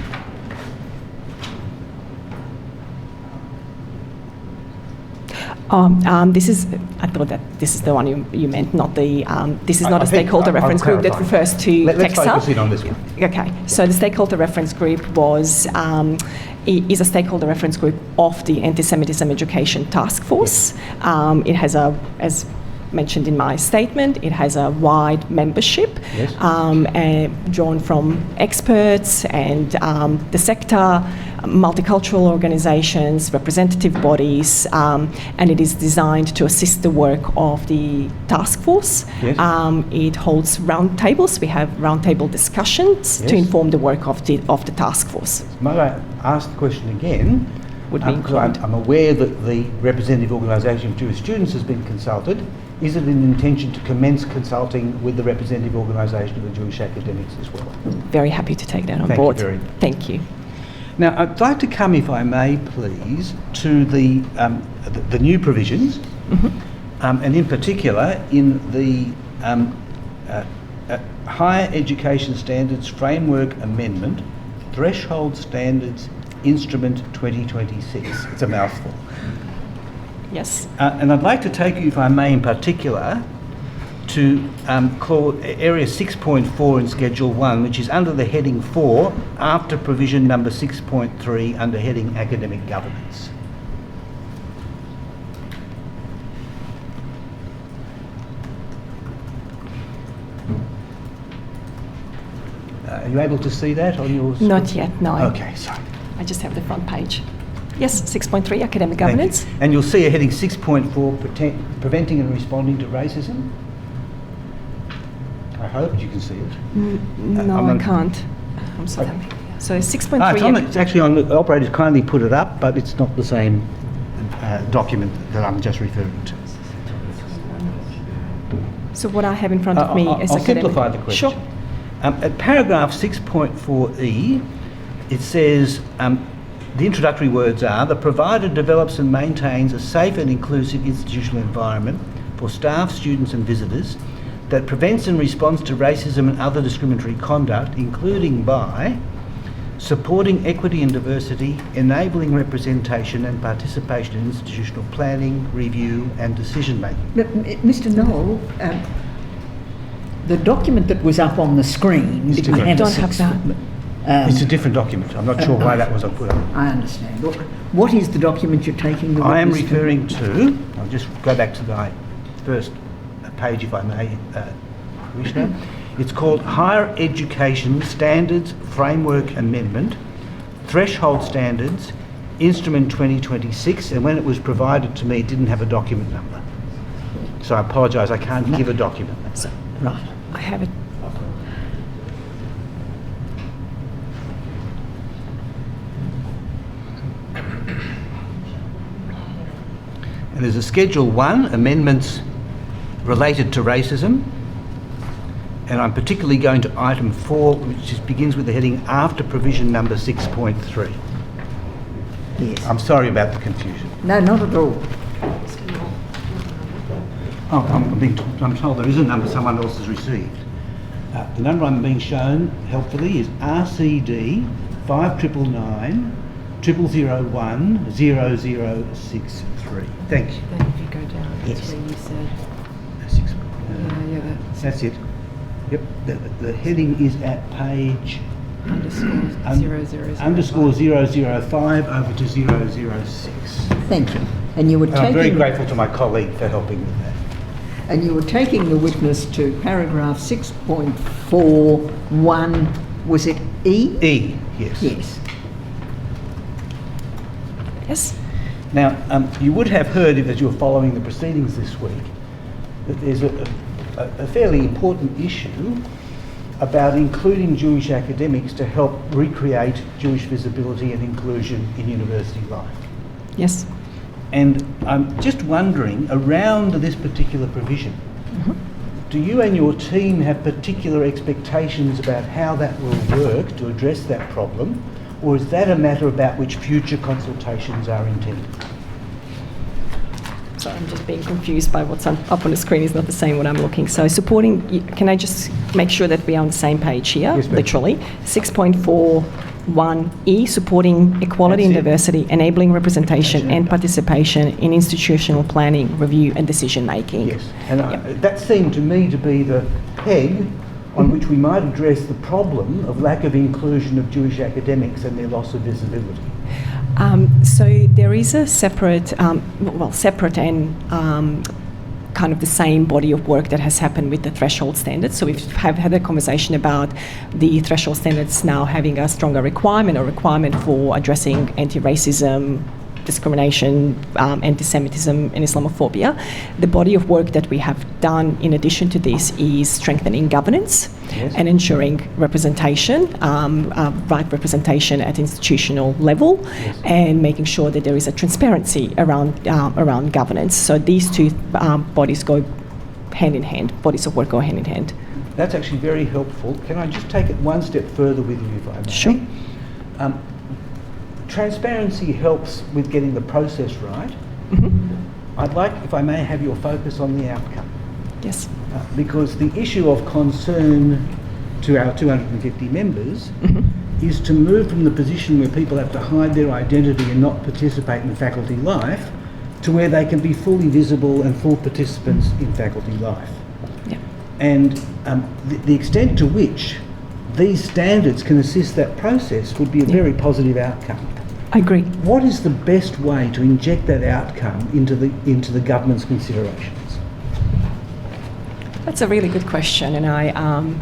Speaker 7: This is, I thought that this is the one you meant, not the, this is not a stakeholder reference group that refers to TEXA.
Speaker 8: Let's focus in on this one.
Speaker 7: Okay, so the stakeholder reference group was, is a stakeholder reference group of the Anti-Semitism Education Task Force. It has as mentioned in my statement, it has a wide membership, drawn from experts and the sector, multicultural organisations, representative bodies, and it is designed to assist the work of the task force.
Speaker 8: Yes.
Speaker 7: It holds roundtables. We have roundtable discussions to inform the work of the task force.
Speaker 8: Might I ask the question again? Because I'm aware that the representative organisation of Jewish students has been consulted. Is it an intention to commence consulting with the representative organisation of the Jewish academics as well?
Speaker 7: Very happy to take that on board.
Speaker 8: Thank you very much.
Speaker 7: Thank you.
Speaker 8: Now, I'd like to come, if I may, please, to the new provisions, and in particular in the Higher Education Standards Framework Amendment, Threshold Standards Instrument 2026. It's a mouthful.
Speaker 7: Yes.
Speaker 8: And I'd like to take you, if I may, in particular, to area 6.4 in Schedule 1, which is under the heading 4, after provision number 6.3, under heading Academic Governance. Are you able to see that on your screen?
Speaker 7: Not yet, no.
Speaker 8: Okay, sorry.
Speaker 7: I just have the front page. Yes, 6.3, Academic Governance.
Speaker 8: And you'll see a heading 6.4, Preventing and Responding to Racism. I hope you can see it.
Speaker 7: No, I can't. I'm sorry. So 6.3...
Speaker 8: it's actually on the operators kindly put it up, but it's not the same document that I'm just referring to.
Speaker 7: So what I have in front of me is
Speaker 8: I'll
Speaker 7: academic...
Speaker 8: simplify the question.
Speaker 7: Sure.
Speaker 8: At paragraph 6.4e, it says, the introductory words are, the provider develops and maintains a safe and inclusive institutional environment for staff, students and visitors that prevents and responds to racism and other discriminatory conduct, including by supporting equity and diversity, enabling representation and participation in institutional planning, review and decision making.
Speaker 2: Mr. Knoll, the document that was up on the screen...
Speaker 8: It's different.
Speaker 7: I don't have that.
Speaker 8: It's a different document. I'm not sure why that was put up.
Speaker 2: I understand. What is the document you're taking?
Speaker 8: I am referring to, I'll just go back to my first page if I may, Commissioner. It's called Higher Education Standards Framework Amendment, Threshold Standards, Instrument 2026, and when it was provided to me it didn't have a document number. So I apologise, I can't give a document number.
Speaker 2: So, right.
Speaker 7: I have it.
Speaker 8: And there's a Schedule 1, amendments related to racism, and I'm particularly going to item 4, which begins with the heading after provision number 6.3.
Speaker 2: Yes.
Speaker 8: I'm sorry about the confusion.
Speaker 2: No, not at all.
Speaker 8: I'm told there is a number someone else has received. The number I'm being shown helpfully is RCD 5999 0001 0063. Thank you.
Speaker 1: Then if you go down, that's
Speaker 8: Yes.
Speaker 1: where you said,
Speaker 8: That's it. Yep. The heading is at page
Speaker 1: underscore
Speaker 8: 005 over to 006.
Speaker 2: Thank you. And you were
Speaker 8: And I'm very
Speaker 2: taking,
Speaker 8: grateful to my colleague for helping with that.
Speaker 2: and you were taking the witness to paragraph 6.41. Was it E?
Speaker 8: E, yes.
Speaker 2: Yes.
Speaker 7: Yes.
Speaker 8: Now, you would have heard, if as you were following the proceedings this week, that there's a fairly important issue about including Jewish academics to help recreate Jewish visibility and inclusion in university life.
Speaker 7: Yes.
Speaker 8: And I'm just wondering, around this particular provision, do you and your team have particular expectations about how that will work to address that problem, or is that a matter about which future consultations are intended?
Speaker 7: So I'm just being confused by what's up on the screen is not the same what I'm looking. So supporting, can I just make sure that we're on the same page here?
Speaker 8: Yes, ma'am.
Speaker 7: Literally. 6.41E, supporting equality and
Speaker 8: That's it.
Speaker 7: diversity, enabling representation and participation in institutional planning, review and decision making.
Speaker 8: Yes, and that seemed to me to be the peg on which we might address the problem of lack of inclusion of Jewish academics and their loss of visibility.
Speaker 7: So there is a separate, separate and kind of the same body of work that has happened with the threshold standards. So we've had a conversation about the threshold standards now having a stronger requirement for addressing anti-racism, discrimination, anti-Semitism and Islamophobia. The body of work that we have done in addition to this is strengthening governance and ensuring representation, right representation at institutional level, and making sure that there is a transparency around governance. So these two bodies go hand in hand, bodies of work go hand in hand.
Speaker 8: That's actually very helpful. Can I just take it one step further with you, if I may?
Speaker 7: Sure.
Speaker 8: Transparency helps with getting the process right. I'd like, if I may, have your focus on the outcome.
Speaker 7: Yes.
Speaker 8: Because the issue of concern to our 250 members is to move from the position where people have to hide their identity and not participate in faculty life to where they can be fully visible and full participants in faculty life.
Speaker 7: Yeah.
Speaker 8: And the extent to which these standards can assist that process would be a very positive outcome.
Speaker 7: I agree.
Speaker 8: What is the best way to inject that outcome into the government's considerations?
Speaker 7: That's a really good question, and I'm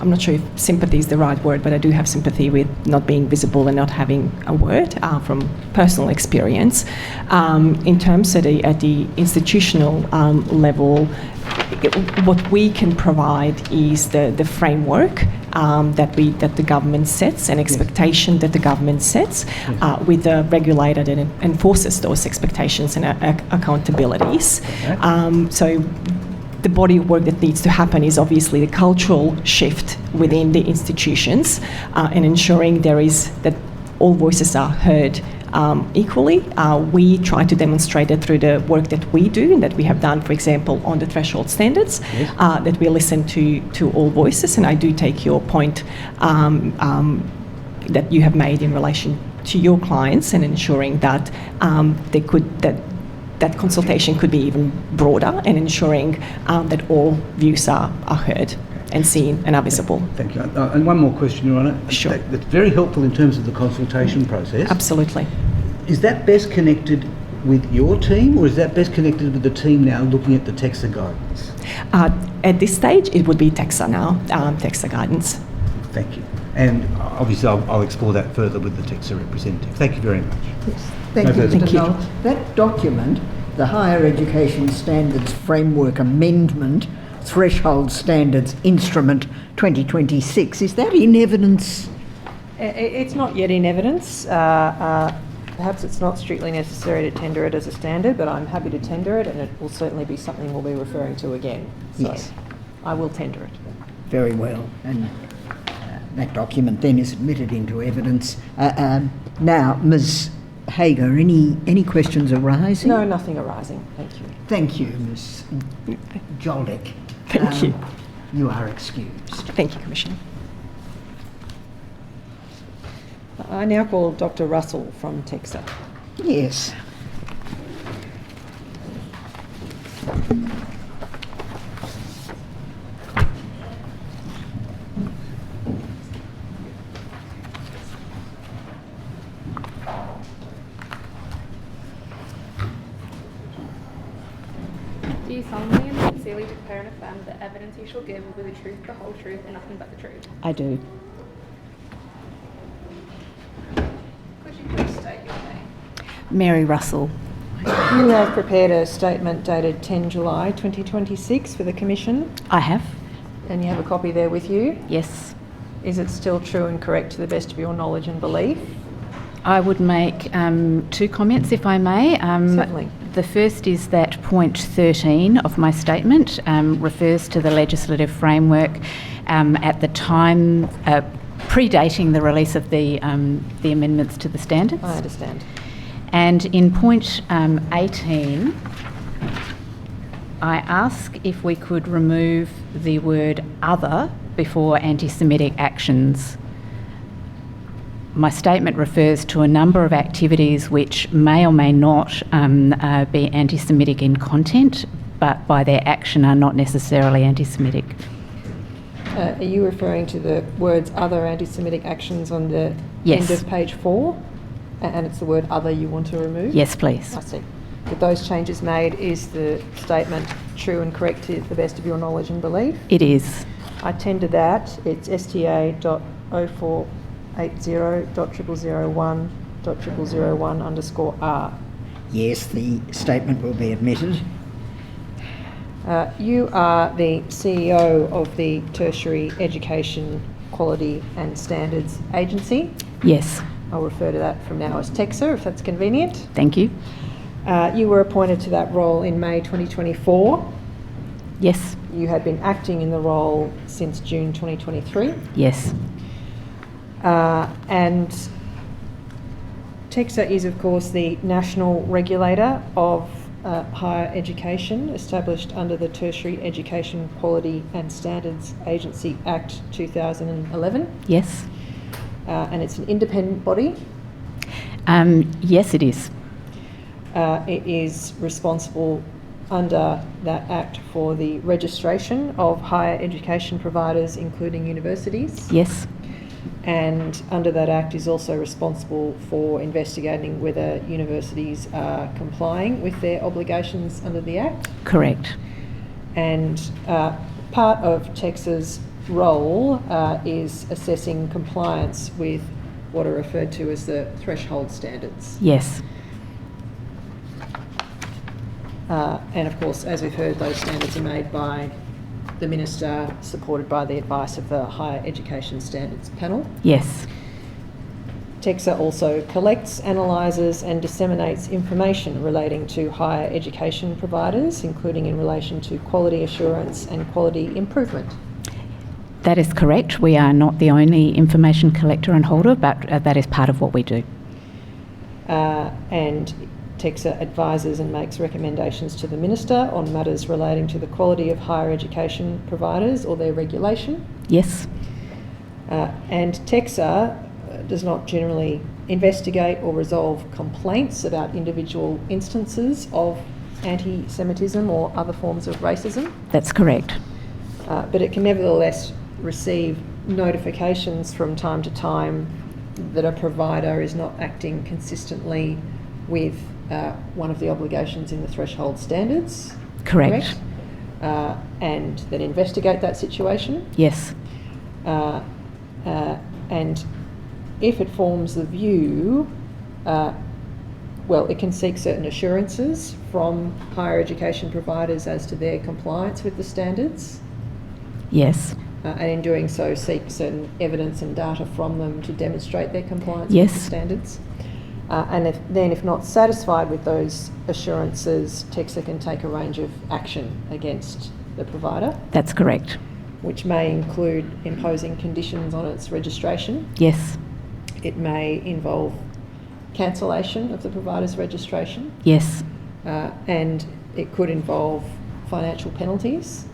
Speaker 7: not sure if sympathy is the right word, but I do have sympathy with not being visible and not having a word from personal experience. In terms at the institutional level, what we can provide is the framework that the government sets, an expectation that the government sets, with a regulator that enforces those expectations and accountabilities. So the body of work that needs to happen is obviously the cultural shift within the institutions, and ensuring that all voices are heard equally. We try to demonstrate that through the work that we do and that we have done, for example, on the threshold standards, that we listen to all voices. And I do take your point that you have made in relation to your clients and ensuring that that consultation could be even broader and ensuring that all views are heard and seen and are visible.
Speaker 8: Thank you. And one more question, Your Honour.
Speaker 7: Sure.
Speaker 8: That's very helpful in terms of the consultation process.
Speaker 7: Absolutely.
Speaker 8: Is that best connected with your team, or is that best connected with the team now looking at the TEXA guidance?
Speaker 7: At this stage, it would be TEXA now, TEXA guidance.
Speaker 8: Thank you. And obviously I'll explore that further with the TEXA representative. Thank you very much.
Speaker 2: Yes. Thank you,
Speaker 8: further
Speaker 2: Mr. Knoll. That document, the Higher Education Standards Framework Amendment, Threshold Standards Instrument 2026, is that in evidence?
Speaker 1: It's not yet in evidence. Perhaps it's not strictly necessary to tender it as a standard, but I'm happy to tender it, and it will certainly be something we'll be referring to again. So
Speaker 2: Yes.
Speaker 1: I will tender it.
Speaker 2: Very well. And that document then is admitted into evidence. Now, Ms. Hager, any questions arising?
Speaker 1: No, nothing arising. Thank you.
Speaker 2: Thank you, Ms. Joldić.
Speaker 7: Thank you.
Speaker 2: You are excused.
Speaker 7: Thank you, Commissioner.
Speaker 1: I now call Dr. Russell from TEXA.
Speaker 2: Yes.
Speaker 3: Do you solemnly and sincerely declare and affirm that the evidence you shall give will be the truth, the whole truth, and nothing but the truth?
Speaker 5: I do.
Speaker 3: Could you please state your name?
Speaker 5: Mary Russell.
Speaker 1: You have prepared a statement dated 10 July 2026 for the Commission,
Speaker 5: I have.
Speaker 1: and you have a copy there with you.
Speaker 5: Yes.
Speaker 1: Is it still true and correct to the best of your knowledge and belief?
Speaker 9: I would make two comments, if I may.
Speaker 1: Certainly.
Speaker 9: The first is that point 13 of my statement refers to the legislative framework at the time predating the release of the amendments to the standards.
Speaker 1: I understand.
Speaker 9: And in point 18, I ask if we could remove the word other before anti-Semitic actions. My statement refers to a number of activities which may or may not be anti-Semitic in content, but by their action are not necessarily anti-Semitic.
Speaker 1: Are you referring to the words other anti-Semitic actions on the
Speaker 9: Yes.
Speaker 1: end of page 4? And it's the word other you want to remove?
Speaker 9: Yes, please.
Speaker 1: I see. With those changes made, is the statement true and correct to the best of your knowledge and belief?
Speaker 9: It is.
Speaker 1: I tender that. It's sta.0480.0001.001_R.
Speaker 2: Yes, the statement will be admitted.
Speaker 1: You are the CEO of the Tertiary Education Quality and Standards Agency.
Speaker 9: Yes.
Speaker 1: I'll refer to that from now as TEXA, if that's convenient.
Speaker 9: Thank you.
Speaker 1: You were appointed to that role in May 2024.
Speaker 9: Yes.
Speaker 1: You had been acting in the role since June 2023.
Speaker 9: Yes.
Speaker 1: And TEXA is, of course, the national regulator of higher education, established under the Tertiary Education Quality and Standards Agency Act 2011.
Speaker 9: Yes.
Speaker 1: And it's an independent body.
Speaker 9: Yes, it is.
Speaker 1: It is responsible under that Act for the registration of higher education providers, including universities.
Speaker 9: Yes.
Speaker 1: And under that Act is also responsible for investigating whether universities are complying with their obligations under the Act.
Speaker 9: Correct.
Speaker 1: And part of TEXA's role is assessing compliance with what are referred to as the threshold standards.
Speaker 9: Yes.
Speaker 1: And of course, as we've heard, those standards are made by the Minister, supported by the advice of the Higher Education Standards Panel.
Speaker 9: Yes.
Speaker 1: TEXA also collects, analyses and disseminates information relating to higher education providers, including in relation to quality assurance and quality improvement.
Speaker 9: That is correct. We are not the only information collector and holder, but that is part of what we do.
Speaker 1: And TEXA advises and makes recommendations to the Minister on matters relating to the quality of higher education providers or their regulation.
Speaker 9: Yes.
Speaker 1: And TEXA does not generally investigate or resolve complaints about individual instances of anti-Semitism or other forms of racism.
Speaker 9: That's correct.
Speaker 1: But it can nevertheless receive notifications from time to time that a provider is not acting consistently with one of the obligations in the threshold standards.
Speaker 9: Correct.
Speaker 1: And then investigate that situation.
Speaker 9: Yes.
Speaker 1: And if it forms the view, well, it can seek certain assurances from higher education providers as to their compliance with the standards.
Speaker 9: Yes.
Speaker 1: And in doing so, seek certain evidence and data from them to demonstrate their compliance
Speaker 9: Yes.
Speaker 1: with the standards. And if not satisfied with those assurances, TEXA can take a range of action against the provider,
Speaker 9: That's correct.
Speaker 1: which may include imposing conditions on its registration.
Speaker 9: Yes.
Speaker 1: It may involve cancellation of the provider's registration,
Speaker 9: Yes.
Speaker 1: and it could involve financial penalties.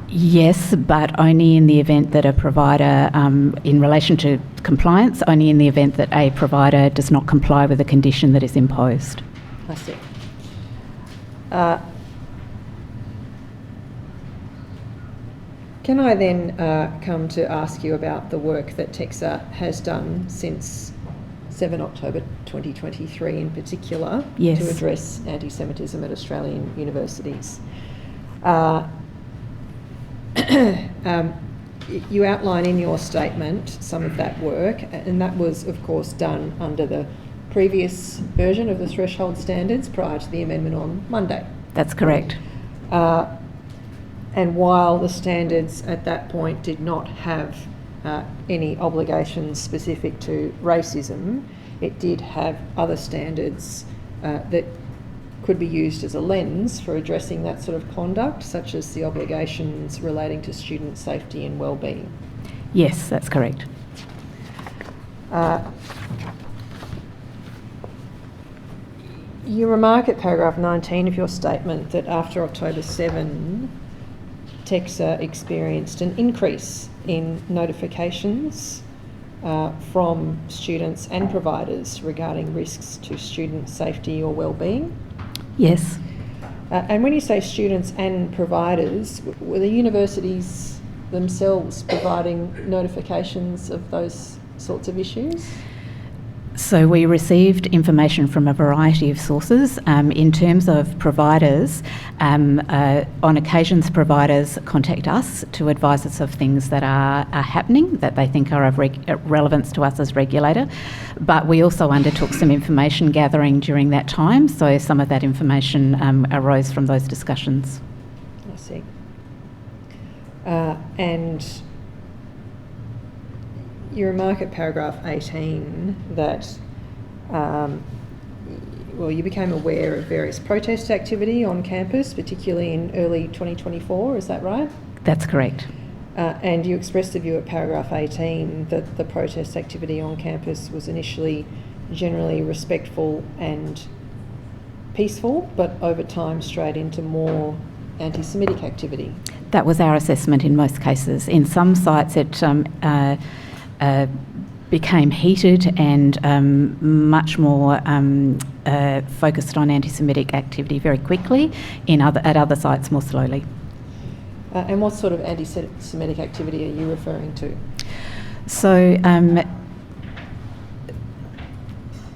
Speaker 9: Yes, but only in the event that a provider, in relation to compliance, only in the event that a provider does not comply with a condition that is imposed.
Speaker 1: I see. Can I then come to ask you about the work that TEXA has done since 7 October 2023 in particular,
Speaker 9: Yes.
Speaker 1: to address anti-Semitism at Australian universities? You outline in your statement some of that work, and that was, of course, done under the previous version of the threshold standards prior to the amendment on Monday.
Speaker 9: That's correct.
Speaker 1: And while the standards at that point did not have any obligations specific to racism, it did have other standards that could be used as a lens for addressing that sort of conduct, such as the obligations relating to student safety and well-being.
Speaker 9: Yes, that's correct.
Speaker 1: You remark at paragraph 19 of your statement that after October 7, TEXA experienced an increase in notifications from students and providers regarding risks to student safety or well-being.
Speaker 9: Yes.
Speaker 1: And when you say students and providers, were the universities themselves providing notifications of those sorts of issues?
Speaker 9: So we received information from a variety of sources. In terms of providers, on occasions providers contact us to advise us of things that are happening that they think are of relevance to us as regulator. But we also undertook some information gathering during that time, so some of that information arose from those discussions.
Speaker 1: I see. And you remark at paragraph 18 that you became aware of various protest activity on campus, particularly in early 2024, is that right?
Speaker 9: That's correct.
Speaker 1: And you expressed the view at paragraph 18 that the protest activity on campus was initially generally respectful and peaceful, but over time strayed into more anti-Semitic activity.
Speaker 9: That was our assessment in most cases. In some sites it became heated and much more focused on anti-Semitic activity very quickly, at other sites more slowly.
Speaker 1: And what sort of anti-Semitic activity are you referring to?
Speaker 9: So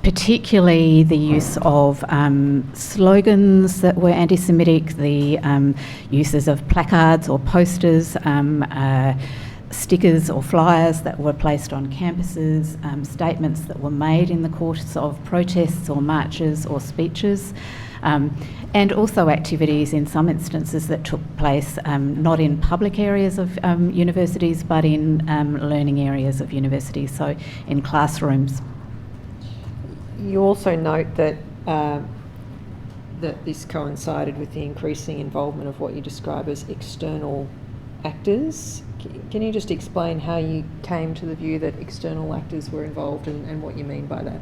Speaker 9: particularly the use of slogans that were anti-Semitic, the uses of placards or posters, stickers or flyers that were placed on campuses, statements that were made in the course of protests or marches or speeches, and also activities in some instances that took place not in public areas of universities but in learning areas of universities, so in classrooms.
Speaker 1: You also note that that this coincided with the increasing involvement of what you describe as external actors. Can you just explain how you came to the view that external actors were involved and what you mean by that?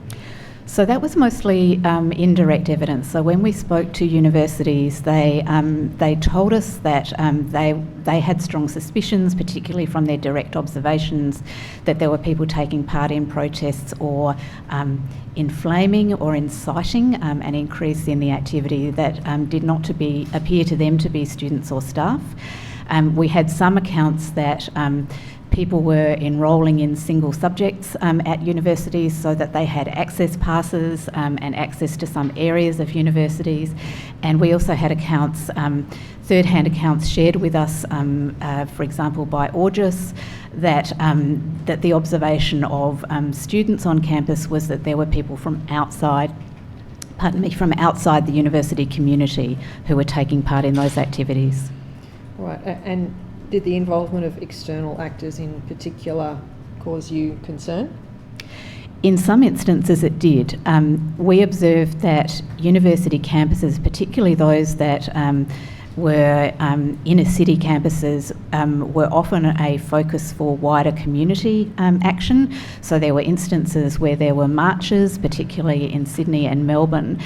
Speaker 9: So that was mostly indirect evidence. So when we spoke to universities, they told us that they had strong suspicions, particularly from their direct observations, that there were people taking part in protests or inflaming or inciting an increase in the activity that did not appear to them to be students or staff. We had some accounts that people were enrolling in single subjects at universities so that they had access passes and access to some areas of universities. And we also had accounts, third-hand accounts shared with us, for example, by Joldić, that the observation of students on campus was that there were people from outside the university community who were taking part in those activities.
Speaker 1: Right, and did the involvement of external actors in particular cause you concern?
Speaker 9: In some instances it did. We observed that university campuses, particularly those that were inner city campuses were often a focus for wider community action. So there were instances where there were marches, particularly in Sydney and Melbourne,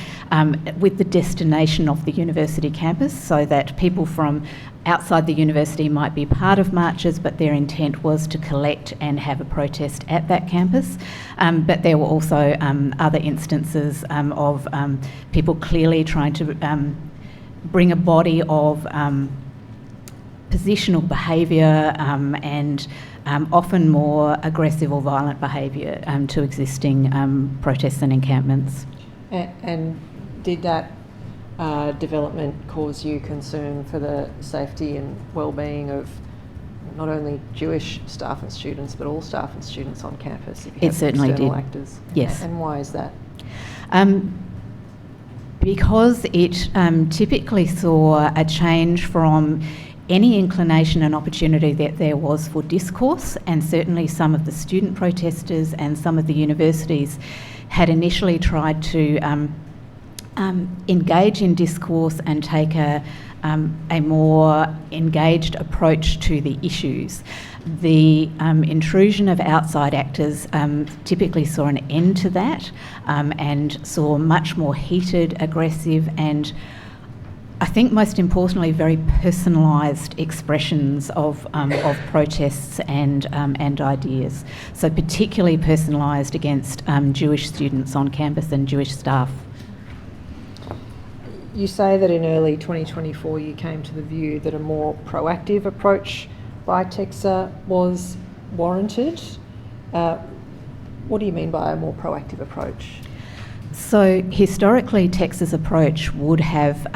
Speaker 9: with the destination of the university campus, so that people from outside the university might be part of marches, but their intent was to collect and have a protest at that campus. But there were also other instances of people clearly trying to bring a body of positional behaviour and often more aggressive or violent behaviour to existing protests and encampments.
Speaker 1: And did that development cause you concern for the safety and well-being of not only Jewish staff and students, but all staff and students on campus? If you
Speaker 9: It certainly
Speaker 1: external
Speaker 9: did.
Speaker 1: Actors?
Speaker 9: Yes.
Speaker 1: And why is that?
Speaker 9: Because it typically saw a change from any inclination and opportunity that there was for discourse, and certainly some of the student protesters and some of the universities had initially tried to engage in discourse and take a more engaged approach to the issues. The intrusion of outside actors typically saw an end to that and saw much more heated, aggressive, and I think most importantly, very personalised expressions of protests and ideas. So particularly personalised against Jewish students on campus and Jewish staff.
Speaker 1: You say that in early 2024 you came to the view that a more proactive approach by TEXA was warranted. What do you mean by a more proactive approach?
Speaker 9: So historically, TEXA's approach would have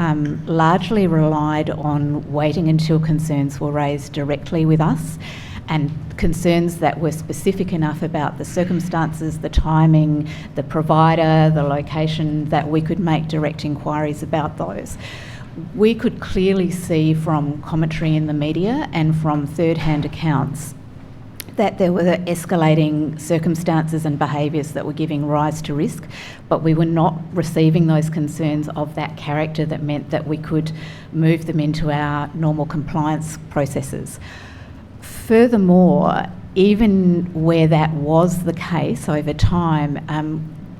Speaker 9: largely relied on waiting until concerns were raised directly with us, and concerns that were specific enough about the circumstances, the timing, the provider, the location, that we could make direct inquiries about those. We could clearly see from commentary in the media and from third-hand accounts that there were escalating circumstances and behaviours that were giving rise to risk, but we were not receiving those concerns of that character that meant that we could move them into our normal compliance processes. Furthermore, even where that was the case over time,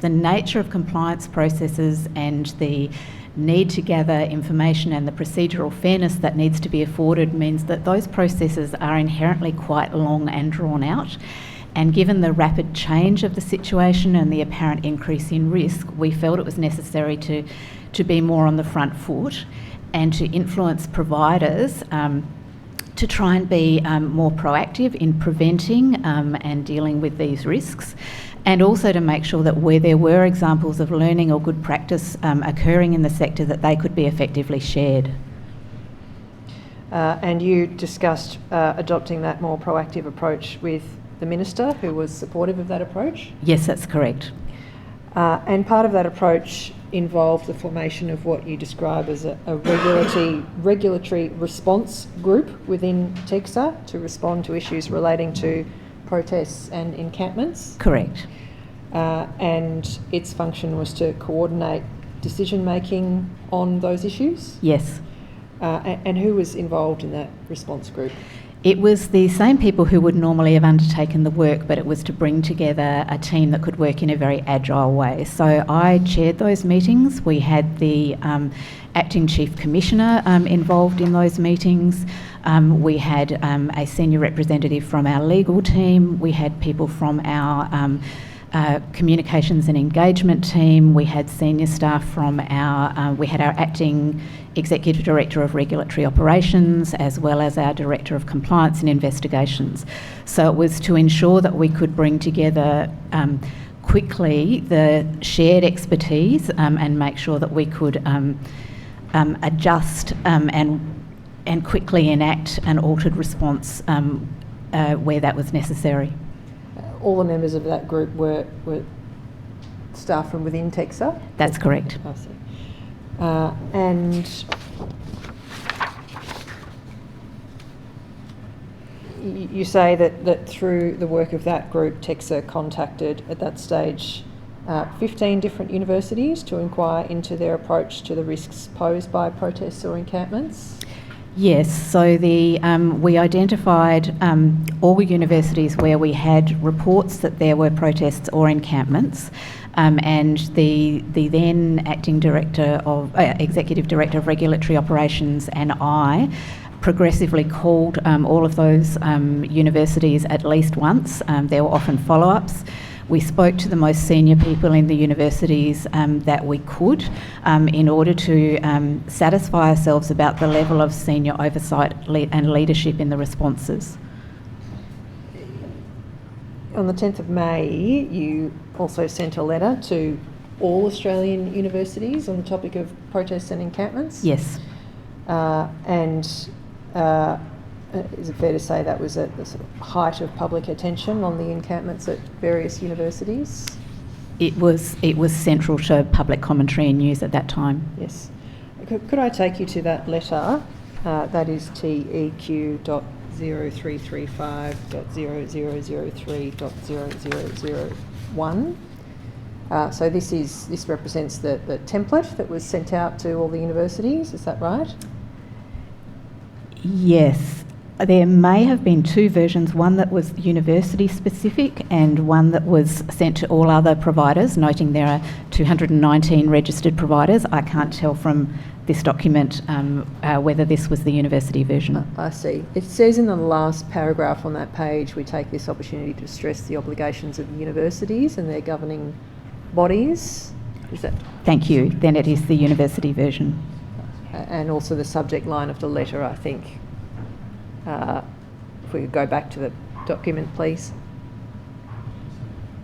Speaker 9: the nature of compliance processes and the need to gather information and the procedural fairness that needs to be afforded means that those processes are inherently quite long and drawn out. And given the rapid change of the situation and the apparent increase in risk, we felt it was necessary to be more on the front foot and to influence providers to try and be more proactive in preventing and dealing with these risks, and also to make sure that where there were examples of learning or good practice occurring in the sector, that they could be effectively shared.
Speaker 1: And you discussed adopting that more proactive approach with the Minister, who was supportive of that approach?
Speaker 9: Yes, that's correct.
Speaker 1: And part of that approach involved the formation of what you describe as a regulatory response group within TEXA to respond to issues relating to protests and encampments.
Speaker 9: Correct.
Speaker 1: And its function was to coordinate decision making on those issues?
Speaker 9: Yes.
Speaker 1: And who was involved in that response group?
Speaker 9: It was the same people who would normally have undertaken the work, but it was to bring together a team that could work in a very agile way. So I chaired those meetings. We had the Acting Chief Commissioner involved in those meetings. We had a senior representative from our legal team. We had people from our communications and engagement team. We had senior staff from we had our Acting Executive Director of Regulatory Operations, as well as our Director of Compliance and Investigations. So it was to ensure that we could bring together quickly the shared expertise and make sure that we could adjust and quickly enact an altered response where that was necessary.
Speaker 1: All the members of that group were staff from within TEXA?
Speaker 9: That's correct.
Speaker 1: I see. And you say that through the work of that group, TEXA contacted at that stage 15 different universities to inquire into their approach to the risks posed by protests or encampments.
Speaker 9: Yes, so we identified all universities where we had reports that there were protests or encampments, and the then acting director of executive director of regulatory operations and I progressively called all of those universities at least once. There were often follow-ups. We spoke to the most senior people in the universities that we could in order to satisfy ourselves about the level of senior oversight and leadership in the responses.
Speaker 1: On the 10th of May, you also sent a letter to all Australian universities on the topic of protests and encampments.
Speaker 9: Yes.
Speaker 1: Is it fair to say that was at the sort of height of public attention on the encampments at various universities?
Speaker 9: It was central to public commentary and news at that time.
Speaker 1: Yes. Could I take you to that letter? That is TEQ.033.0003.0001. So this represents the template that was sent out to all the universities. Is that right?
Speaker 9: Yes. There may have been two versions, one that was university specific and one that was sent to all other providers, noting there are 219 registered providers. I can't tell from this document whether this was the university version.
Speaker 1: I see. It says in the last paragraph on that page, we take this opportunity to stress the obligations of the universities and their governing bodies. Is that?
Speaker 9: Thank you. Then it is the university version.
Speaker 1: And also the subject line of the letter, I think. If we could go back to the document, please.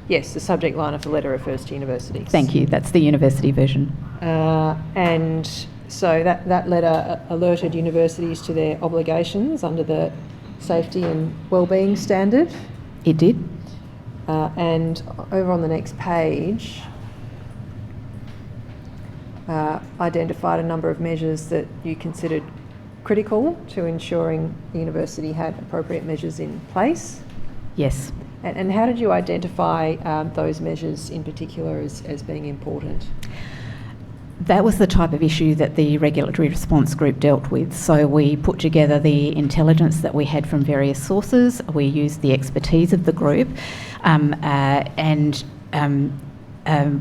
Speaker 1: Yes, the subject line of the letter refers to universities.
Speaker 9: Thank you. That's the university version.
Speaker 1: And so that letter alerted universities to their obligations under the safety and wellbeing standard.
Speaker 9: It did.
Speaker 1: And over on the next page, identified a number of measures that you considered critical to ensuring the university had appropriate measures in place.
Speaker 9: Yes.
Speaker 1: And how did you identify those measures in particular as being important?
Speaker 9: That was the type of issue that the regulatory response group dealt with. So we put together the intelligence that we had from various sources. We used the expertise of the group,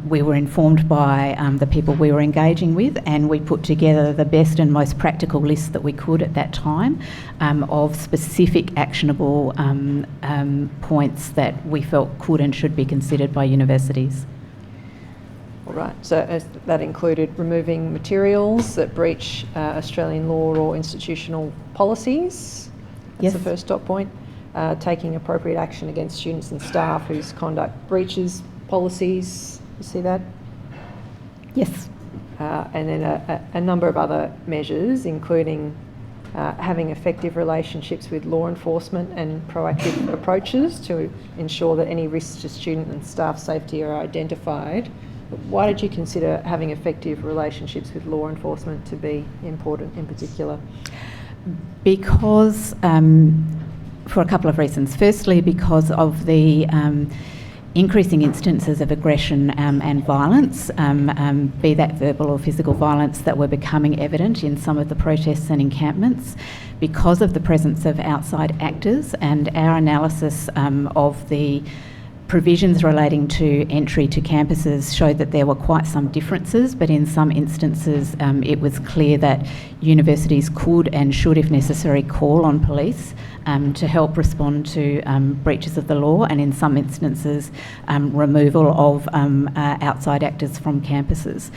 Speaker 9: we were informed by the people we were engaging with, and we put together the best and most practical list that we could at that time of specific actionable points that we felt could and should be considered by universities.
Speaker 1: All right, so that included removing materials that breach Australian law or institutional policies. That's
Speaker 9: Yes.
Speaker 1: the first dot point. Taking appropriate action against students and staff whose conduct breaches policies. You see that?
Speaker 9: Yes.
Speaker 1: And then a number of other measures, including having effective relationships with law enforcement and proactive approaches to ensure that any risks to student and staff safety are identified. Why did you consider having effective relationships with law enforcement to be important in particular?
Speaker 9: Because, for a couple of reasons. Firstly, because of the increasing instances of aggression and violence, be that verbal or physical violence, that were becoming evident in some of the protests and encampments, because of the presence of outside actors, and our analysis of the provisions relating to entry to campuses showed that there were quite some differences, but in some instances it was clear that universities could and should, if necessary, call on police to help respond to breaches of the law, and in some instances removal of outside actors from campuses.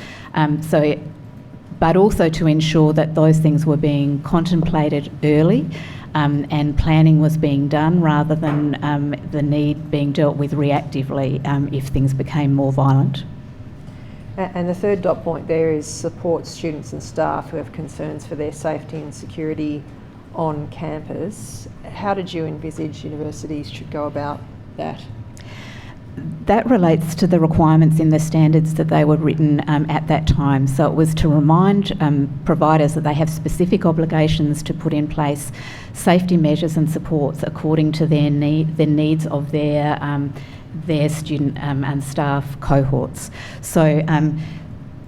Speaker 9: But also to ensure that those things were being contemplated early, and planning was being done rather than the need being dealt with reactively if things became more violent.
Speaker 1: And the third dot point there is support students and staff who have concerns for their safety and security on campus. How did you envisage universities should go about that?
Speaker 9: That relates to the requirements in the standards that they were written at that time. So it was to remind providers that they have specific obligations to put in place safety measures and supports according to the needs of their their student and staff cohorts. So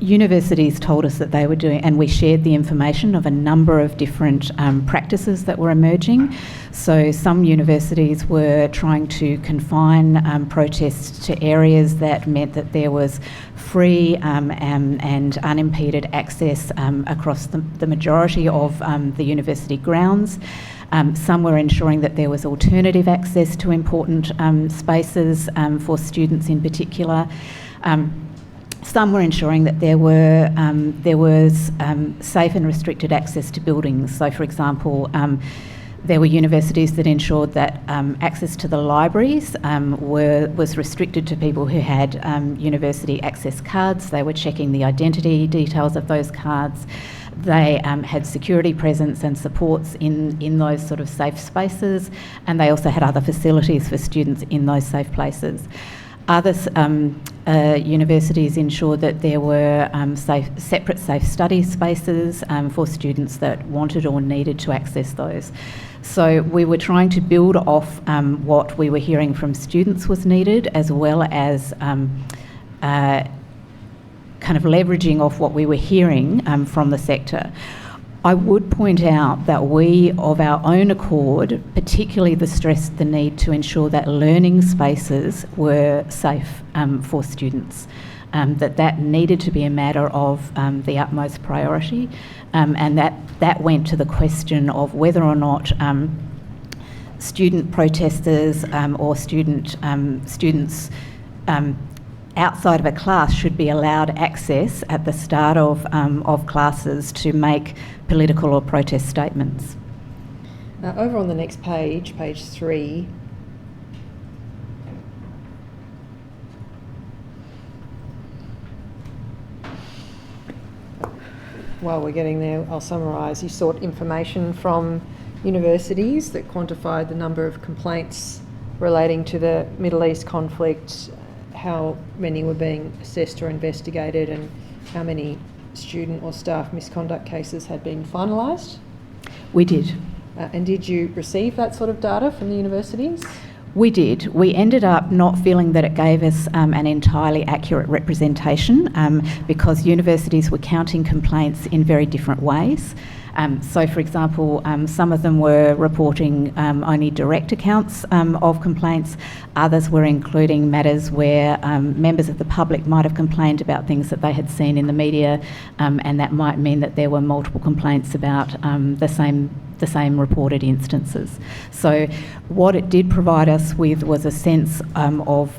Speaker 9: universities told us that they were doing, and we shared the information of a number of different practices that were emerging. So some universities were trying to confine protests to areas that meant that there was free and unimpeded access across the majority of the university grounds. Some were ensuring that there was alternative access to important spaces for students in particular. Some were ensuring that there was safe and restricted access to buildings. So, for example, there were universities that ensured that access to the libraries was restricted to people who had university access cards. They were checking the identity details of those cards. They had security presence and supports in those sort of safe spaces, and they also had other facilities for students in those safe places. Other universities ensured that there were separate safe study spaces for students that wanted or needed to access those. So we were trying to build off what we were hearing from students was needed, as well as kind of leveraging off what we were hearing from the sector. I would point out that we, of our own accord, particularly stressed the need to ensure that learning spaces were safe for students, that needed to be a matter of the utmost priority, and that went to the question of whether or not student protesters or students outside of a class should be allowed access at the start of classes to make political or protest statements.
Speaker 1: Over on the next page, page 3, while we're getting there, I'll summarise. You sought information from universities that quantified the number of complaints relating to the Middle East conflict, how many were being assessed or investigated, and how many student or staff misconduct cases had been finalised?
Speaker 9: We did.
Speaker 1: And did you receive that sort of data from the universities?
Speaker 9: We did. We ended up not feeling that it gave us an entirely accurate representation because universities were counting complaints in very different ways. So, for example, some of them were reporting only direct accounts of complaints. Others were including matters where members of the public might have complained about things that they had seen in the media, and that might mean that there were multiple complaints about the same reported instances. So what it did provide us with was a sense of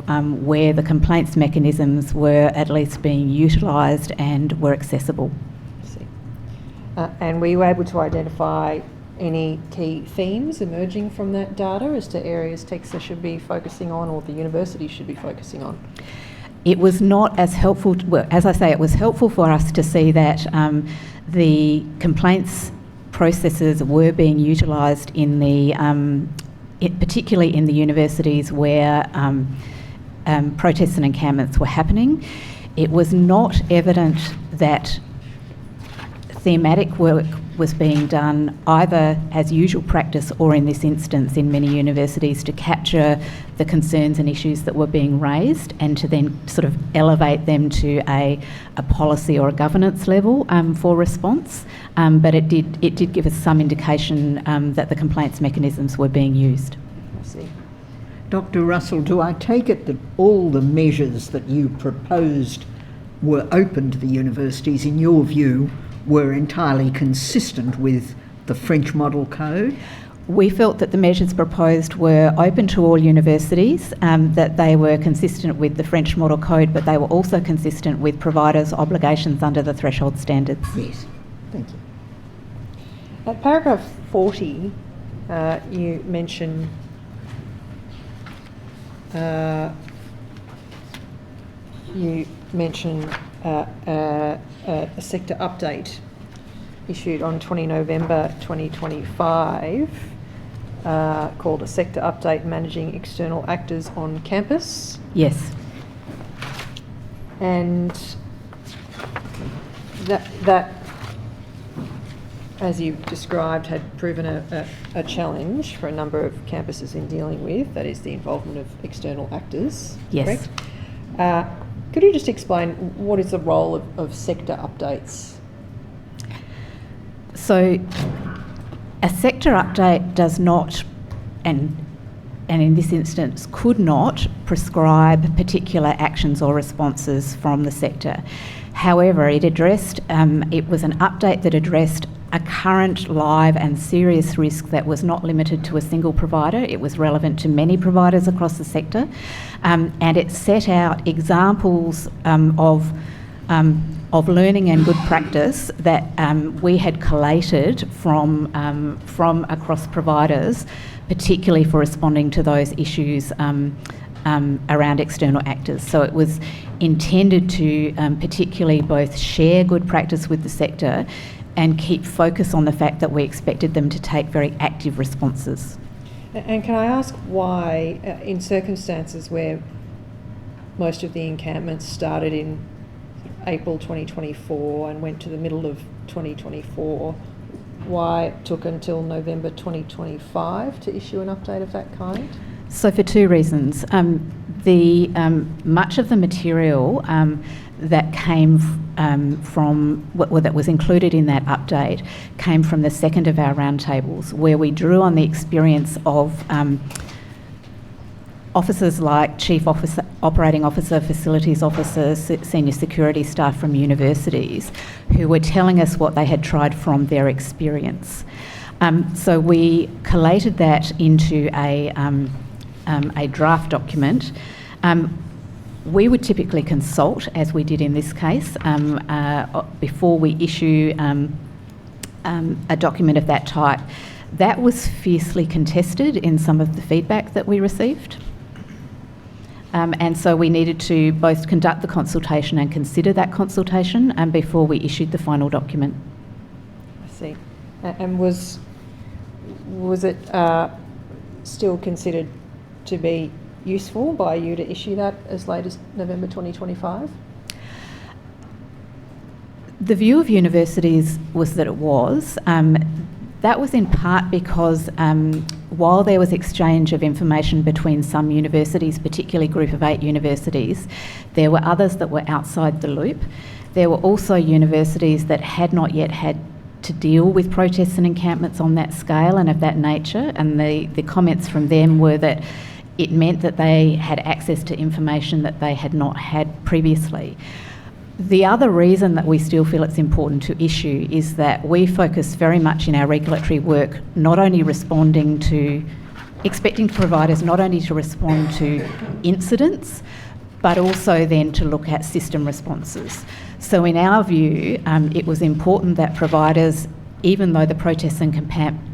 Speaker 9: where the complaints mechanisms were at least being utilised and were accessible.
Speaker 1: And were you able to identify any key themes emerging from that data as to areas TEXA should be focusing on or the university should be focusing on?
Speaker 9: It was not as helpful, well, as I say, it was helpful for us to see that the complaints processes were being utilised in the, particularly in the universities where protests and encampments were happening. It was not evident that thematic work was being done either as usual practice or in this instance in many universities to capture the concerns and issues that were being raised and to then sort of elevate them to a policy or a governance level for response. But it did give us some indication that the complaints mechanisms were being used.
Speaker 1: I see.
Speaker 2: Dr. Russell, do I take it that all the measures that you proposed were open to the universities, in your view, were entirely consistent with the French Model Code?
Speaker 9: We felt that the measures proposed were open to all universities, that they were consistent with the French Model Code, but they were also consistent with providers' obligations under the threshold standards.
Speaker 2: Yes, thank you.
Speaker 1: At paragraph 40, you mention a sector update issued on 20 November 2025 called a sector update managing external actors on campus.
Speaker 9: Yes.
Speaker 1: And that as you described, had proven a challenge for a number of campuses in dealing with, that is the involvement of external actors,
Speaker 9: Yes.
Speaker 1: correct? Could you just explain what is the role of sector updates?
Speaker 9: So a sector update does not, and in this instance could not, prescribe particular actions or responses from the sector. However, it was an update that addressed a current, live and serious risk that was not limited to a single provider. It was relevant to many providers across the sector, and it set out examples of learning and good practice that we had collated from across providers, particularly for responding to those issues around external actors. So it was intended to particularly both share good practice with the sector and keep focus on the fact that we expected them to take very active responses.
Speaker 1: And can I ask why, in circumstances where most of the encampments started in April 2024 and went to the middle of 2024, why it took until November 2025 to issue an update of that kind?
Speaker 9: So for two reasons. Much of the material that came that was included in that update came from the second of our roundtables, where we drew on the experience of officers like Chief Operating Officer, Facilities Officer, Senior Security staff from universities who were telling us what they had tried from their experience. So we collated that into a draft document. We would typically consult, as we did in this case, before we issue a document of that type. That was fiercely contested in some of the feedback that we received. And so we needed to both conduct the consultation and consider that consultation before we issued the final document.
Speaker 1: I see. And was it still considered to be useful by you to issue that as late as November 2025?
Speaker 9: The view of universities was that it was. That was in part because while there was exchange of information between some universities, particularly Group of 8 universities, there were others that were outside the loop. There were also universities that had not yet had to deal with protests and encampments on that scale and of that nature, and the comments from them were that it meant that they had access to information that they had not had previously. The other reason that we still feel it's important to issue is that we focus very much in our regulatory work not only expecting providers not only to respond to incidents, but also then to look at system responses. So in our view, it was important that providers, even though the protests and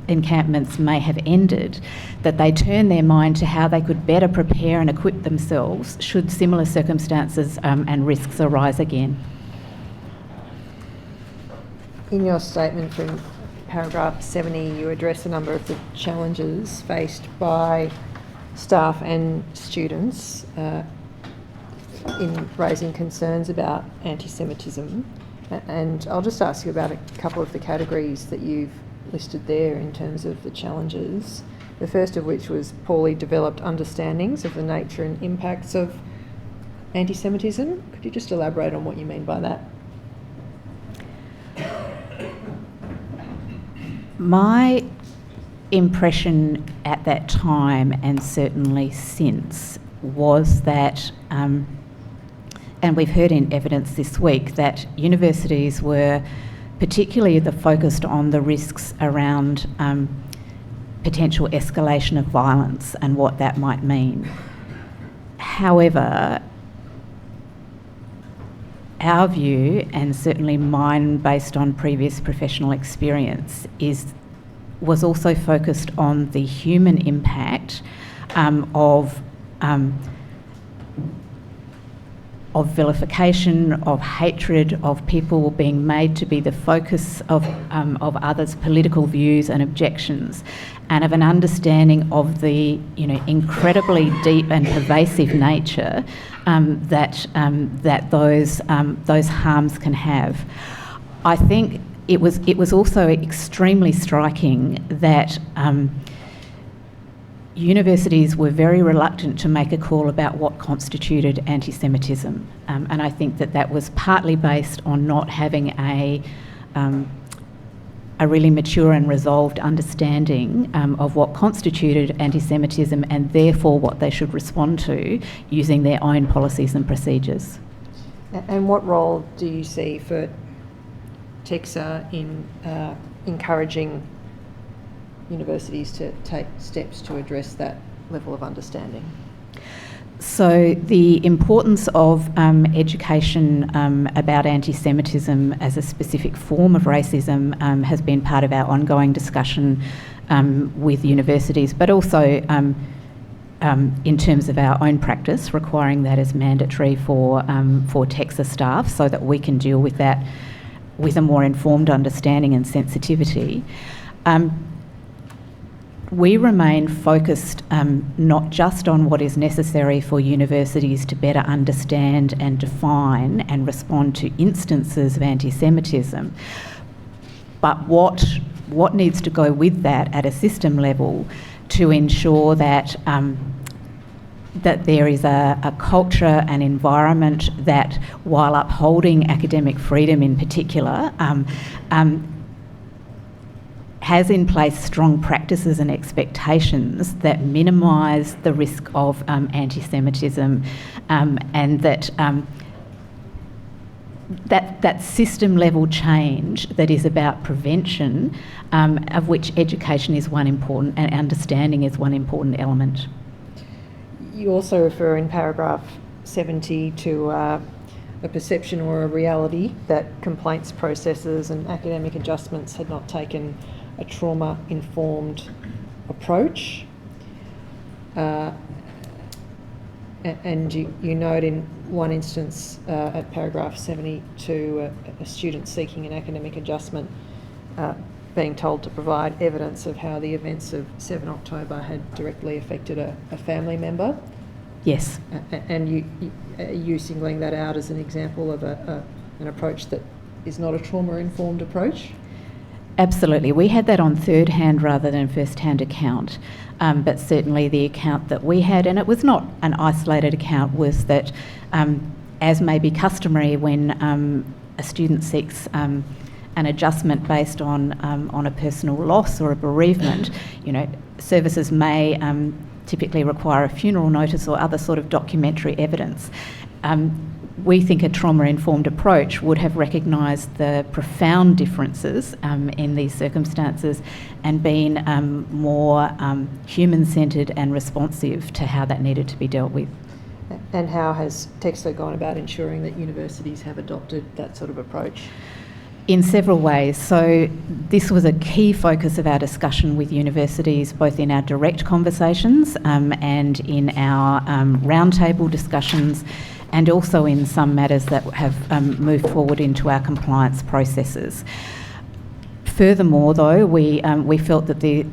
Speaker 9: encampments may have ended, that they turn their mind to how they could better prepare and equip themselves should similar circumstances and risks arise again.
Speaker 1: In your statement from paragraph 70, you address a number of the challenges faced by staff and students in raising concerns about anti-Semitism. And I'll just ask you about a couple of the categories that you've listed there in terms of the challenges. The first of which was poorly developed understandings of the nature and impacts of anti-Semitism. Could you just elaborate on what you mean by that?
Speaker 9: My impression at that time, and certainly since, was that and we've heard in evidence this week that universities were particularly focused on the risks around potential escalation of violence and what that might mean. However, our view, and certainly mine based on previous professional experience, was also focused on the human impact of vilification, of hatred, of people being made to be the focus of others' political views and objections, and of an understanding of the incredibly deep and pervasive nature that those harms can have. I think it was also extremely striking that universities were very reluctant to make a call about what constituted anti-Semitism, and I think that was partly based on not having a really mature and resolved understanding of what constituted anti-Semitism and therefore what they should respond to using their own policies and procedures.
Speaker 1: And what role do you see for TEXA in encouraging universities to take steps to address that level of understanding?
Speaker 9: So the importance of education about anti-Semitism as a specific form of racism has been part of our ongoing discussion with universities, but also in terms of our own practice, requiring that as mandatory for TEXA staff so that we can deal with that with a more informed understanding and sensitivity. We remain focused not just on what is necessary for universities to better understand and define and respond to instances of anti-Semitism, but what needs to go with that at a system level to ensure that that there is a culture and environment that, while upholding academic freedom in particular, has in place strong practices and expectations that minimise the risk of anti-Semitism, and that system level change that is about prevention, of which education is one important and understanding is one important element.
Speaker 1: You also refer in paragraph 70 to a perception or a reality that complaints processes and academic adjustments had not taken a trauma-informed approach. And you note in one instance at paragraph 72 a student seeking an academic adjustment being told to provide evidence of how the events of 7 October had directly affected a family member.
Speaker 9: Yes.
Speaker 1: And you singling that out as an example of an approach that is not a trauma-informed approach?
Speaker 9: Absolutely. We had that on third-hand rather than first-hand account, but certainly the account that we had, and it was not an isolated account, was that, as may be customary when a student seeks an adjustment based on a personal loss or a bereavement, services may typically require a funeral notice or other sort of documentary evidence. We think a trauma-informed approach would have recognised the profound differences in these circumstances and been more human-centred and responsive to how that needed to be dealt with.
Speaker 1: And how has TEXA gone about ensuring that universities have adopted that sort of approach?
Speaker 9: In several ways. So this was a key focus of our discussion with universities, both in our direct conversations and in our roundtable discussions, and also in some matters that have moved forward into our compliance processes. Furthermore, though, we felt that the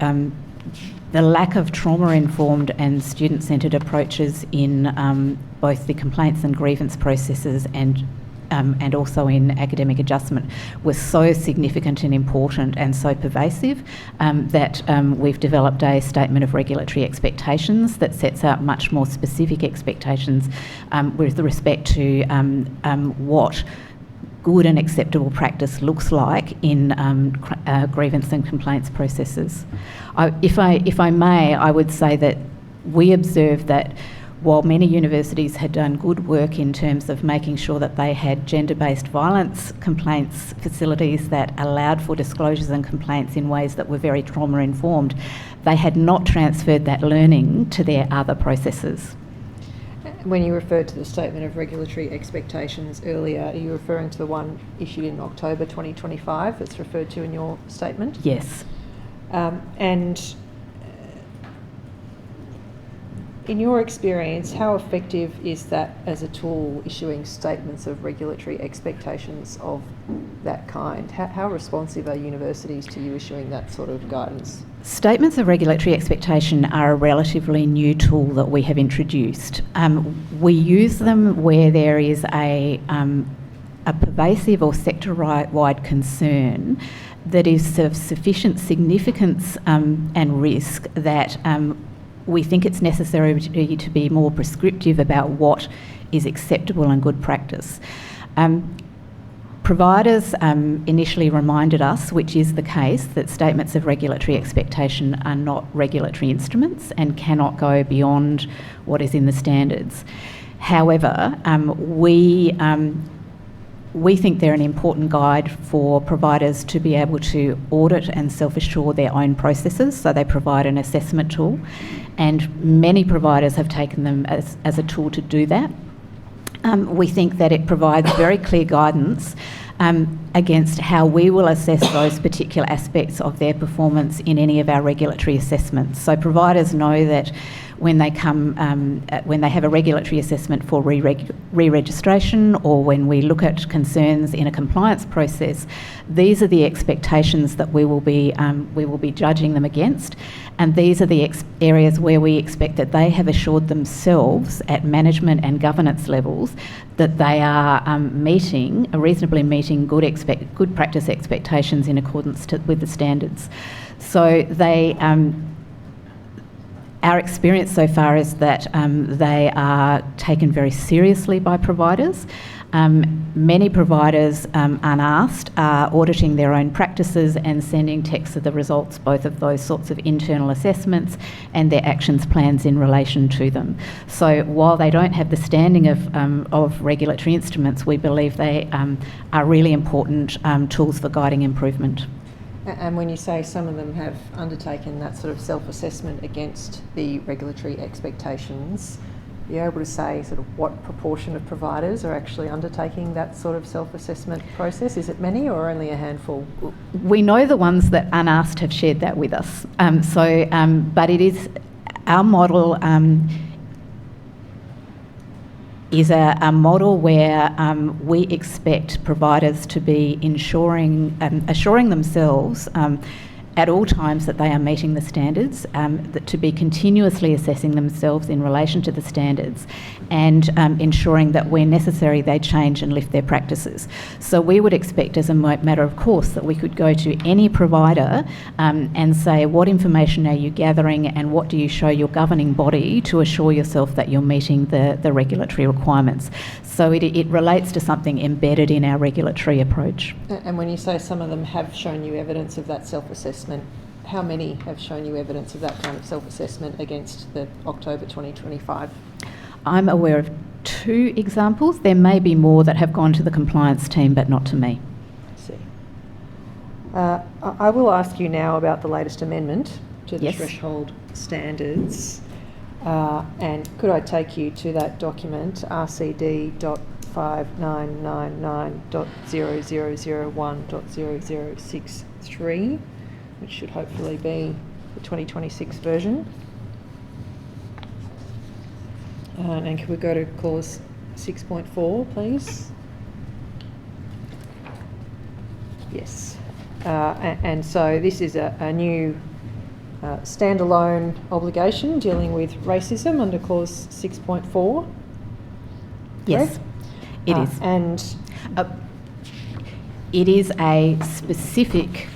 Speaker 9: lack of trauma-informed and student-centred approaches in both the complaints and grievance processes and also in academic adjustment was so significant and important and so pervasive that we've developed a statement of regulatory expectations that sets out much more specific expectations with respect to what good and acceptable practice looks like in grievance and complaints processes. If I may, I would say that we observed that while many universities had done good work in terms of making sure that they had gender-based violence complaints facilities that allowed for disclosures and complaints in ways that were very trauma-informed, they had not transferred that learning to their other processes.
Speaker 1: When you referred to the statement of regulatory expectations earlier, are you referring to the one issued in October 2025 that's referred to in your statement?
Speaker 9: Yes.
Speaker 1: And in your experience, how effective is that as a tool, issuing statements of regulatory expectations of that kind? How responsive are universities to you issuing that sort of guidance?
Speaker 9: Statements of regulatory expectation are a relatively new tool that we have introduced. We use them where there is a a pervasive or sector-wide concern that is of sufficient significance and risk that we think it's necessary to be more prescriptive about what is acceptable and good practice. Providers initially reminded us, which is the case, that statements of regulatory expectation are not regulatory instruments and cannot go beyond what is in the standards. However, we think they're an important guide for providers to be able to audit and self-assure their own processes, so they provide an assessment tool, and many providers have taken them as a tool to do that. We think that it provides very clear guidance against how we will assess those particular aspects of their performance in any of our regulatory assessments. So providers know that when they come, when they have a regulatory assessment for re-registration, or when we look at concerns in a compliance process, these are the expectations that we will be judging them against, and these are the areas where we expect that they have assured themselves at management and governance levels that they are reasonably meeting good practice expectations in accordance with the standards. So they. Our experience so far is that they are taken very seriously by providers. Many providers, unasked, are auditing their own practices and sending texts of the results, both of those sorts of internal assessments and their actions plans in relation to them. So while they don't have the standing of regulatory instruments, we believe they are really important tools for guiding improvement.
Speaker 1: And when you say some of them have undertaken that sort of self-assessment against the regulatory expectations, are you able to say sort of what proportion of providers are actually undertaking that sort of self-assessment process? Is it many or only a handful?
Speaker 9: We know the ones that unasked have shared that with us. But it is our model is a model where we expect providers to be assuring themselves at all times that they are meeting the standards, to be continuously assessing themselves in relation to the standards, and ensuring that where necessary they change and lift their practices. So we would expect, as a matter of course, that we could go to any provider and say, what information are you gathering and what do you show your governing body to assure yourself that you're meeting the regulatory requirements. So it relates to something embedded in our regulatory approach.
Speaker 1: And when you say some of them have shown you evidence of that self-assessment, how many have shown you evidence of that kind of self-assessment against the October 2025?
Speaker 9: I'm aware of 2 examples. There may be more that have gone to the compliance team, but not to me.
Speaker 1: I see. I will ask you now about the latest amendment to the threshold standards. And could I take you to that document, RCD.5999.0001.0063, which should hopefully be the 2026 version. And can we go to clause 6.4, please? Yes. And so this is a new standalone obligation dealing with racism under clause 6.4.
Speaker 9: Yes, it is.
Speaker 1: And
Speaker 9: it is a specific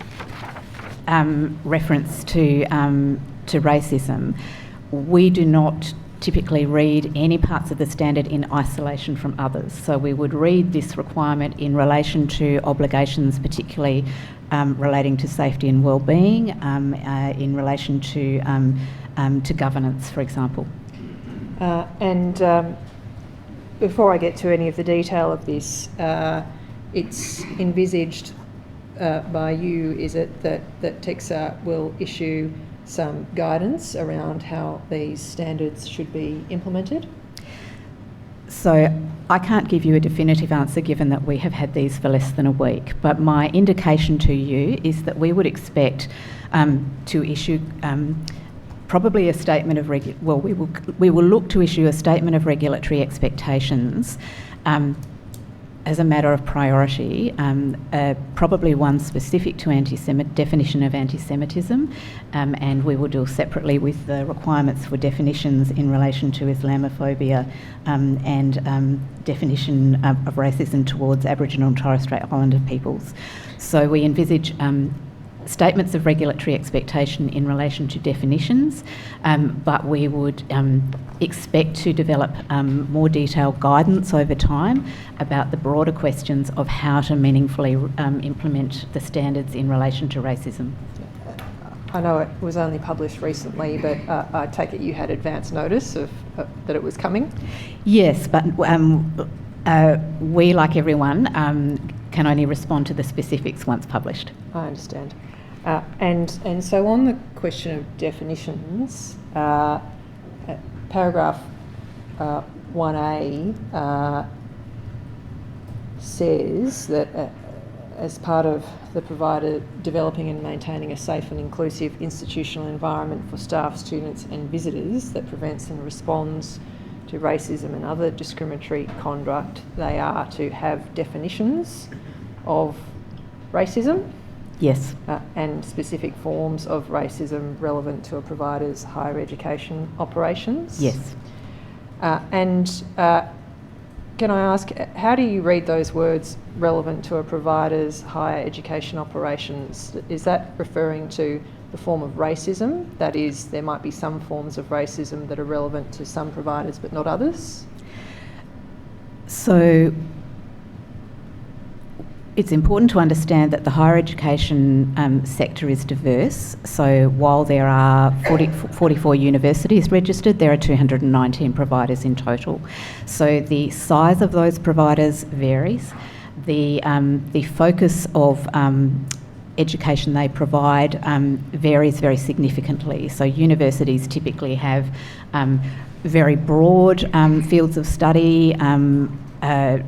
Speaker 9: reference to racism. We do not typically read any parts of the standard in isolation from others. So we would read this requirement in relation to obligations, particularly relating to safety and well-being, in relation to governance, for example.
Speaker 1: Before I get to any of the detail of this, it's envisaged by you, is it, that TEXA will issue some guidance around how these standards should be implemented?
Speaker 9: So I can't give you a definitive answer given that we have had these for less than a week, but my indication to you is that we would expect to issue probably a statement of we will look to issue a statement of regulatory expectations as a matter of priority, probably one specific to definition of anti-Semitism, and we will deal separately with the requirements for definitions in relation to Islamophobia and definition of racism towards Aboriginal and Torres Strait Islander peoples. So we envisage statements of regulatory expectation in relation to definitions, but we would expect to develop more detailed guidance over time about the broader questions of how to meaningfully implement the standards in relation to racism.
Speaker 1: I know it was only published recently, but I take it you had advance notice of that it was coming?
Speaker 9: Yes, but we, like everyone, can only respond to the specifics once published.
Speaker 1: I understand. And so on the question of definitions, paragraph 1A says that as part of the provider developing and maintaining a safe and inclusive institutional environment for staff, students and visitors that prevents and responds to racism and other discriminatory conduct, they are to have definitions of racism.
Speaker 9: Yes.
Speaker 1: And specific forms of racism relevant to a provider's higher education operations.
Speaker 9: Yes.
Speaker 1: Can I ask, how do you read those words, relevant to a provider's higher education operations? Is that referring to the form of racism? That is, there might be some forms of racism that are relevant to some providers but not others?
Speaker 9: So it's important to understand that the higher education sector is diverse. So while there are 44 universities registered, there are 219 providers in total. So the size of those providers varies. The focus of education they provide varies very significantly. So universities typically have very broad fields of study.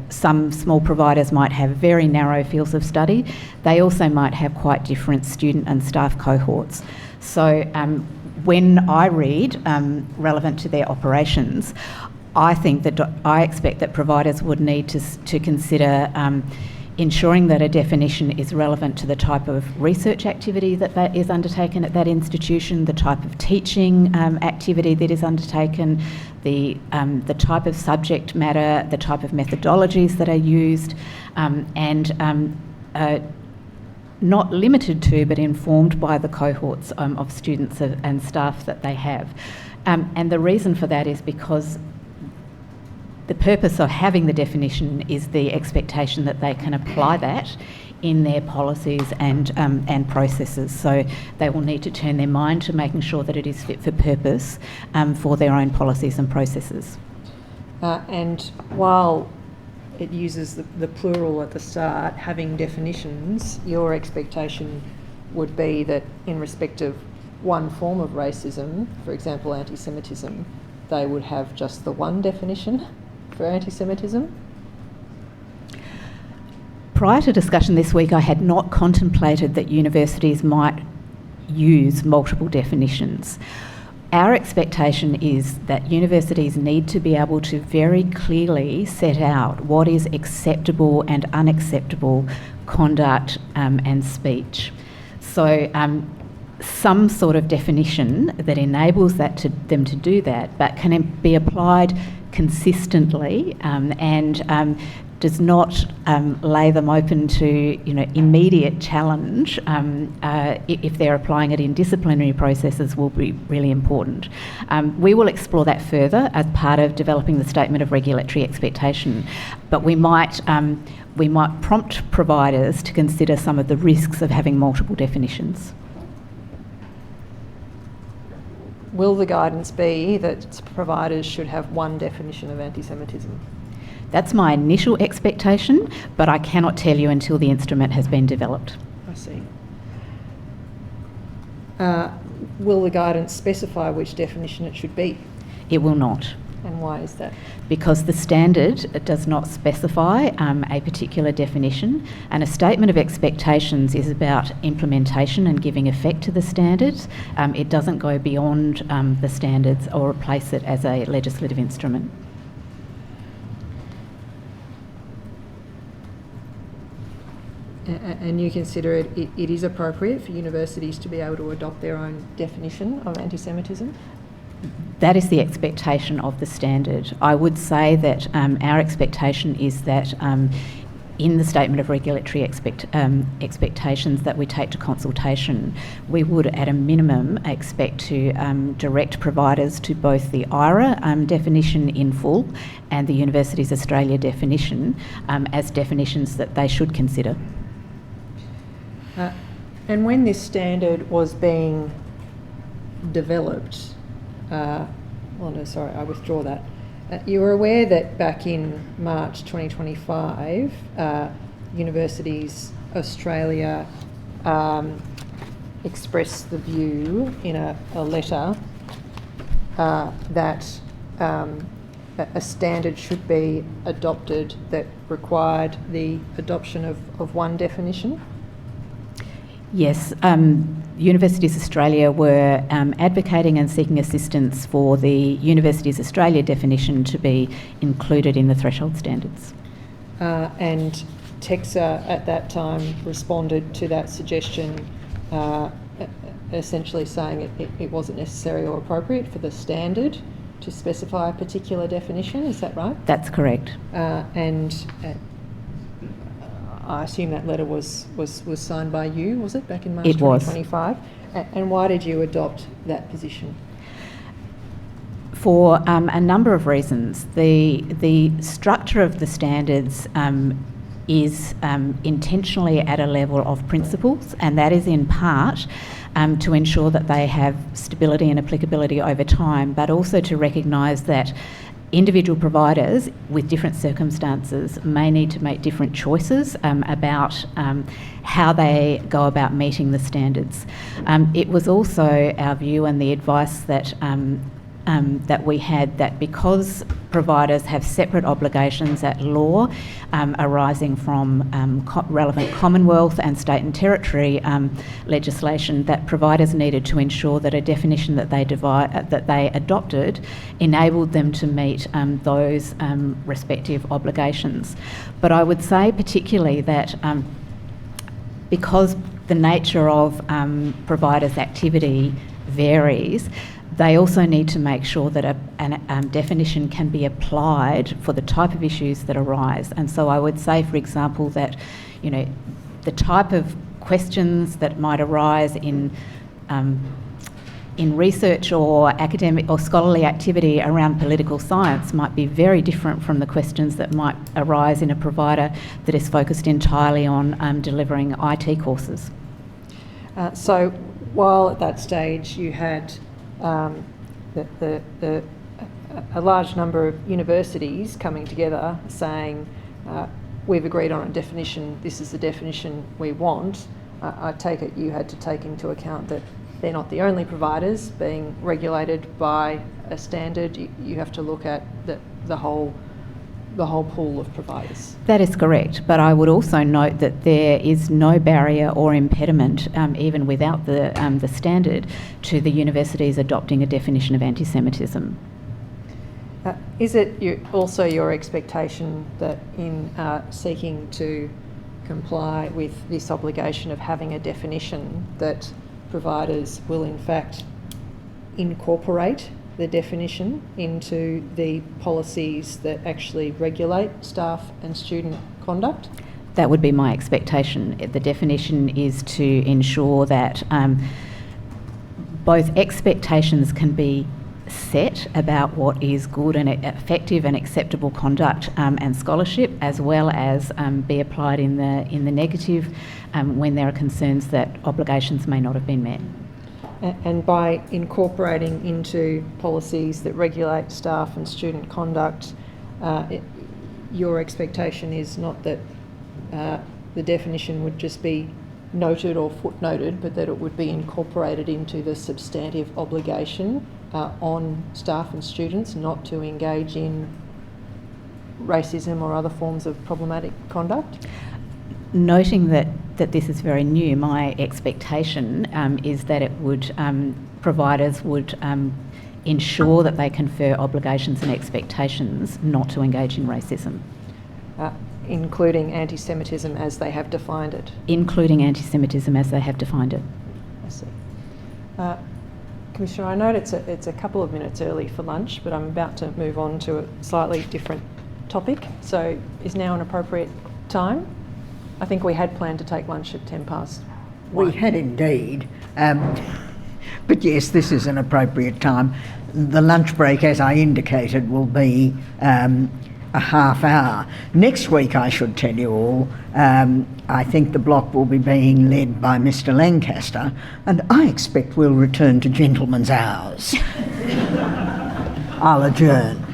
Speaker 9: Some small providers might have very narrow fields of study. They also might have quite different student and staff cohorts. So when I read relevant to their operations, I expect that providers would need to consider ensuring that a definition is relevant to the type of research activity that is undertaken at that institution, the type of teaching activity that is undertaken, the type of subject matter, the type of methodologies that are used, and not limited to but informed by the cohorts of students and staff that they have. And the reason for that is because the purpose of having the definition is the expectation that they can apply that in their policies and processes. So they will need to turn their mind to making sure that it is fit for purpose for their own policies and processes.
Speaker 1: And while it uses the plural at the start, having definitions, your expectation would be that in respect of one form of racism, for example anti-Semitism, they would have just the one definition for anti-Semitism?
Speaker 9: Prior to discussion this week, I had not contemplated that universities might use multiple definitions. Our expectation is that universities need to be able to very clearly set out what is acceptable and unacceptable conduct and speech. So some sort of definition that enables them to do that, but can be applied consistently and does not lay them open to immediate challenge if they're applying it in disciplinary processes will be really important. We will explore that further as part of developing the statement of regulatory expectation, but we might prompt providers to consider some of the risks of having multiple definitions.
Speaker 1: Will the guidance be that providers should have one definition of anti-Semitism?
Speaker 9: That's my initial expectation, but I cannot tell you until the instrument has been developed.
Speaker 1: I see. Will the guidance specify which definition it should be?
Speaker 9: It will not.
Speaker 1: And why is that?
Speaker 9: Because the standard does not specify a particular definition, and a statement of expectations is about implementation and giving effect to the standards. It doesn't go beyond the standards or replace it as a legislative instrument.
Speaker 1: And you consider it is appropriate for universities to be able to adopt their own definition of anti-Semitism?
Speaker 9: That is the expectation of the standard. I would say that our expectation is that in the statement of regulatory expectations that we take to consultation, we would at a minimum expect to direct providers to both the IRA definition in full and the Universities Australia definition as definitions that they should consider.
Speaker 1: And when this standard was being developed, I withdraw that. You were aware that back in March 2025, Universities Australia expressed the view in a letter that a standard should be adopted that required the adoption of one definition?
Speaker 9: Yes, Universities Australia were advocating and seeking assistance for the Universities Australia definition to be included in the threshold standards.
Speaker 1: And TEXA at that time responded to that suggestion, essentially saying it wasn't necessary or appropriate for the standard to specify a particular definition. Is that right?
Speaker 9: That's correct.
Speaker 1: And I assume that letter was signed by you, was it, back in March 2025? And why did you adopt that position?
Speaker 9: For a number of reasons. The structure of the standards is intentionally at a level of principles, and that is in part to ensure that they have stability and applicability over time, but also to recognise that individual providers with different circumstances may need to make different choices about how they go about meeting the standards. It was also our view and the advice that that we had that because providers have separate obligations at law arising from relevant Commonwealth and state and territory legislation, that providers needed to ensure that a definition that they adopted enabled them to meet those respective obligations. But I would say particularly that because the nature of providers' activity varies, they also need to make sure that a definition can be applied for the type of issues that arise. And so I would say, for example, that the type of questions that might arise in research or academic or scholarly activity around political science might be very different from the questions that might arise in a provider that is focused entirely on delivering IT courses.
Speaker 1: So while at that stage you had a large number of universities coming together saying, we've agreed on a definition, this is the definition we want, I take it you had to take into account that they're not the only providers being regulated by a standard. You have to look at the whole pool of providers.
Speaker 9: That is correct, but I would also note that there is no barrier or impediment, even without the standard, to the universities adopting a definition of anti-Semitism.
Speaker 1: Is it also your expectation that in seeking to comply with this obligation of having a definition, that providers will in fact incorporate the definition into the policies that actually regulate staff and student conduct?
Speaker 9: That would be my expectation. The definition is to ensure that both expectations can be set about what is good and effective and acceptable conduct and scholarship, as well as be applied in the negative when there are concerns that obligations may not have been met.
Speaker 1: And by incorporating into policies that regulate staff and student conduct, your expectation is not that the definition would just be noted or footnoted, but that it would be incorporated into the substantive obligation on staff and students not to engage in racism or other forms of problematic conduct?
Speaker 9: Noting that this is very new, my expectation is that it would providers would ensure that they confer obligations and expectations not to engage in racism.
Speaker 1: including anti-Semitism as they have defined it.
Speaker 9: Including anti-Semitism as they have defined it.
Speaker 1: I see. Commissioner, I note it's a couple of minutes early for lunch, but I'm about to move on to a slightly different topic. So is now an appropriate time? I think we had planned to take lunch at 1:10.
Speaker 2: We had indeed. But yes, this is an appropriate time. The lunch break, as I indicated, will be a half hour. Next week, I should tell you all, I think the block will be being led by Mr. Lancaster, and I expect we'll return to gentlemen's hours. I'll adjourn.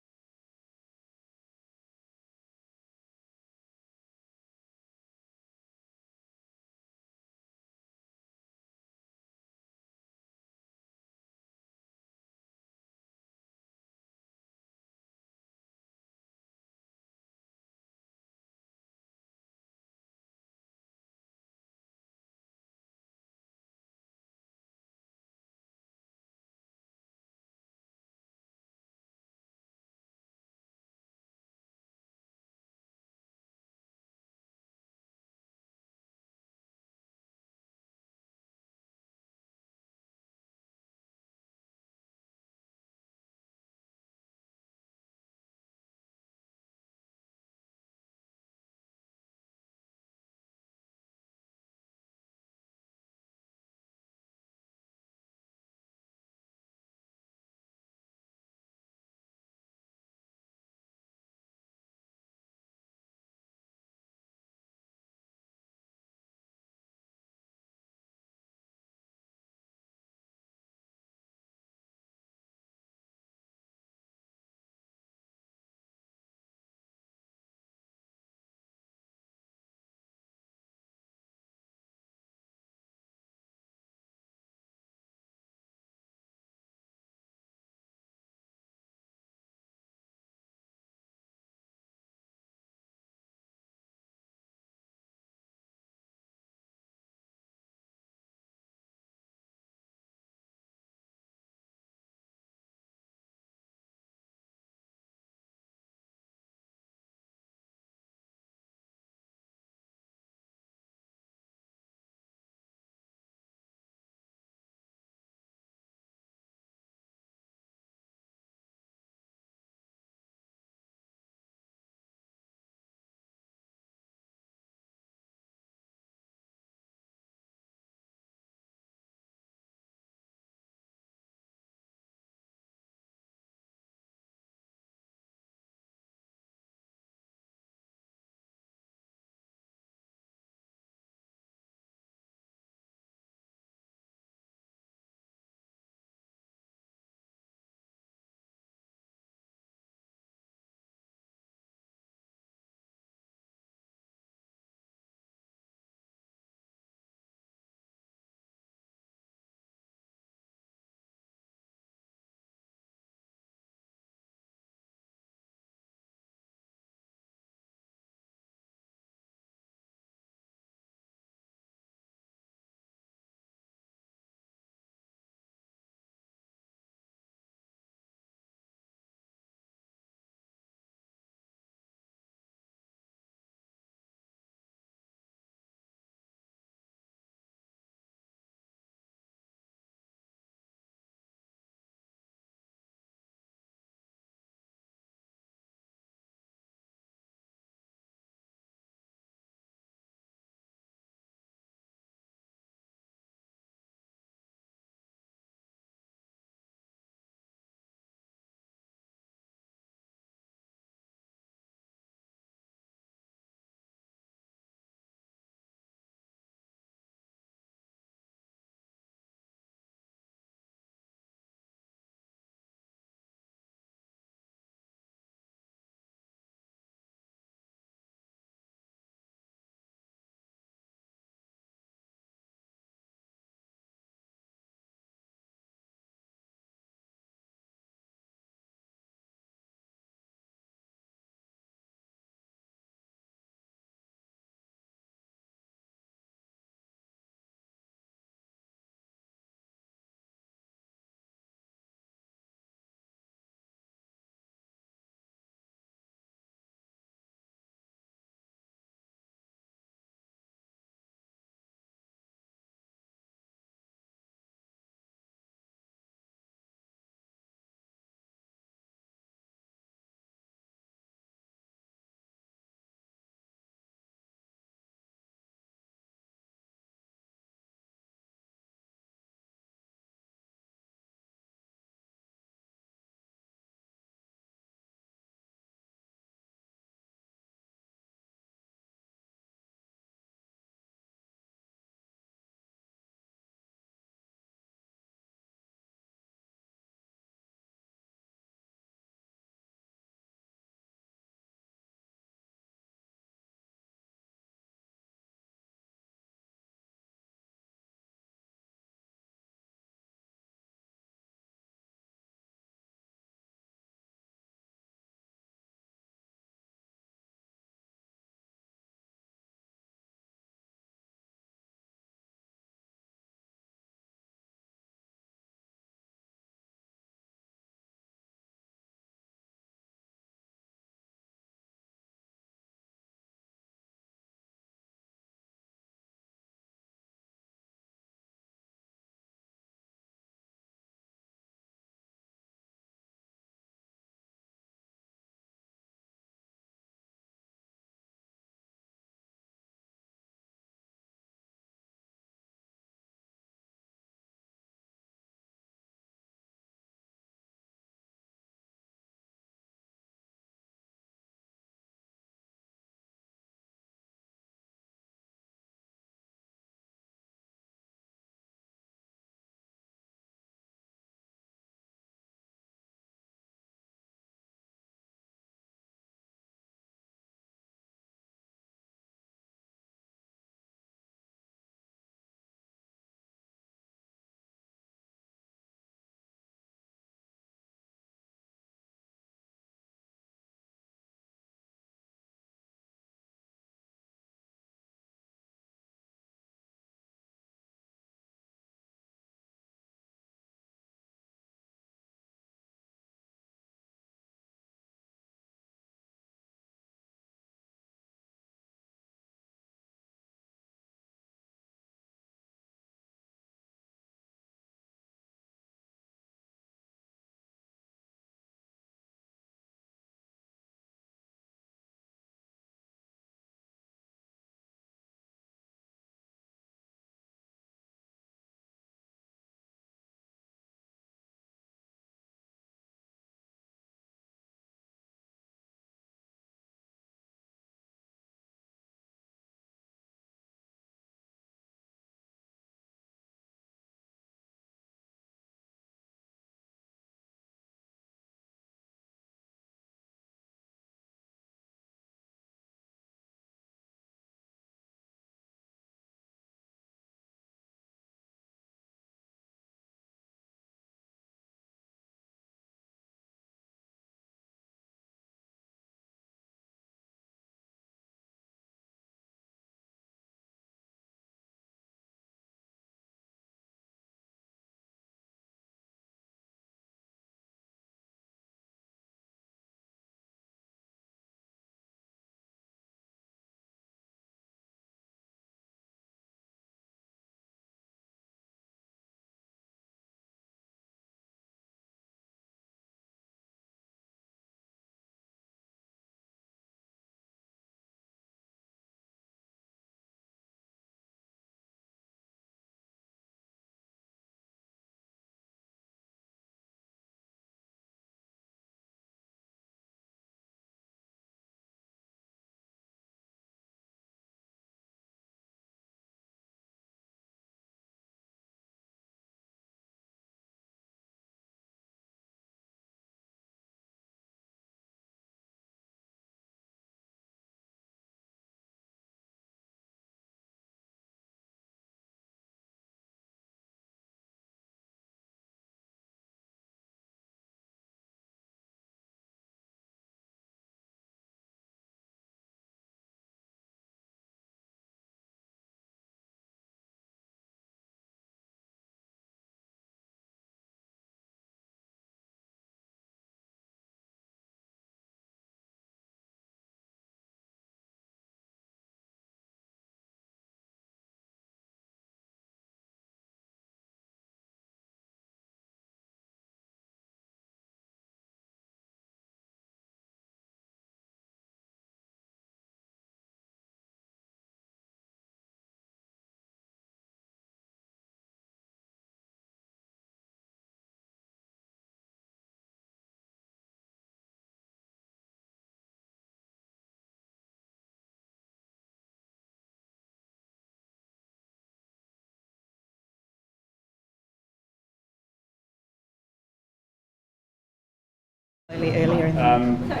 Speaker 9: slightly earlier in the...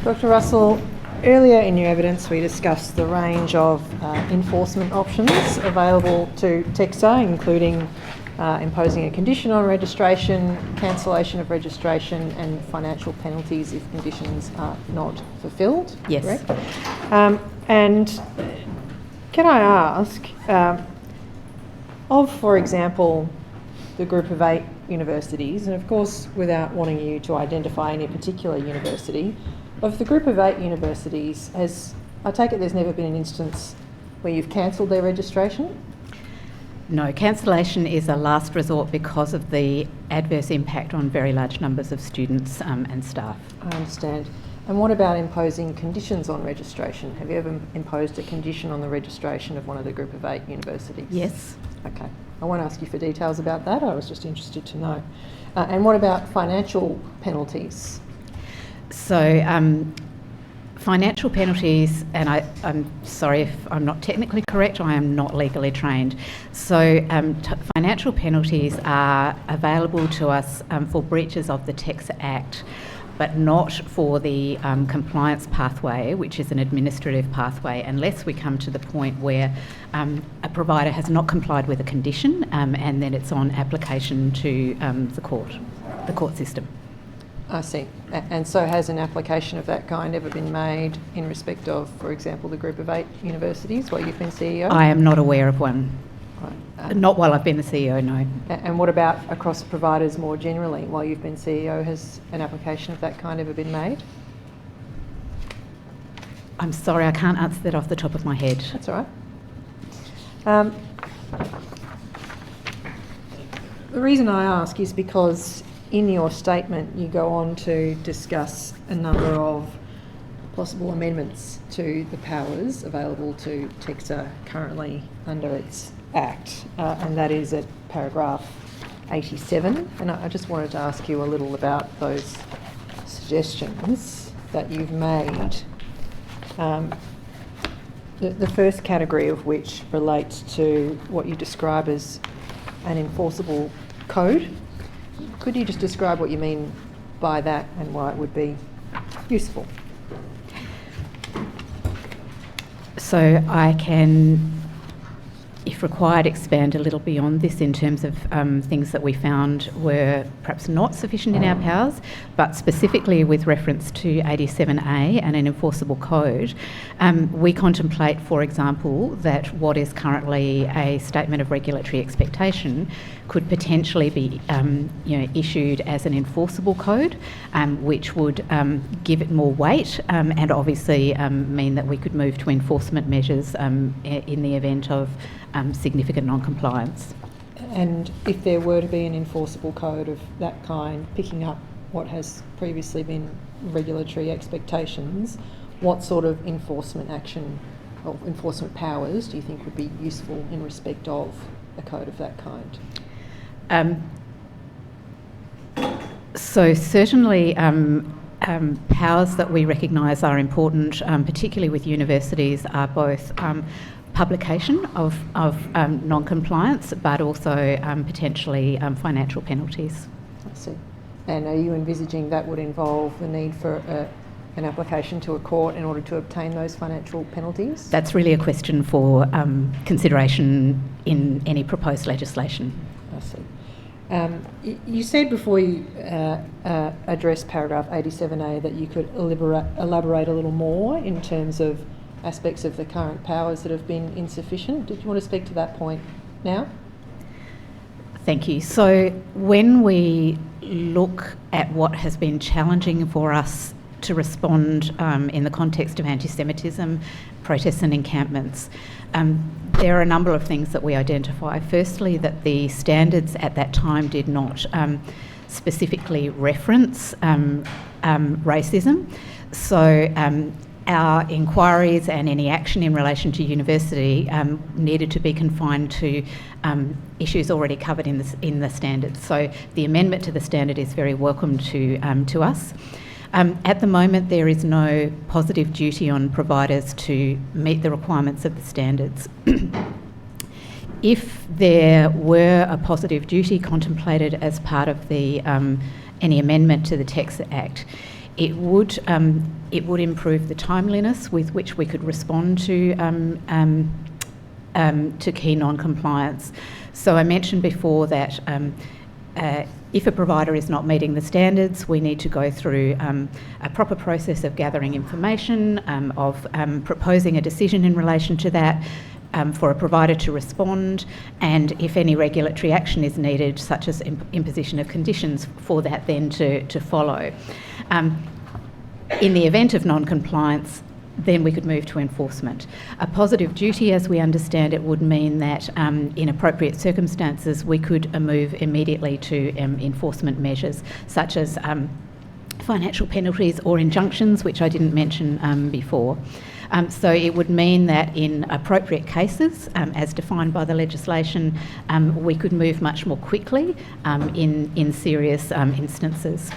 Speaker 1: Dr. Russell, earlier in your evidence we discussed the range of enforcement options available to TEXA, including imposing a condition on registration, cancellation of registration and financial penalties if conditions are not fulfilled.
Speaker 9: Yes.
Speaker 1: Correct? And can I ask, for example, the group of 8 universities, and of course without wanting you to identify any particular university, of the group of 8 universities, I take it there's never been an instance where you've cancelled their registration?
Speaker 9: No, cancellation is a last resort because of the adverse impact on very large numbers of students and staff.
Speaker 1: I understand. And what about imposing conditions on registration? Have you ever imposed a condition on the registration of one of the group of 8 universities?
Speaker 9: Yes.
Speaker 1: Okay. I won't ask you for details about that. I was just interested to know. And what about financial penalties?
Speaker 9: So, financial penalties, and I'm sorry if I'm not technically correct, I am not legally trained. So financial penalties are available to us for breaches of the TEXA Act, but not for the compliance pathway, which is an administrative pathway, unless we come to the point where a provider has not complied with a condition and then it's on application to the court system.
Speaker 1: I see. And so has an application of that kind ever been made in respect of, for example, the group of 8 universities while you've been CEO?
Speaker 9: I am not aware of one.
Speaker 1: Right.
Speaker 9: Not while I've been the CEO, no.
Speaker 1: And what about across providers more generally? While you've been CEO, has an application of that kind ever been made?
Speaker 9: I'm sorry, I can't answer that off the top of my head.
Speaker 1: That's all right. The reason I ask is because in your statement you go on to discuss a number of possible amendments to the powers available to TEXA currently under its Act, and that is at paragraph 87. And I just wanted to ask you a little about those suggestions that you've made. The first category of which relates to what you describe as an enforceable code. Could you just describe what you mean by that and why it would be useful?
Speaker 9: So I can, if required, expand a little beyond this in terms of things that we found were perhaps not sufficient in our powers, but specifically with reference to 87A and an enforceable code. We contemplate, for example, that what is currently a statement of regulatory expectation could potentially be issued as an enforceable code, which would give it more weight and obviously mean that we could move to enforcement measures in the event of significant non-compliance.
Speaker 1: And if there were to be an enforceable code of that kind, picking up what has previously been regulatory expectations, what sort of enforcement action or enforcement powers do you think would be useful in respect of a code of that kind?
Speaker 9: So certainly powers that we recognise are important, particularly with universities, are both publication of non-compliance, but also potentially financial penalties.
Speaker 1: I see. And are you envisaging that would involve the need for an application to a court in order to obtain those financial penalties?
Speaker 9: That's really a question for consideration in any proposed legislation.
Speaker 1: I see. You said before you addressed paragraph 87A that you could elaborate a little more in terms of aspects of the current powers that have been insufficient. Did you want to speak to that point now?
Speaker 9: Thank you. So when we look at what has been challenging for us to respond in the context of anti-Semitism, protests and encampments, there are a number of things that we identify. Firstly, that the standards at that time did not specifically reference racism. So our inquiries and any action in relation to university needed to be confined to issues already covered in the standards. So the amendment to the standard is very welcome to us. At the moment, there is no positive duty on providers to meet the requirements of the standards. If there were a positive duty contemplated as part of the any amendment to the Tax Act, it would improve the timeliness with which we could respond to key non-compliance. So I mentioned before that if a provider is not meeting the standards, we need to go through a proper process of gathering information, of proposing a decision in relation to that, for a provider to respond, and if any regulatory action is needed, such as imposition of conditions, for that then to follow. In the event of non-compliance, then we could move to enforcement. A positive duty, as we understand it, would mean that in appropriate circumstances we could move immediately to enforcement measures, such as financial penalties or injunctions, which I didn't mention before. So it would mean that in appropriate cases, as defined by the legislation, we could move much more quickly in serious instances.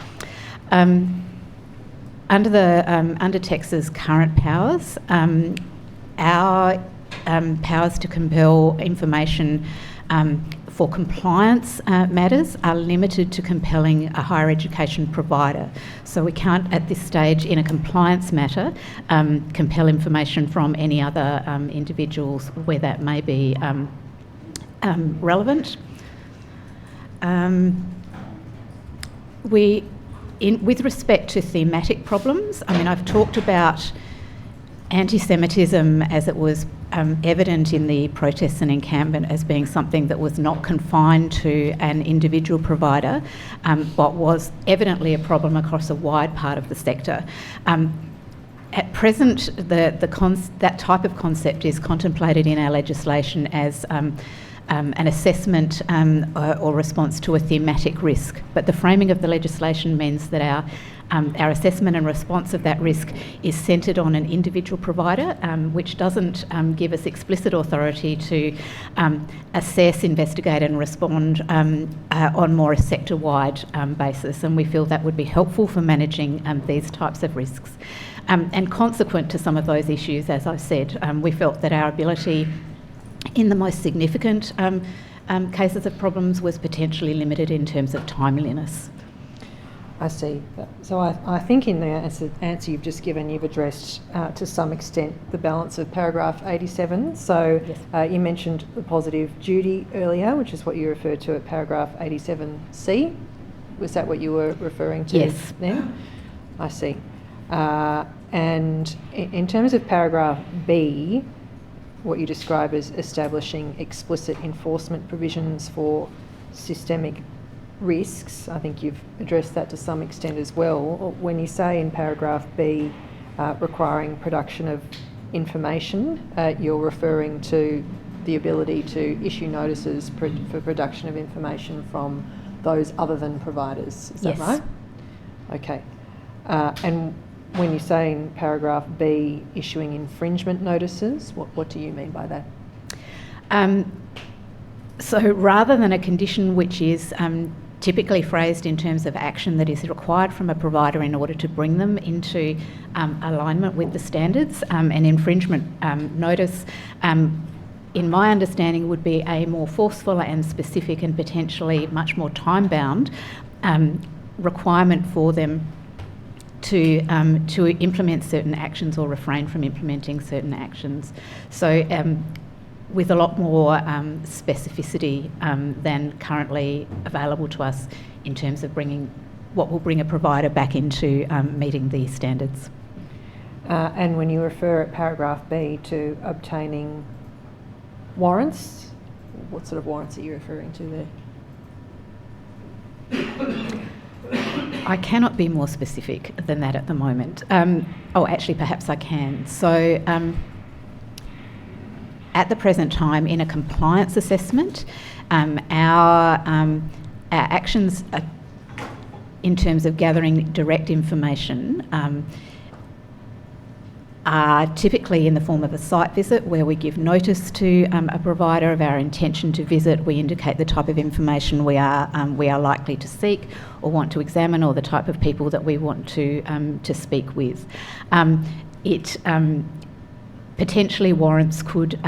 Speaker 9: Under Tex's current powers, our powers to compel information for compliance matters are limited to compelling a higher education provider. So we can't at this stage in a compliance matter compel information from any other individuals where that may be relevant. With respect to thematic problems, I mean, I've talked about anti-Semitism as it was evident in the protests and encampment as being something that was not confined to an individual provider, but was evidently a problem across a wide part of the sector. At present, that type of concept is contemplated in our legislation as an assessment or response to a thematic risk, but the framing of the legislation means that our assessment and response of that risk is centred on an individual provider, which doesn't give us explicit authority to assess, investigate and respond on more a sector-wide basis, and we feel that would be helpful for managing these types of risks. And consequent to some of those issues, as I said, we felt that our ability in the most significant cases of problems was potentially limited in terms of timeliness.
Speaker 1: I see. So I think in the answer you've just given, you've addressed to some extent the balance of paragraph 87. So yes. You mentioned the positive duty earlier, which is what you referred to at paragraph 87C. Was that what you were referring to?
Speaker 9: Yes.
Speaker 1: Then? I see. And in terms of paragraph B, what you describe as establishing explicit enforcement provisions for systemic risks, I think you've addressed that to some extent as well. When you say in paragraph B requiring production of information, you're referring to the ability to issue notices for production of information from those other than providers. Is that right? Okay. And when you say in paragraph B issuing infringement notices, what do you mean by that?
Speaker 9: So rather than a condition which is typically phrased in terms of action that is required from a provider in order to bring them into alignment with the standards, an infringement notice, in my understanding, would be a more forceful and specific and potentially much more time-bound requirement for them to implement certain actions or refrain from implementing certain actions. So with a lot more specificity than currently available to us in terms of what will bring a provider back into meeting these standards.
Speaker 1: And when you refer at paragraph B to obtaining warrants, what sort of warrants are you referring to there?
Speaker 9: I cannot be more specific than that at the moment. Actually, perhaps I can. So, at the present time, in a compliance assessment, our actions in terms of gathering direct information are typically in the form of a site visit where we give notice to a provider of our intention to visit. We indicate the type of information we are likely to seek or want to examine, or the type of people that we want to speak with. It potentially warrants could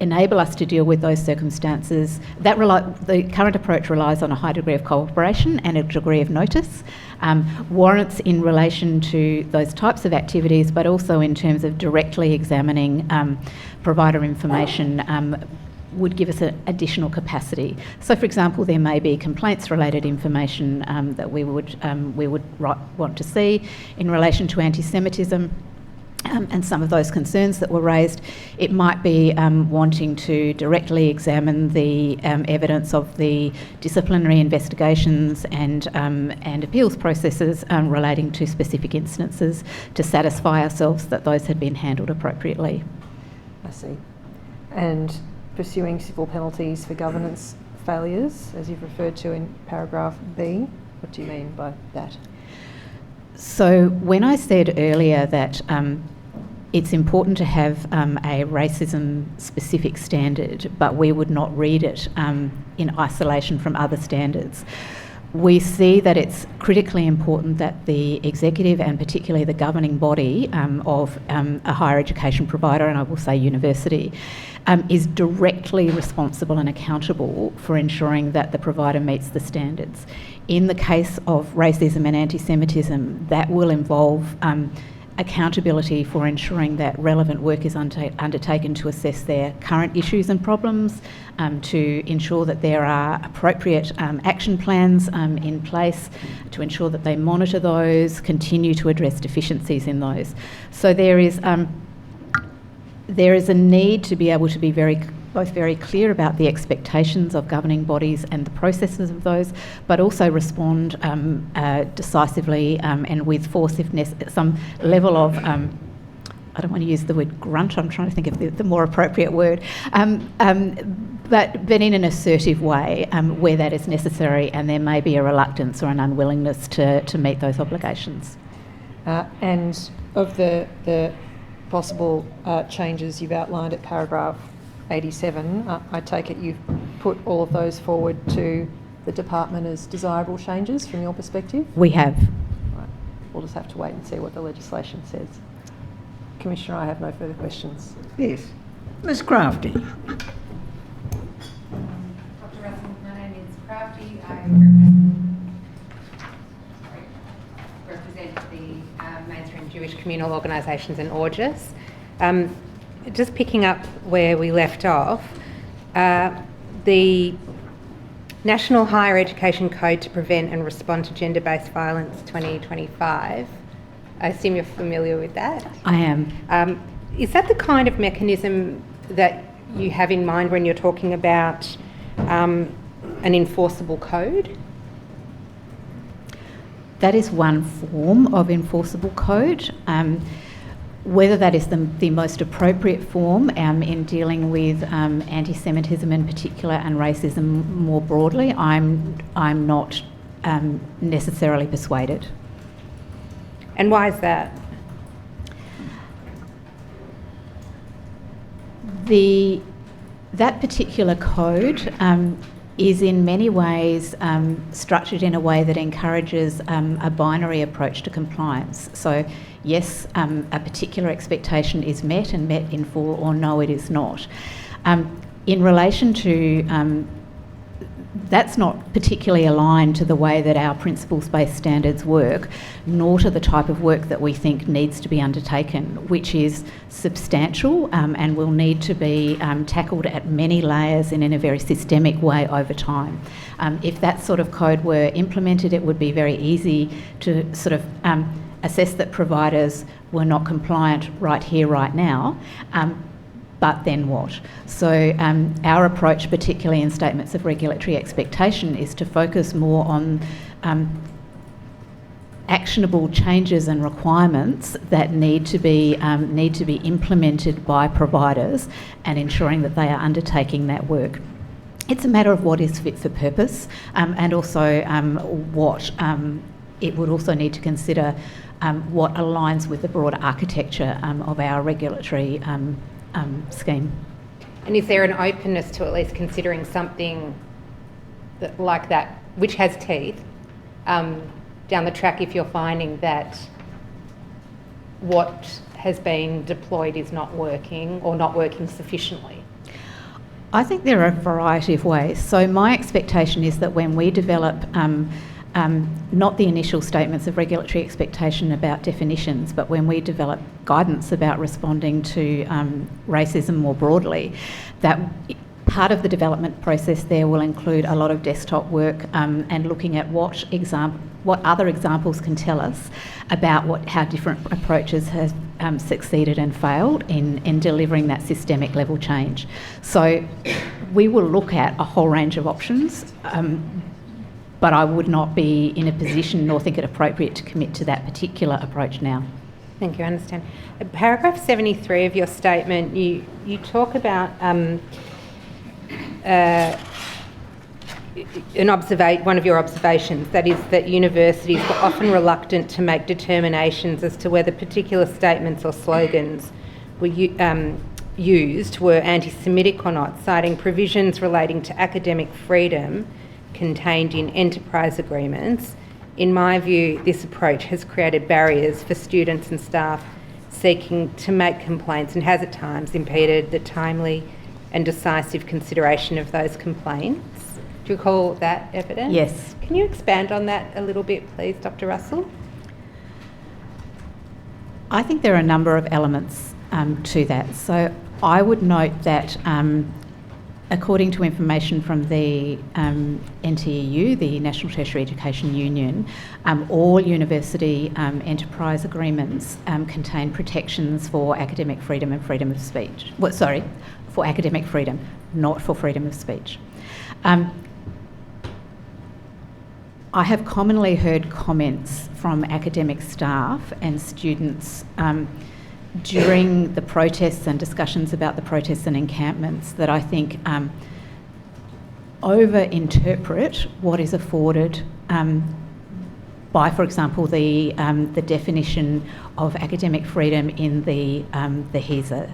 Speaker 9: enable us to deal with those circumstances. The current approach relies on a high degree of cooperation and a degree of notice. Warrants in relation to those types of activities, but also in terms of directly examining provider information, would give us an additional capacity. So, for example, there may be complaints-related information that we would want to see in relation to anti-Semitism. And some of those concerns that were raised. It might be wanting to directly examine the evidence of the disciplinary investigations and appeals processes relating to specific instances to satisfy ourselves that those had been handled appropriately.
Speaker 1: I see. And pursuing civil penalties for governance failures, as you've referred to in paragraph B, what do you mean by that?
Speaker 9: So when I said earlier that it's important to have a racism-specific standard, but we would not read it in isolation from other standards, we see that it's critically important that the executive and particularly the governing body of a higher education provider, and I will say university, is directly responsible and accountable for ensuring that the provider meets the standards. In the case of racism and anti-Semitism, that will involve accountability for ensuring that relevant work is undertaken to assess their current issues and problems, to ensure that there are appropriate action plans in place, to ensure that they monitor those, continue to address deficiencies in those. So there is a need to be able to be both very clear about the expectations of governing bodies and the processes of those, but also respond decisively and with force if some level of, I don't want to use the word grunt, I'm trying to think of the more appropriate word, but in an assertive way where that is necessary, and there may be a reluctance or an unwillingness to meet those obligations.
Speaker 1: And of the possible changes you've outlined at paragraph 87, I take it you've put all of those forward to the department as desirable changes from your perspective?
Speaker 9: We have.
Speaker 1: Right. We'll just have to wait and see what the legislation says. Commissioner, I have no further questions.
Speaker 2: Yes. Ms Crafty.
Speaker 6: Dr. Russell, my name is Crafty. I represent the mainstream Jewish communal organisations in August. Just picking up where we left off, the National Higher Education Code to Prevent and Respond to Gender-Based Violence 2025, I assume you're familiar with that?
Speaker 9: I am.
Speaker 6: Is that the kind of mechanism that you have in mind when you're talking about an enforceable code?
Speaker 9: That is one form of enforceable code. Whether that is the most appropriate form in dealing with anti-Semitism in particular and racism more broadly, I'm not necessarily persuaded.
Speaker 6: And why is that?
Speaker 9: That particular code is in many ways structured in a way that encourages a binary approach to compliance. So yes, a particular expectation is met and met in full, or no, it is not. In relation to that's not particularly aligned to the way that our principles-based standards work, nor to the type of work that we think needs to be undertaken, which is substantial and will need to be tackled at many layers and in a very systemic way over time. If that sort of code were implemented, it would be very easy to sort of assess that providers were not compliant right here, right now. But then what? So our approach, particularly in statements of regulatory expectation, is to focus more on actionable changes and requirements that need to be implemented by providers and ensuring that they are undertaking that work. It's a matter of what is fit for purpose and also what it would also need to consider what aligns with the broader architecture of our regulatory scheme.
Speaker 6: And is there an openness to at least considering something like that, which has teeth, down the track if you're finding that what has been deployed is not working or not working sufficiently?
Speaker 9: I think there are a variety of ways. So my expectation is that when we develop not the initial statements of regulatory expectation about definitions, but when we develop guidance about responding to racism more broadly, that part of the development process there will include a lot of desktop work and looking at what other examples can tell us about how different approaches have succeeded and failed in delivering that systemic level change. So we will look at a whole range of options, but I would not be in a position nor think it appropriate to commit to that particular approach now.
Speaker 6: Thank you, I understand. Paragraph 73 of your statement, you talk about one of your observations, that is that universities were often reluctant to make determinations as to whether particular statements or slogans were used were anti-Semitic or not, citing provisions relating to academic freedom contained in enterprise agreements. In my view, this approach has created barriers for students and staff seeking to make complaints and has at times impeded the timely and decisive consideration of those complaints. Do you recall that evidence?
Speaker 9: Yes.
Speaker 6: Can you expand on that a little bit, please, Dr. Russell?
Speaker 9: I think there are a number of elements to that. So I would note that according to information from the NTEU, the National Tertiary Education Union, all university enterprise agreements contain protections for academic freedom and freedom of speech. For academic freedom, not for freedom of speech. I have commonly heard comments from academic staff and students during the protests and discussions about the protests and encampments that I think over-interpret what is afforded by, for example, the definition of academic freedom in the HESA.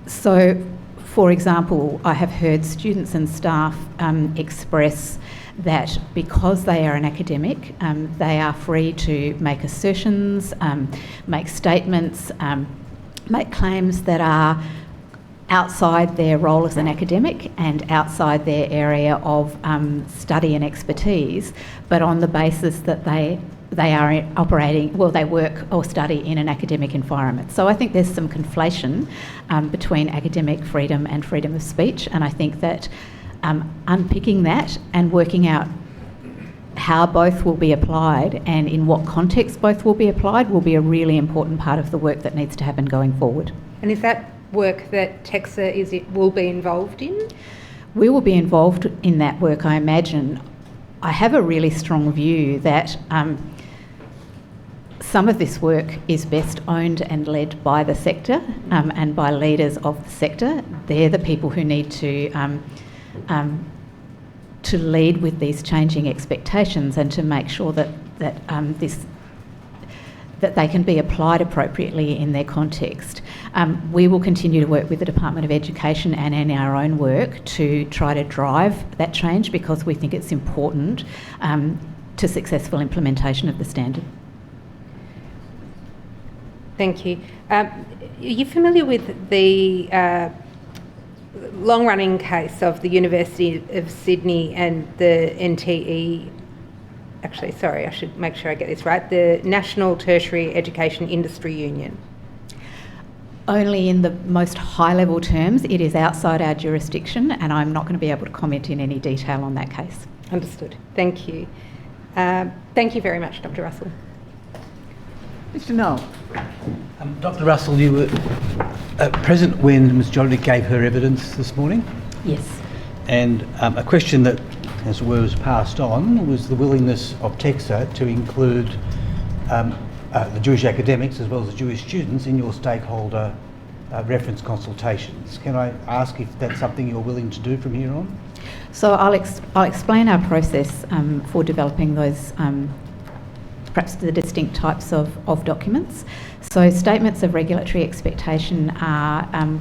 Speaker 9: So, for example, I have heard students and staff express that because they are an academic, they are free to make assertions, make statements, make claims that are outside their role as an academic and outside their area of study and expertise, but on the basis that they are operating, well, they work or study in an academic environment. So I think there's some conflation between academic freedom and freedom of speech, and I think that unpicking that and working out how both will be applied and in what context both will be applied will be a really important part of the work that needs to happen going forward.
Speaker 6: And is that work that TEXA will be involved in?
Speaker 9: We will be involved in that work, I imagine. I have a really strong view that some of this work is best owned and led by the sector and by leaders of the sector. They're the people who need to lead with these changing expectations and to make sure that they can be applied appropriately in their context. We will continue to work with the Department of Education and in our own work to try to drive that change because we think it's important to successful implementation of the standard.
Speaker 6: Thank you. Are you familiar with the long-running case of the University of Sydney and the NTE? Actually, sorry, I should make sure I get this right. The National Tertiary Education Industry Union.
Speaker 9: Only in the most high-level terms. It is outside our jurisdiction, and I'm not going to be able to comment in any detail on that case.
Speaker 6: Understood. Thank you. Thank you very much, Dr. Russell.
Speaker 2: Mr. Noel.
Speaker 8: Dr. Russell, you were present when Ms. Joldić gave her evidence this morning?
Speaker 9: Yes.
Speaker 8: And a question that, as it were, was passed on was the willingness of TEXA to include the Jewish academics as well as the Jewish students in your stakeholder reference consultations. Can I ask if that's something you're willing to do from here on?
Speaker 9: So I'll explain our process for developing those perhaps the distinct types of documents. So statements of regulatory expectation are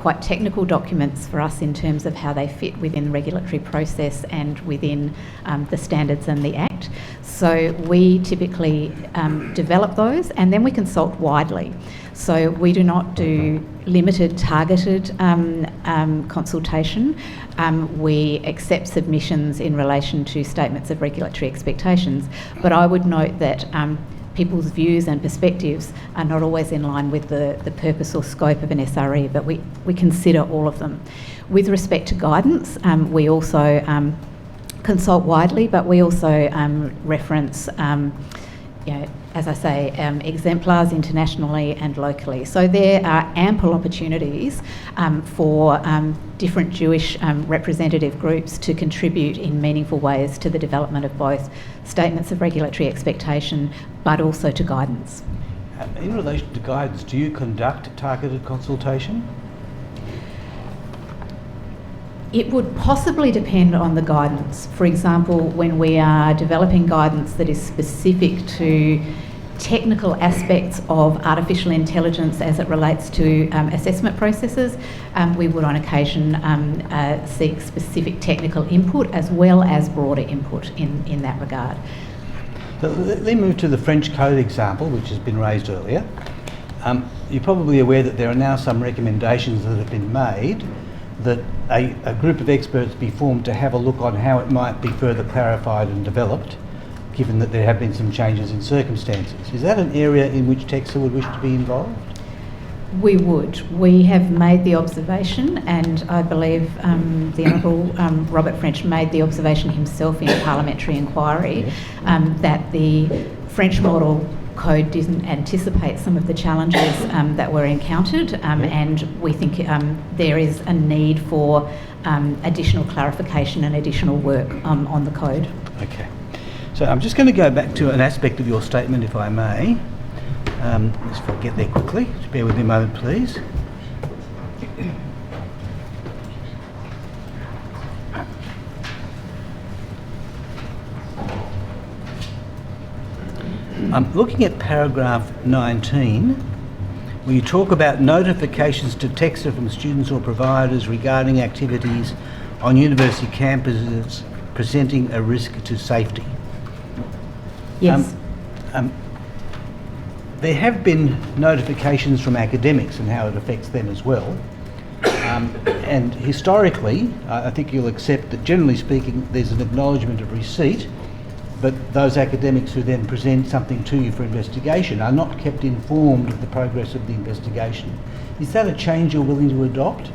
Speaker 9: quite technical documents for us in terms of how they fit within the regulatory process and within the standards and the Act. So we typically develop those and then we consult widely. So we do not do limited, targeted consultation. We accept submissions in relation to statements of regulatory expectations. But I would note that people's views and perspectives are not always in line with the purpose or scope of an SRE, but we consider all of them. With respect to guidance, we also consult widely, but we also reference, as I say, exemplars internationally and locally. So there are ample opportunities for different Jewish representative groups to contribute in meaningful ways to the development of both statements of regulatory expectation, but also to guidance.
Speaker 8: In relation to guidance, do you conduct targeted consultation?
Speaker 9: It would possibly depend on the guidance. For example, when we are developing guidance that is specific to technical aspects of artificial intelligence as it relates to assessment processes, we would on occasion seek specific technical input as well as broader input in that regard.
Speaker 8: So let me move to the French Code example, which has been raised earlier. You're probably aware that there are now some recommendations that have been made that a group of experts be formed to have a look on how it might be further clarified and developed, given that there have been some changes in circumstances. Is that an area in which TEXA would wish to be involved?
Speaker 9: We would. We have made the observation, and I believe the Honourable Robert French made the observation himself in a parliamentary inquiry, that the French model code didn't anticipate some of the challenges that were encountered, and we think there is a need for additional clarification and additional work on the code.
Speaker 8: Okay. So I'm just going to go back to an aspect of your statement, if I may. Let's get there quickly. Just bear with me a moment, please. I'm looking at paragraph 19, where you talk about notifications to TEXA from students or providers regarding activities on university campuses presenting a risk to safety.
Speaker 9: Yes.
Speaker 8: There have been notifications from academics and how it affects them as well. And historically, I think you'll accept that generally speaking, there's an acknowledgement of receipt, but those academics who then present something to you for investigation are not kept informed of the progress of the investigation. Is that a change you're willing to adopt?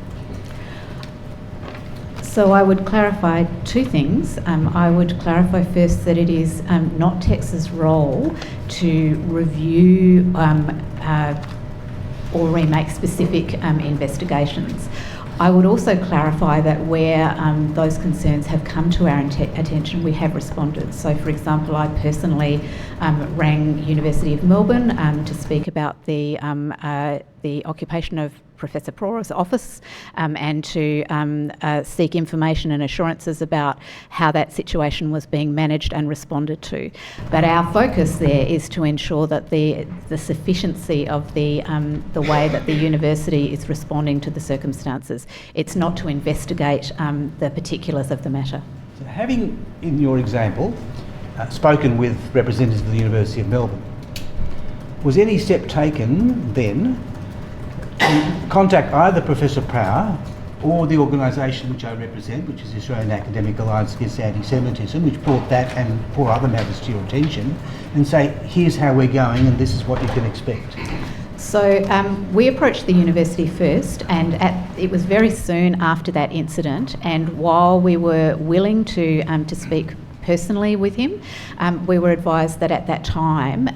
Speaker 9: So I would clarify two things. I would clarify first that it is not TEXA's role to review or remake specific investigations. I would also clarify that where those concerns have come to our attention, we have responded. So, for example, I personally rang University of Melbourne to speak about the occupation of Professor Prora's office and to seek information and assurances about how that situation was being managed and responded to. But our focus there is to ensure that the sufficiency of the way that the university is responding to the circumstances. It's not to investigate the particulars of the matter.
Speaker 8: So having, in your example, spoken with representatives of the University of Melbourne, was any step taken then to contact either Professor Prower or the organisation which I represent, which is the Australian Academic Alliance Against Antisemitism, which brought that and 4 other matters to your attention, and say, here's how we're going and this is what you can expect?
Speaker 9: So we approached the university first, and it was very soon after that incident, and while we were willing to speak personally with him, we were advised that at that time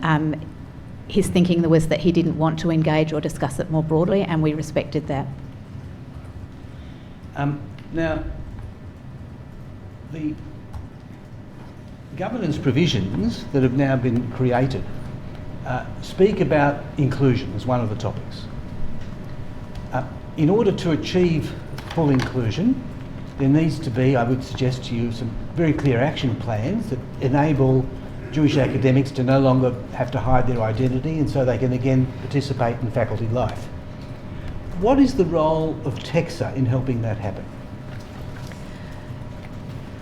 Speaker 9: his thinking was that he didn't want to engage or discuss it more broadly, and we respected that.
Speaker 8: Now, the governance provisions that have now been created speak about inclusion as one of the topics. In order to achieve full inclusion, there needs to be, I would suggest to you, some very clear action plans that enable Jewish academics to no longer have to hide their identity, and so they can again participate in faculty life. What is the role of TEXA in helping that happen?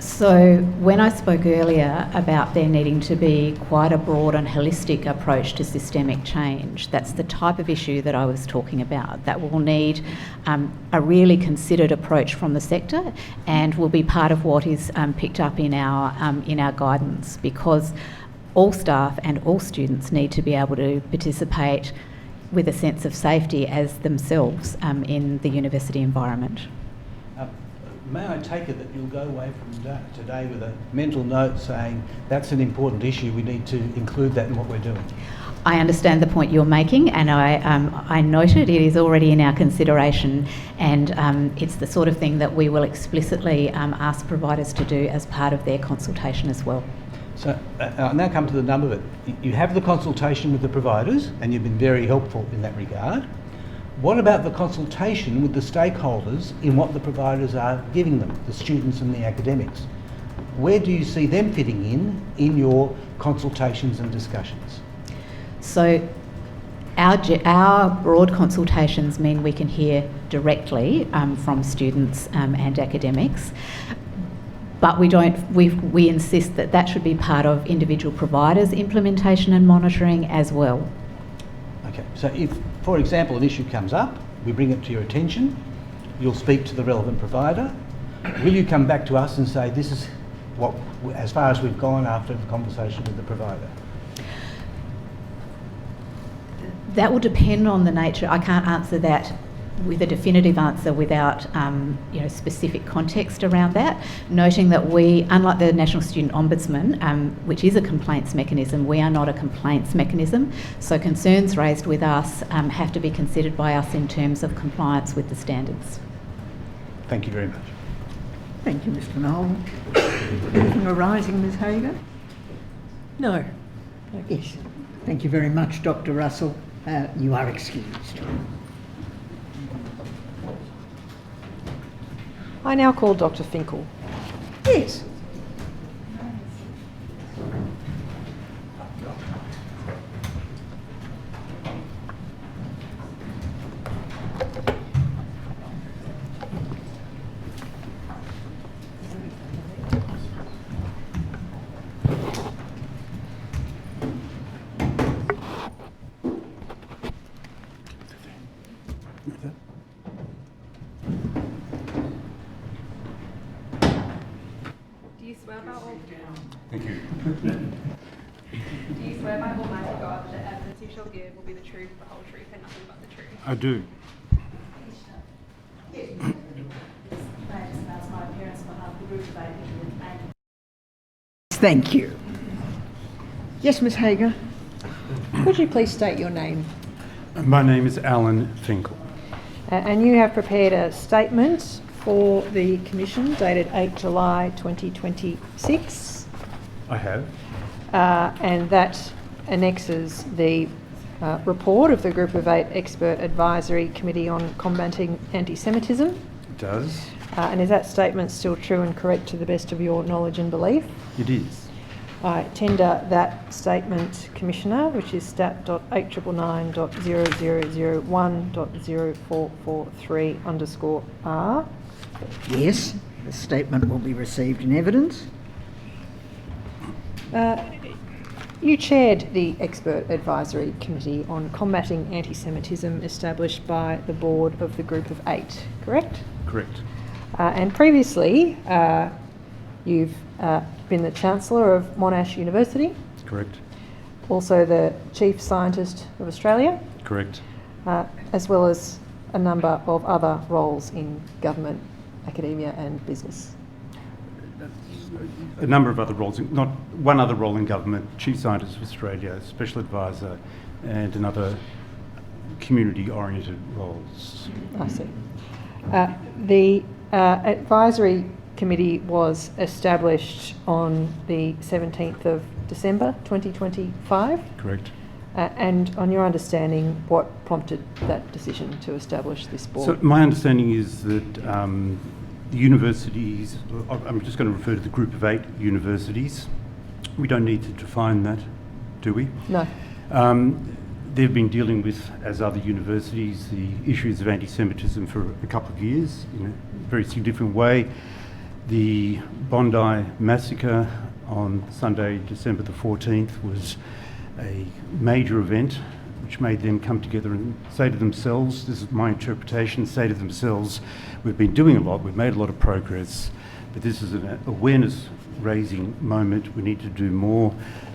Speaker 9: So when I spoke earlier about there needing to be quite a broad and holistic approach to systemic change, that's the type of issue that I was talking about, that will need a really considered approach from the sector, and will be part of what is picked up in our guidance, because all staff and all students need to be able to participate with a sense of safety as themselves in the university environment.
Speaker 8: May I take it that you'll go away from today with a mental note saying that's an important issue, we need to include that in what we're doing?
Speaker 9: I understand the point you're making, and I noted it is already in our consideration, and it's the sort of thing that we will explicitly ask providers to do as part of their consultation as well.
Speaker 8: So I'll now come to the nub of it. You have the consultation with the providers, and you've been very helpful in that regard. What about the consultation with the stakeholders in what the providers are giving them, the students and the academics? Where do you see them fitting in your consultations and discussions?
Speaker 9: So our broad consultations mean we can hear directly from students and academics, but we insist that that should be part of individual providers' implementation and monitoring as well.
Speaker 8: Okay, so if, for example, an issue comes up, we bring it to your attention, you'll speak to the relevant provider. Will you come back to us and say, this is what, as far as we've gone after the conversation with the provider?
Speaker 9: That will depend on the nature. I can't answer that with a definitive answer without specific context around that, noting that we, unlike the National Student Ombudsman, which is a complaints mechanism, we are not a complaints mechanism, so concerns raised with us have to be considered by us in terms of compliance with the standards.
Speaker 8: Thank you very much.
Speaker 2: Thank you, Mr. Knoll. Anything arising, Ms. Hager?
Speaker 1: No.
Speaker 2: Yes. Thank you very much, Dr. Russell. You are excused.
Speaker 1: I now call Dr. Finkel.
Speaker 2: Yes.
Speaker 3: Thank you. Do you swear by Almighty God that the evidence you shall give will be the truth, the whole truth, and nothing but the truth?
Speaker 10: I do.
Speaker 2: Thank you. Yes, Ms. Hager.
Speaker 1: Could you please state your name?
Speaker 10: My name is Alan Finkel.
Speaker 1: And you have prepared a statement for the Commission dated 8 July 2026.
Speaker 10: I have.
Speaker 1: And that annexes the report of the Group of 8 Expert Advisory Committee on Combating Antisemitism.
Speaker 10: It does.
Speaker 1: And is that statement still true and correct to the best of your knowledge and belief?
Speaker 10: It is.
Speaker 1: I tender that statement, Commissioner, which is stat.899.0001.0443_R.
Speaker 2: Yes, the statement will be received in evidence.
Speaker 1: You chaired the Expert Advisory Committee on Combating Anti-Semitism established by the Board of the Group of 8, correct?
Speaker 10: Correct.
Speaker 1: And previously, you've been the Chancellor of Monash University.
Speaker 10: Correct.
Speaker 1: Also the Chief Scientist of Australia.
Speaker 10: Correct.
Speaker 1: As well as a number of other roles in government, academia and business.
Speaker 10: A number of other roles, not one other role in government, Chief Scientist of Australia, Special Advisor, and another community-oriented roles.
Speaker 1: I see. The Advisory Committee was established on the 17th of December 2025.
Speaker 10: Correct.
Speaker 1: And on your understanding, what prompted that decision to establish this board?
Speaker 10: So my understanding is that the universities, I'm just going to refer to the group of 8 universities. We don't need to define that, do we?
Speaker 1: No.
Speaker 10: They've been dealing with, as other universities, the issues of anti-Semitism for a couple of years in a very significant way. The Bondi massacre on Sunday, December the 14th, was a major event which made them come together and say to themselves, this is my interpretation, say to themselves, we've been doing a lot, we've made a lot of progress, but this is an awareness-raising moment, we need to do more,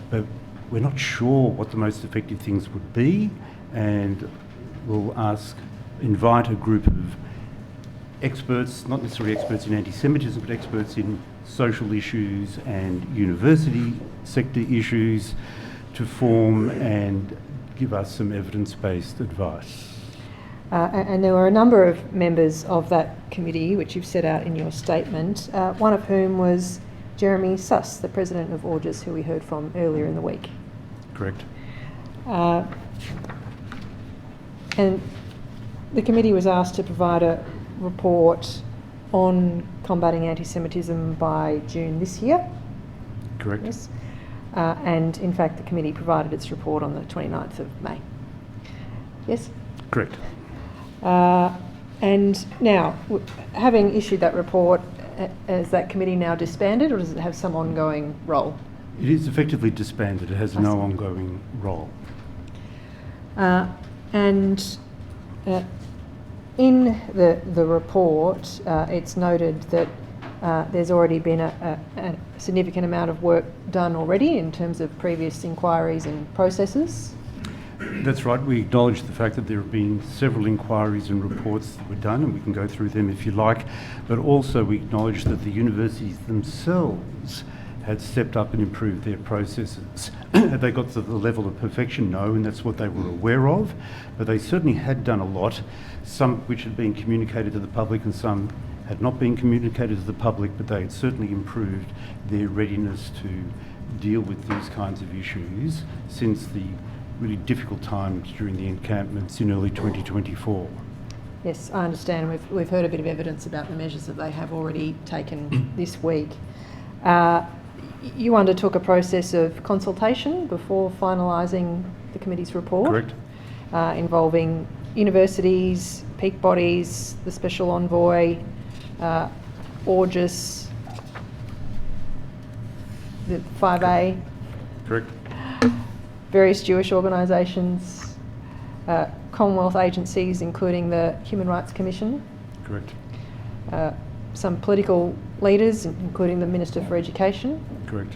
Speaker 10: but we're not sure what the most effective things would be, and we'll invite a group of experts, not necessarily experts in anti-Semitism, but experts in social issues and university sector issues to form and give us some evidence-based advice.
Speaker 1: And there were a number of members of that committee, which you've set out in your statement, one of whom was Jeremy Suss, the president of Augis, who we heard from earlier in the week.
Speaker 10: Correct.
Speaker 1: And the committee was asked to provide a report on combating anti-Semitism by June this year.
Speaker 10: Correct.
Speaker 1: Yes. And in fact, the committee provided its report on the 29th of May. Yes?
Speaker 10: Correct.
Speaker 1: And now, having issued that report, has that committee now disbanded, or does it have some ongoing role?
Speaker 10: It is effectively disbanded. It has no ongoing role.
Speaker 1: In the report, it's noted that there's already been a significant amount of work done already in terms of previous inquiries and processes.
Speaker 10: That's right. We acknowledge the fact that there have been several inquiries and reports that were done, and we can go through them if you like, but also we acknowledge that the universities themselves had stepped up and improved their processes. Had they got to the level of perfection? No, and that's what they were aware of, but they certainly had done a lot, some which had been communicated to the public and some had not been communicated to the public, but they had certainly improved their readiness to deal with these kinds of issues since the really difficult times during the encampments in early 2024.
Speaker 1: Yes, I understand. We've heard a bit of evidence about the measures that they have already taken this week. You undertook a process of consultation before finalising the committee's report.
Speaker 10: Correct.
Speaker 1: Involving universities, peak bodies, the Special Envoy, Augis, the 5A.
Speaker 10: Correct.
Speaker 1: Various Jewish organisations, Commonwealth agencies, including the Human Rights Commission.
Speaker 10: Correct.
Speaker 1: Some political leaders, including the Minister for Education.
Speaker 10: Correct.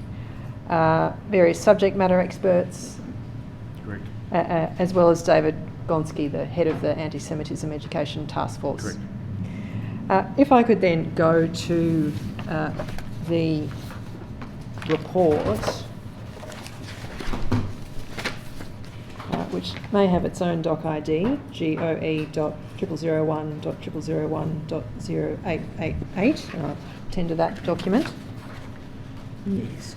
Speaker 1: Various subject matter experts.
Speaker 10: Correct.
Speaker 1: As well as David Gonski, the head of the Anti-Semitism Education Task Force.
Speaker 10: Correct.
Speaker 1: If I could then go to the report, which may have its own doc ID, GOE.0001.001.0888, and I'll tender that document.
Speaker 2: Yes.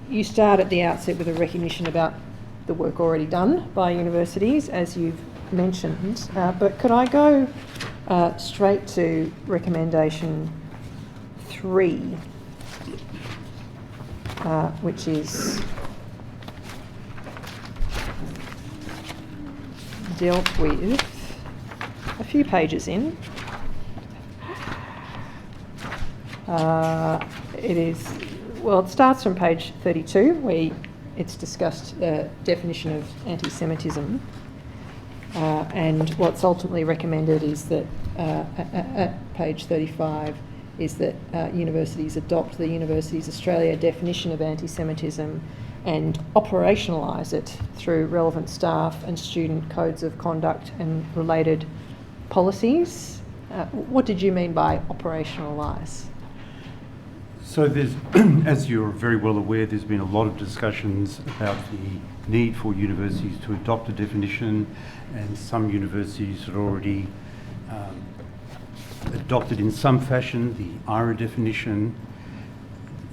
Speaker 1: You start at the outset with a recognition about the work already done by universities, as you've mentioned, but could I go straight to recommendation 3, which is dealt with a few pages in. It starts from page 32, where it's discussed the definition of anti-Semitism, and what's ultimately recommended is that at page 35 is that universities adopt the Universities Australia definition of anti-Semitism and operationalise it through relevant staff and student codes of conduct and related policies. What did you mean by operationalise?
Speaker 10: So there's, as you're very well aware, there's been a lot of discussions about the need for universities to adopt a definition, and some universities had already adopted in some fashion the IRA definition.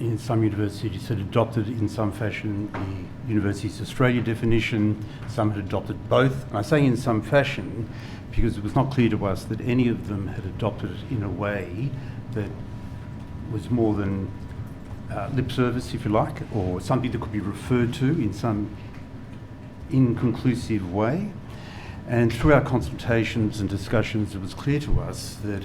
Speaker 10: In some universities had adopted in some fashion the Universities Australia definition. Some had adopted both. And I say in some fashion because it was not clear to us that any of them had adopted it in a way that was more than lip service, if you like, or something that could be referred to in some inconclusive way. And through our consultations and discussions, it was clear to us that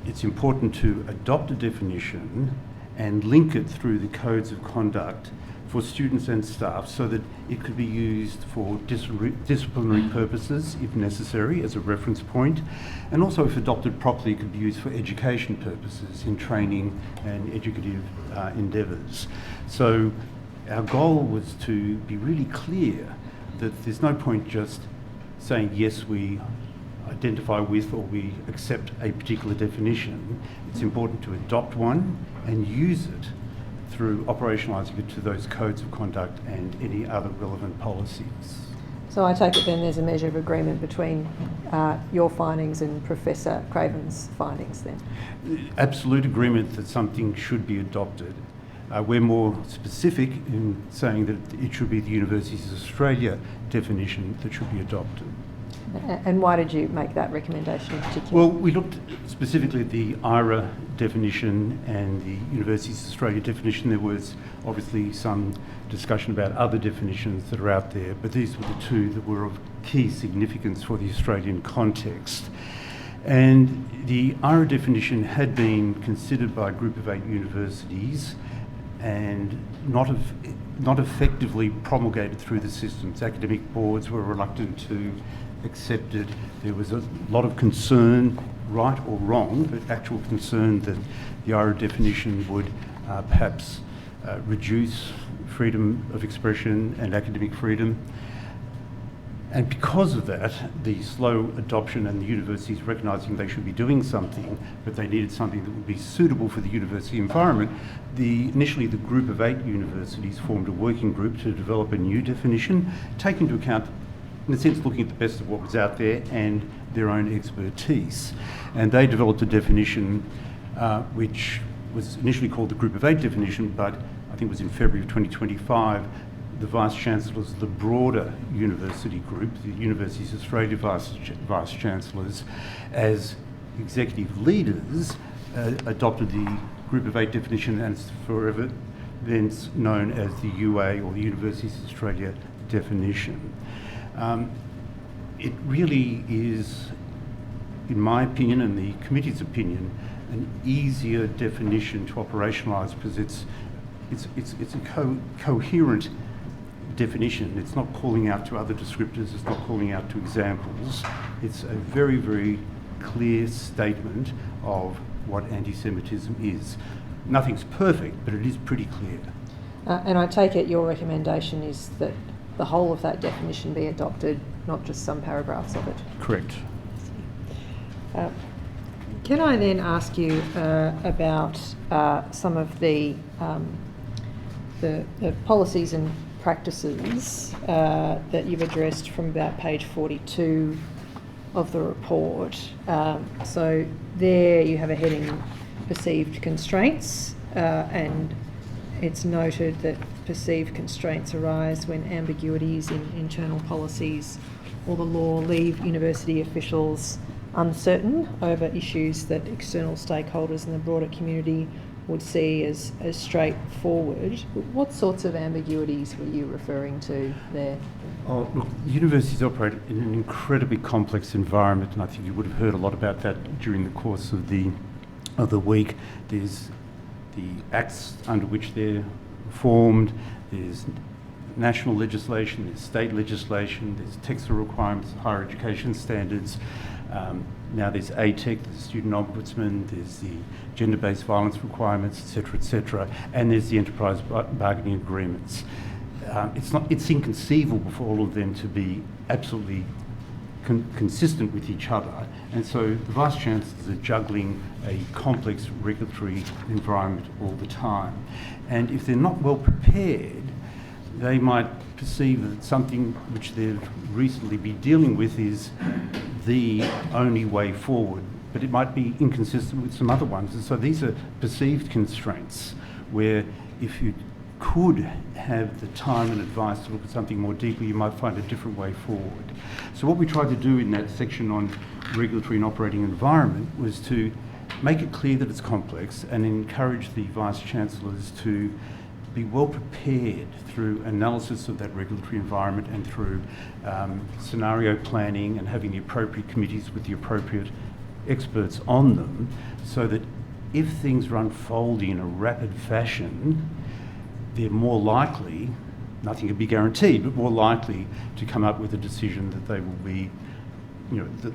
Speaker 10: it's important to adopt a definition and link it through the codes of conduct for students and staff so that it could be used for disciplinary purposes if necessary as a reference point, and also if adopted properly it could be used for education purposes in training and educative endeavours. So our goal was to be really clear that there's no point just saying yes, we identify with or we accept a particular definition. It's important to adopt one and use it through operationalising it to those codes of conduct and any other relevant policies.
Speaker 1: So I take it then there's a measure of agreement between your findings and Professor Craven's findings then?
Speaker 10: Absolute agreement that something should be adopted. We're more specific in saying that it should be the Universities of Australia definition that should be adopted.
Speaker 1: And why did you make that recommendation in particular?
Speaker 10: Well, we looked specifically at the IRA definition and the Universities of Australia definition. There was obviously some discussion about other definitions that are out there, but these were the two that were of key significance for the Australian context. And the IRA definition had been considered by a group of 8 universities and not effectively promulgated through the systems. Academic boards were reluctant to accept it. There was a lot of concern, right or wrong, but actual concern that the IRA definition would perhaps reduce freedom of expression and academic freedom. And because of that, the slow adoption and the universities recognising they should be doing something, but they needed something that would be suitable for the university environment, initially the group of 8 universities formed a working group to develop a new definition, take into account, in a sense, looking at the best of what was out there and their own expertise. And they developed a definition which was initially called the Group of 8 definition, but I think it was in February of 2025, the Vice-Chancellors of the broader university group, the Universities of Australia Vice-Chancellors, as executive leaders, adopted the Group of 8 definition, and it's forever then known as the UA, or the Universities of Australia definition. It really is, in my opinion and the committee's opinion, an easier definition to operationalise because it's a coherent definition. It's not calling out to other descriptors, it's not calling out to examples. It's a very, very clear statement of what anti-Semitism is. Nothing's perfect, but it is pretty clear.
Speaker 1: And I take it your recommendation is that the whole of that definition be adopted, not just some paragraphs of it?
Speaker 10: Correct.
Speaker 1: Can I then ask you about some of the policies and practices that you've addressed from about page 42 of the report? So there you have a heading, perceived constraints, and it's noted that perceived constraints arise when ambiguities in internal policies or the law leave university officials uncertain over issues that external stakeholders in the broader community would see as straightforward. What sorts of ambiguities were you referring to there?
Speaker 10: Oh, look, universities operate in an incredibly complex environment, and I think you would have heard a lot about that during the course of the week. There's the acts under which they're formed, there's national legislation, there's state legislation, there's textbook requirements, higher education standards. Now there's ATEC, the Student Ombudsman, there's the gender-based violence requirements, etc., and there's the enterprise bargaining agreements. It's inconceivable for all of them to be absolutely consistent with each other, and so the Vice-Chancellors are juggling a complex regulatory environment all the time. And if they're not well prepared, they might perceive that something which they've recently been dealing with is the only way forward, but it might be inconsistent with some other ones. And so these are perceived constraints where if you could have the time and advice to look at something more deeply, you might find a different way forward. So what we tried to do in that section on regulatory and operating environment was to make it clear that it's complex and encourage the Vice-Chancellors to be well prepared through analysis of that regulatory environment and through scenario planning and having the appropriate committees with the appropriate experts on them, so that if things are unfolding in a rapid fashion, they're more likely, nothing can be guaranteed, but more likely to come up with a decision that they will be, that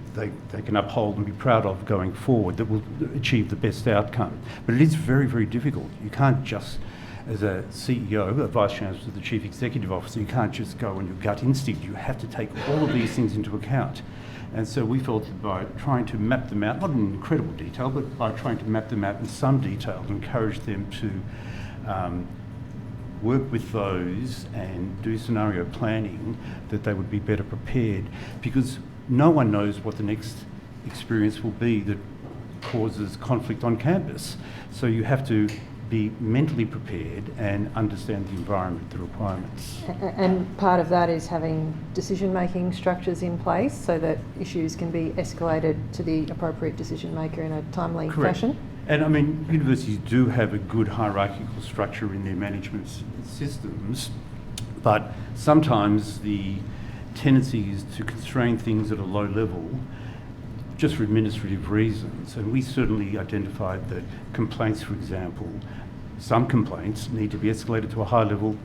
Speaker 10: they can uphold and be proud of going forward, that will achieve the best outcome. But it is very, very difficult. You can't just, as a CEO, a Vice Chancellor, the Chief Executive Officer, you can't just go on your gut instinct. You have to take all of these things into account. And so we felt that by trying to map them out, not in incredible detail, but by trying to map them out in some detail, to encourage them to work with those and do scenario planning, that they would be better prepared, because no one knows what the next experience will be that causes conflict on campus. So you have to be mentally prepared and understand the environment, the requirements.
Speaker 1: And part of that is having decision-making structures in place so that issues can be escalated to the appropriate decision maker in a timely fashion.
Speaker 10: And I mean, universities do have a good hierarchical structure in their management systems, but sometimes the tendency is to constrain things at a low level just for administrative reasons. And we certainly identified that complaints, for example, some complaints need to be escalated to a high level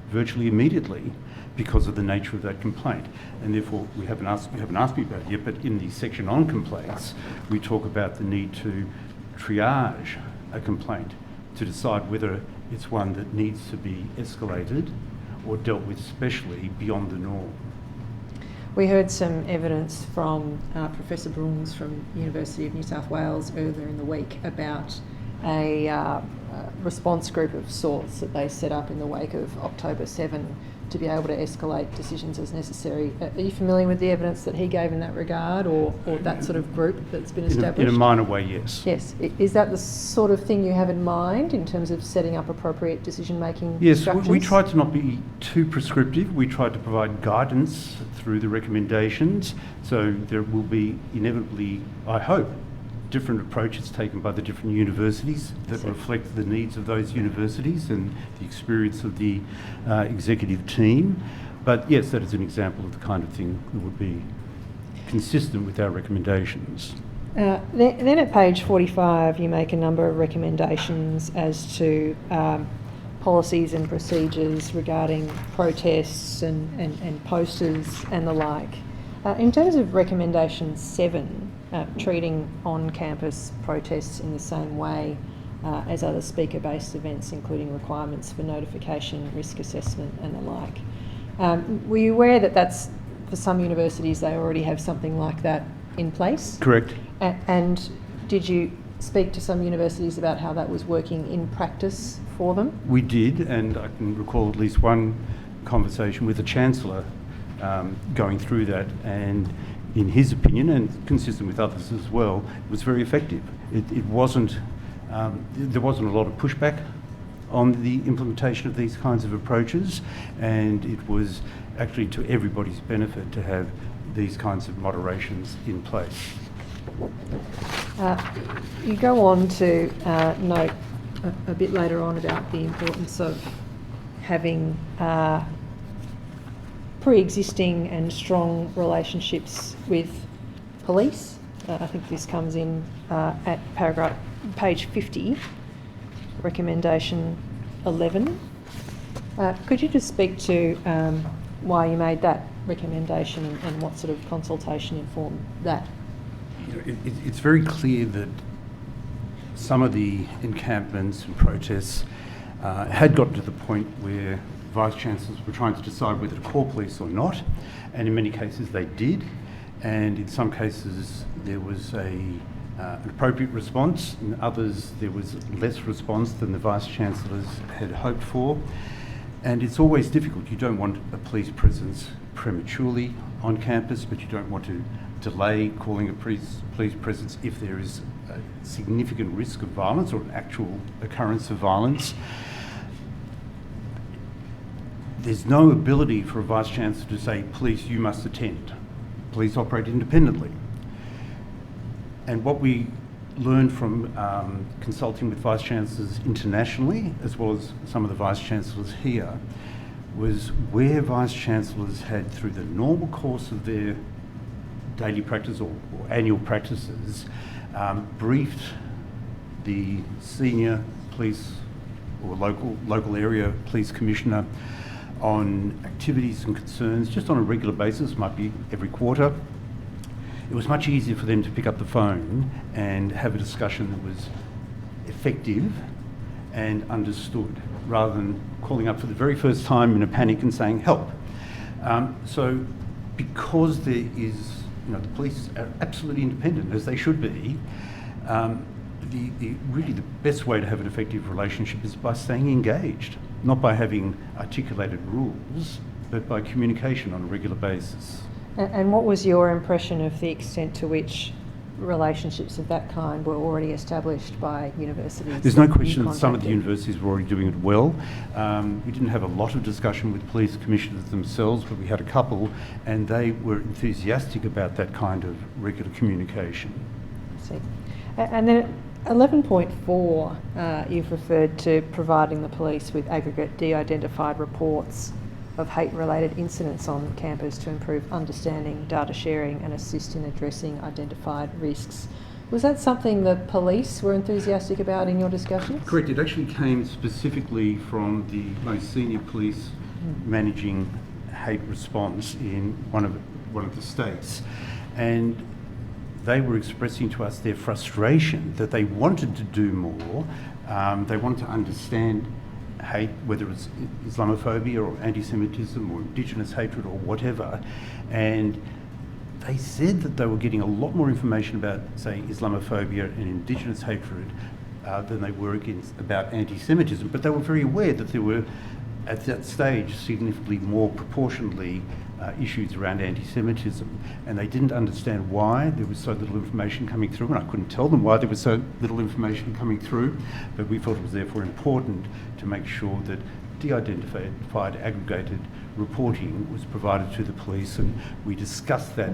Speaker 10: virtually immediately because of the nature of that complaint. And therefore, you haven't asked me about it yet, but in the section on complaints, we talk about the need to triage a complaint to decide whether it's one that needs to be escalated or dealt with specially beyond the norm.
Speaker 1: We heard some evidence from Professor Brungs from University of New South Wales earlier in the week about a response group of sorts that they set up in the wake of October 7 to be able to escalate decisions as necessary. Are you familiar with the evidence that he gave in that regard, or that sort of group that's been established?
Speaker 10: In a minor way, yes.
Speaker 1: Yes. Is that the sort of thing you have in mind in terms of setting up appropriate decision-making structures?
Speaker 10: Yes, we tried to not be too prescriptive. We tried to provide guidance through the recommendations. So there will be inevitably, I hope, different approaches taken by the different universities that reflect the needs of those universities and the experience of the executive team. But yes, that is an example of the kind of thing that would be consistent with our recommendations.
Speaker 1: Then at page 45, you make a number of recommendations as to policies and procedures regarding protests and posters and the like. In terms of recommendation 7, treating on-campus protests in the same way as other speaker-based events, including requirements for notification, risk assessment and the like. Were you aware that that's, for some universities, they already have something like that in place?
Speaker 10: Correct.
Speaker 1: And did you speak to some universities about how that was working in practice for them?
Speaker 10: We did, and I can recall at least one conversation with the Chancellor going through that, and in his opinion, and consistent with others as well, it was very effective. It wasn't, there wasn't a lot of pushback on the implementation of these kinds of approaches, and it was actually to everybody's benefit to have these kinds of moderations in place.
Speaker 1: You go on to note a bit later on about the importance of having pre-existing and strong relationships with police. I think this comes in at page 50, recommendation 11. Could you just speak to why you made that recommendation and what sort of consultation informed that?
Speaker 10: It's very clear that some of the encampments and protests had gotten to the point where Vice-Chancellors were trying to decide whether to call police or not, and in many cases they did, and in some cases there was an appropriate response, in others there was less response than the Vice-Chancellors had hoped for, and it's always difficult. You don't want a police presence prematurely on campus, but you don't want to delay calling a police presence if there is a significant risk of violence or an actual occurrence of violence. there's no ability for a Vice-Chancellor to say, police, you must attend. Police operate independently. And what we learned from consulting with Vice-Chancellors internationally, as well as some of the Vice-Chancellors here, was where Vice-Chancellors had, through the normal course of their daily practice or annual practices, briefed the senior police or local area police commissioner on activities and concerns just on a regular basis, might be every quarter. It was much easier for them to pick up the phone and have a discussion that was effective and understood, rather than calling up for the very first time in a panic and saying, help. So because there is, the police are absolutely independent, as they should be, really the best way to have an effective relationship is by staying engaged, not by having articulated rules, but by communication on a regular basis.
Speaker 1: And what was your impression of the extent to which relationships of that kind were already established by universities?
Speaker 10: There's no question that some of the universities were already doing it well. We didn't have a lot of discussion with police commissioners themselves, but we had a couple, and they were enthusiastic about that kind of regular communication.
Speaker 1: I see. And then 11.4, you've referred to providing the police with aggregate de-identified reports of hate-related incidents on campus to improve understanding, data sharing and assist in addressing identified risks. Was that something the police were enthusiastic about in your discussions?
Speaker 10: Correct. It actually came specifically from the most senior police managing hate response in one of the states. And they were expressing to us their frustration that they wanted to do more. They wanted to understand hate, whether it's Islamophobia or anti-Semitism or Indigenous hatred or whatever, and they said that they were getting a lot more information about, say, Islamophobia and Indigenous hatred than they were about anti-Semitism, but they were very aware that there were, at that stage, significantly more proportionally issues around anti-Semitism, and they didn't understand why there was so little information coming through, and I couldn't tell them why there was so little information coming through, but we thought it was therefore important to make sure that de-identified, aggregated reporting was provided to the police, and we discussed that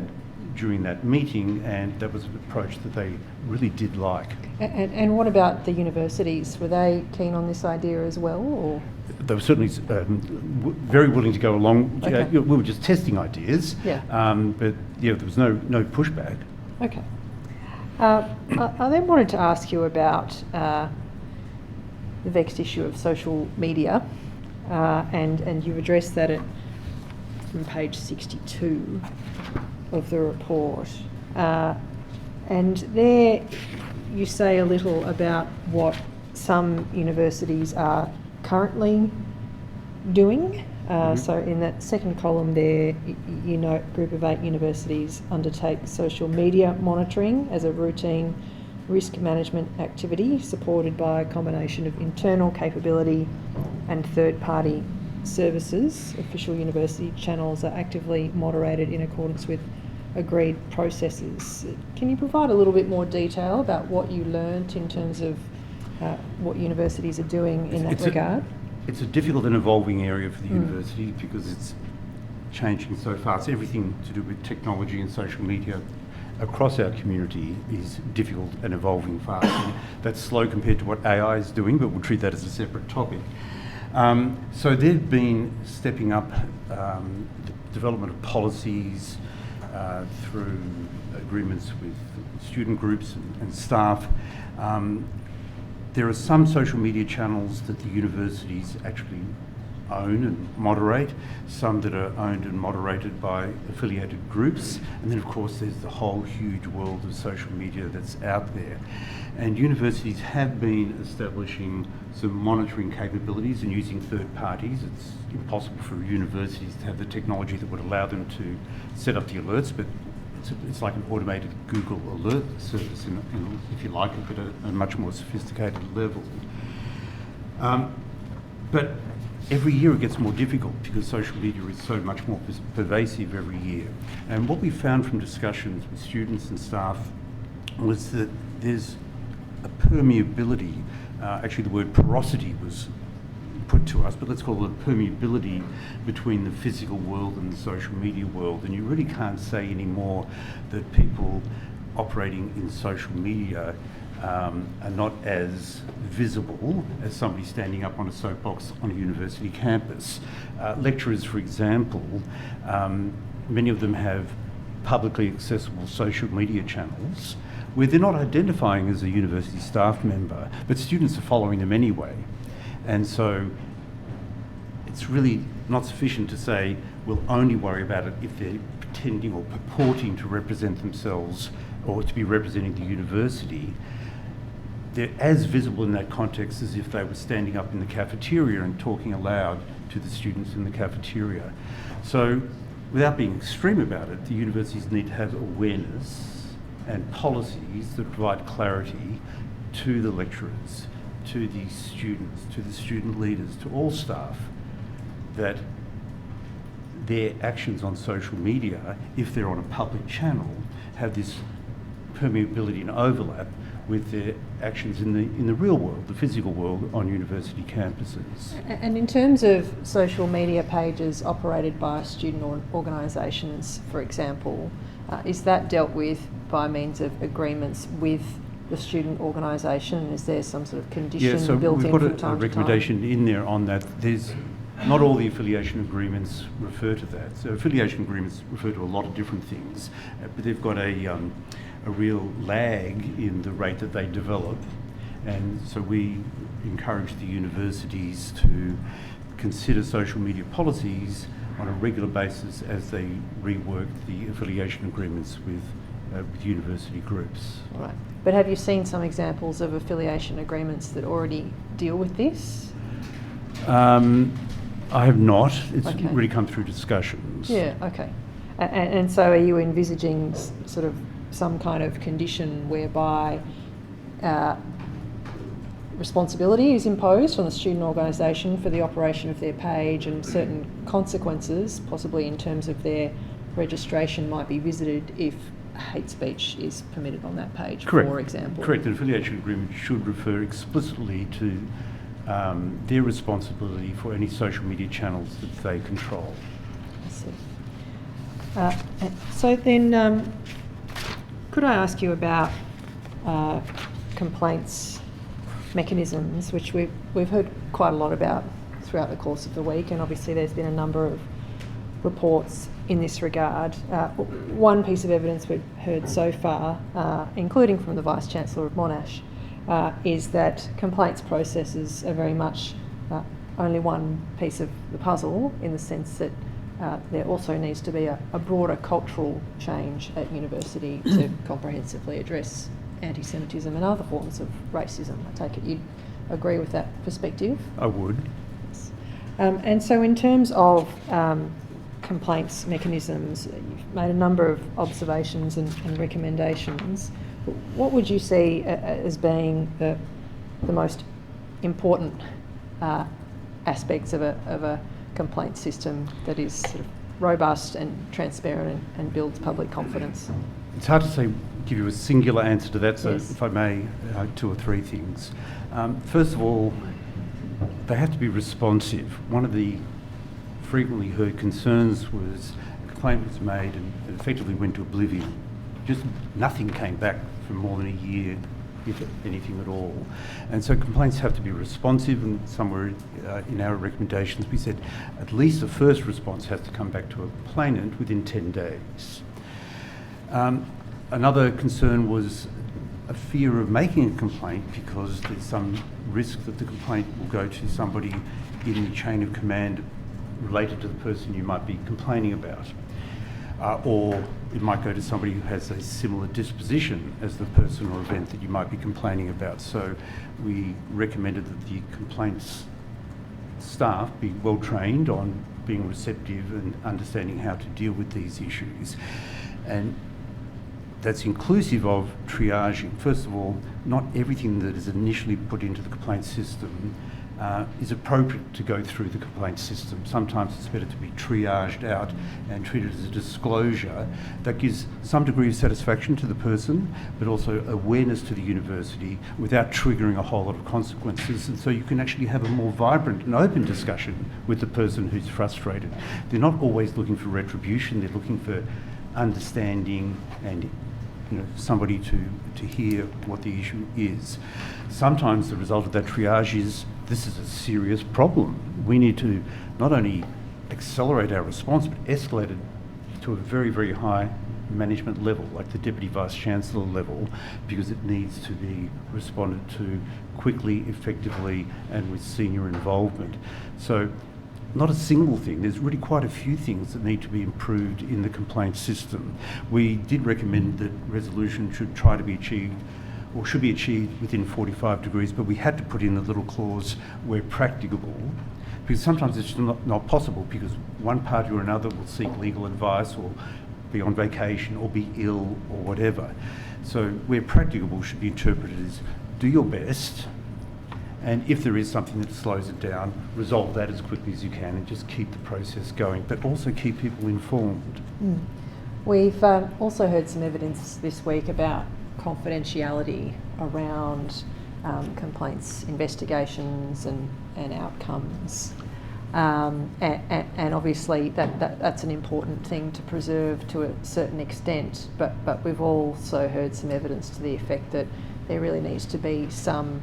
Speaker 10: during that meeting, and that was an approach that they really did like.
Speaker 1: And what about the universities? Were they keen on this idea as well, or?
Speaker 10: They were certainly very willing to go along.
Speaker 1: Okay.
Speaker 10: We were just testing ideas,
Speaker 1: yeah.
Speaker 10: But there was no pushback.
Speaker 1: Okay. I then wanted to ask you about the vexed issue of social media, and you've addressed that from page 62 of the report. And there you say a little about what some universities are currently doing. So in that second column there, you note a group of 8 universities undertake social media monitoring as a routine risk management activity supported by a combination of internal capability and third-party services. Official university channels are actively moderated in accordance with agreed processes. Can you provide a little bit more detail about what you learnt in terms of what universities are doing in that regard?
Speaker 10: It's a difficult and evolving area for the university because it's changing so fast. Everything to do with technology and social media across our community is difficult and evolving fast. And that's slow compared to what AI is doing, but we'll treat that as a separate topic. So they've been stepping up the development of policies through agreements with student groups and staff. There are some social media channels that the universities actually own and moderate, some that are owned and moderated by affiliated groups, and then of course there's the whole huge world of social media that's out there. And universities have been establishing some monitoring capabilities and using third parties. It's impossible for universities to have the technology that would allow them to set up the alerts, but it's like an automated Google alert service, if you like it, but at a much more sophisticated level. But every year it gets more difficult because social media is so much more pervasive every year. And what we found from discussions with students and staff was that there's a permeability, actually the word porosity was put to us, but let's call it permeability between the physical world and the social media world. And you really can't say anymore that people operating in social media are not as visible as somebody standing up on a soapbox on a university campus. Lecturers, for example, many of them have publicly accessible social media channels where they're not identifying as a university staff member, but students are following them anyway. And so it's really not sufficient to say we'll only worry about it if they're pretending or purporting to represent themselves or to be representing the university. They're as visible in that context as if they were standing up in the cafeteria and talking aloud to the students in the cafeteria. So without being extreme about it, the universities need to have awareness and policies that provide clarity to the lecturers, to the students, to the student leaders, to all staff, that their actions on social media, if they're on a public channel, have this permeability and overlap with their actions in the real world, the physical world on university campuses.
Speaker 1: And in terms of social media pages operated by student organisations, for example, is that dealt with by means of agreements with the student organisation? Is there some sort of condition built in from time to time?
Speaker 10: We've got a recommendation in there on that. There's not all the affiliation agreements refer to that. So affiliation agreements refer to a lot of different things, but they've got a real lag in the rate that they develop. And so we encourage the universities to consider social media policies on a regular basis as they rework the affiliation agreements with university groups.
Speaker 1: All right. But have you seen some examples of affiliation agreements that already deal with this?
Speaker 10: I have not. It's
Speaker 1: Okay.
Speaker 10: really come through discussions.
Speaker 1: Yeah, okay. And so are you envisaging sort of some kind of condition whereby responsibility is imposed on the student organisation for the operation of their page, and certain consequences, possibly in terms of their registration, might be visited if hate speech is permitted on that page,
Speaker 10: Correct.
Speaker 1: for example?
Speaker 10: Correct. An affiliation agreement should refer explicitly to their responsibility for any social media channels that they control.
Speaker 1: I see. So then, could I ask you about complaints mechanisms, which we've heard quite a lot about throughout the course of the week, and obviously there's been a number of reports in this regard. One piece of evidence we've heard so far, including from the Vice-Chancellor of Monash, is that complaints processes are very much only one piece of the puzzle, in the sense that there also needs to be a broader cultural change at university to comprehensively address anti-Semitism and other forms of racism. I take it you'd agree with that perspective?
Speaker 10: I would.
Speaker 1: Yes. And so in terms of complaints mechanisms, you've made a number of observations and recommendations. What would you see as being the most important aspects of a complaint system that is sort of robust and transparent and builds public confidence?
Speaker 10: It's hard to give you a singular answer to that, so
Speaker 1: Yes.
Speaker 10: if I may, two or three things. First of all, they have to be responsive. One of the frequently heard concerns was a complaint was made and it effectively went to oblivion. Just nothing came back for more than a year, if anything at all. And so complaints have to be responsive, and somewhere in our recommendations we said at least the first response has to come back to a complainant within 10 days. Another concern was a fear of making a complaint because there's some risk that the complaint will go to somebody in the chain of command related to the person you might be complaining about. Or it might go to somebody who has a similar disposition as the person or event that you might be complaining about. So we recommended that the complaints staff be well trained on being receptive and understanding how to deal with these issues. And that's inclusive of triaging. First of all, not everything that is initially put into the complaint system is appropriate to go through the complaint system. Sometimes it's better to be triaged out and treated as a disclosure that gives some degree of satisfaction to the person, but also awareness to the university without triggering a whole lot of consequences. And so you can actually have a more vibrant and open discussion with the person who's frustrated. They're not always looking for retribution, they're looking for understanding and somebody to hear what the issue is. Sometimes the result of that triage is, this is a serious problem. We need to not only accelerate our response, but escalate it to a very, very high management level, like the Deputy Vice-Chancellor level, because it needs to be responded to quickly, effectively, and with senior involvement. So not a single thing, there's really quite a few things that need to be improved in the complaint system. We did recommend that resolution should try to be achieved, or should be achieved within 45 degrees, but we had to put in a little clause where practicable, because sometimes it's not possible, because one party or another will seek legal advice or be on vacation or be ill or whatever. So where practicable should be interpreted as do your best, and if there is something that slows it down, resolve that as quickly as you can and just keep the process going, but also keep people informed.
Speaker 1: We've also heard some evidence this week about confidentiality around complaints, investigations and outcomes. And obviously that's an important thing to preserve to a certain extent, but we've also heard some evidence to the effect that there really needs to be some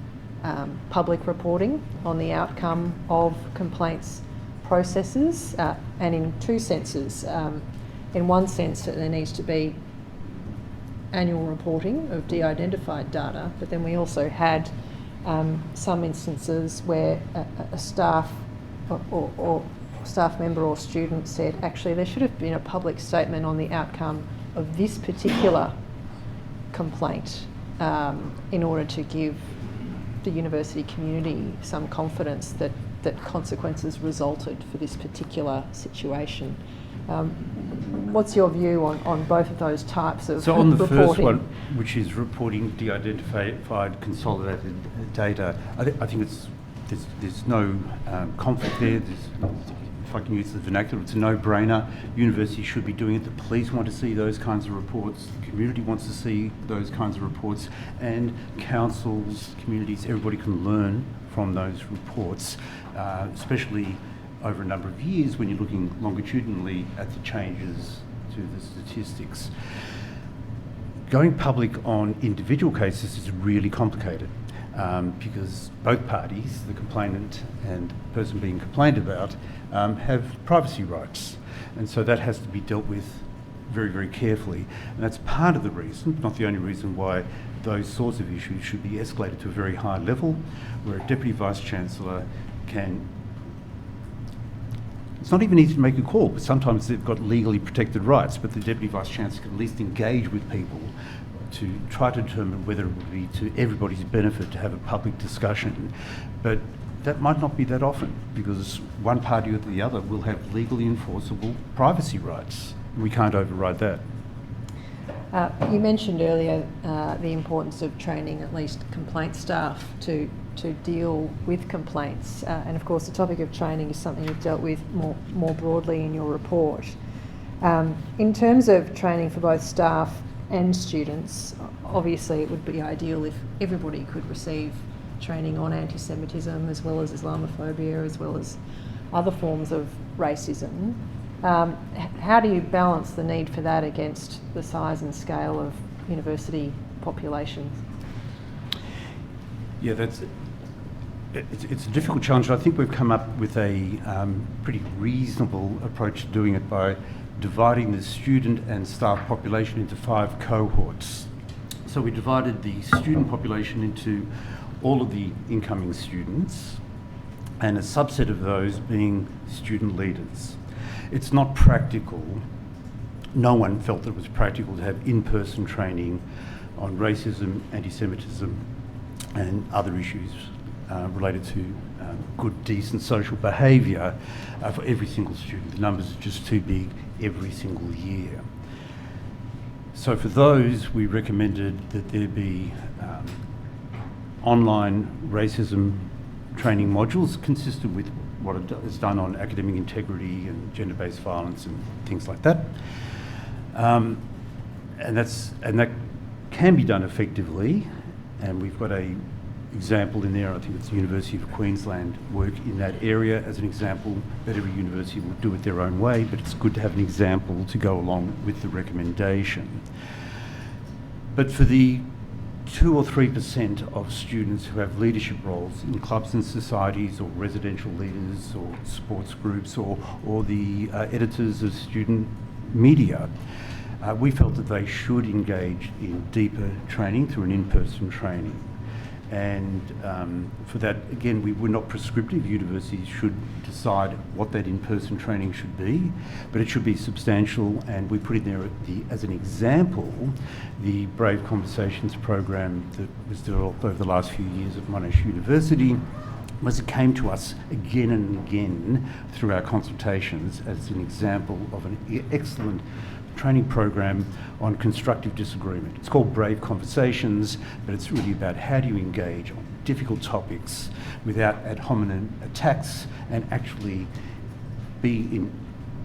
Speaker 1: public reporting on the outcome of complaints processes, and in two senses. In one sense, that there needs to be annual reporting of de-identified data, but then we also had some instances where a staff or staff member or student said, actually there should have been a public statement on the outcome of this particular complaint in order to give the university community some confidence that consequences resulted for this particular situation. What's your view on both of those types of reporting?
Speaker 10: So on the first one, which is reporting de-identified consolidated data, I think there's no conflict there. If I can use the vernacular, it's a no-brainer. Universities should be doing it. The police want to see those kinds of reports. The community wants to see those kinds of reports. And councils, communities, everybody can learn from those reports, especially over a number of years when you're looking longitudinally at the changes to the statistics. Going public on individual cases is really complicated. Because both parties, the complainant and the person being complained about, have privacy rights. And so that has to be dealt with very, very carefully. And that's part of the reason, not the only reason, why those sorts of issues should be escalated to a very high level, where a Deputy Vice-Chancellor can... It's not even easy to make a call, but sometimes they've got legally protected rights, but the Deputy Vice-Chancellor can at least engage with people to try to determine whether it would be to everybody's benefit to have a public discussion. But that might not be that often, because one party or the other will have legally enforceable privacy rights. We can't override that.
Speaker 1: You mentioned earlier the importance of training at least complaint staff to deal with complaints, and of course the topic of training is something you've dealt with more broadly in your report. In terms of training for both staff and students, obviously it would be ideal if everybody could receive training on anti-Semitism as well as Islamophobia as well as other forms of racism. How do you balance the need for that against the size and scale of university populations?
Speaker 10: Yeah, it's a difficult challenge. I think we've come up with a pretty reasonable approach to doing it by dividing the student and staff population into 5 cohorts. So we divided the student population into all of the incoming students and a subset of those being student leaders. It's not practical. No one felt that it was practical to have in-person training on racism, anti-Semitism and other issues related to good, decent social behaviour for every single student. The numbers are just too big every single year. So for those, we recommended that there be online racism training modules consistent with what is done on academic integrity and gender-based violence and things like that. And that can be done effectively, and we've got a example in there. I think it's the University of Queensland work in that area as an example, but every university will do it their own way, but it's good to have an example to go along with the recommendation. But for the 2 or 3% of students who have leadership roles in clubs and societies, or residential leaders, or sports groups, or the editors of student media, we felt that they should engage in deeper training through an in-person training. And for that, again, we were not prescriptive. Universities should decide what that in-person training should be, but it should be substantial, and we put in there as an example the Brave Conversations program that was developed over the last few years at Monash University, was it came to us again and again through our consultations as an example of an excellent training program on constructive disagreement. It's called Brave Conversations, but it's really about how do you engage on difficult topics without ad hominem attacks and actually be in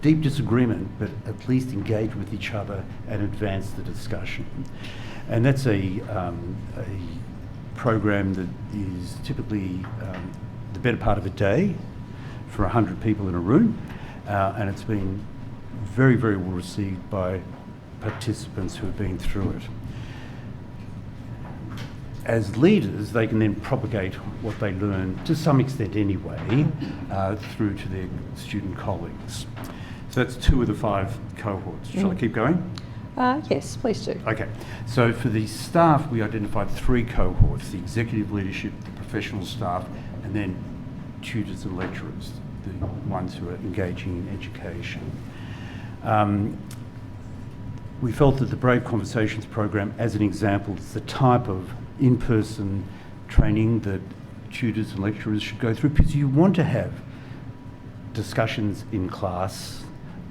Speaker 10: deep disagreement, but at least engage with each other and advance the discussion. And that's a program that is typically the better part of a day for 100 people in a room, and it's been very, very well received by participants who have been through it. As leaders, they can then propagate what they learn, to some extent anyway, through to their student colleagues. So that's 2 of the 5 cohorts. Shall I keep going?
Speaker 1: Yes, please do.
Speaker 10: Okay. So for the staff, we identified 3 cohorts: the executive leadership, the professional staff, and then tutors and lecturers, the ones who are engaging in education. We felt that the Brave Conversations program, as an example, is the type of in-person training that tutors and lecturers should go through, because you want to have discussions in class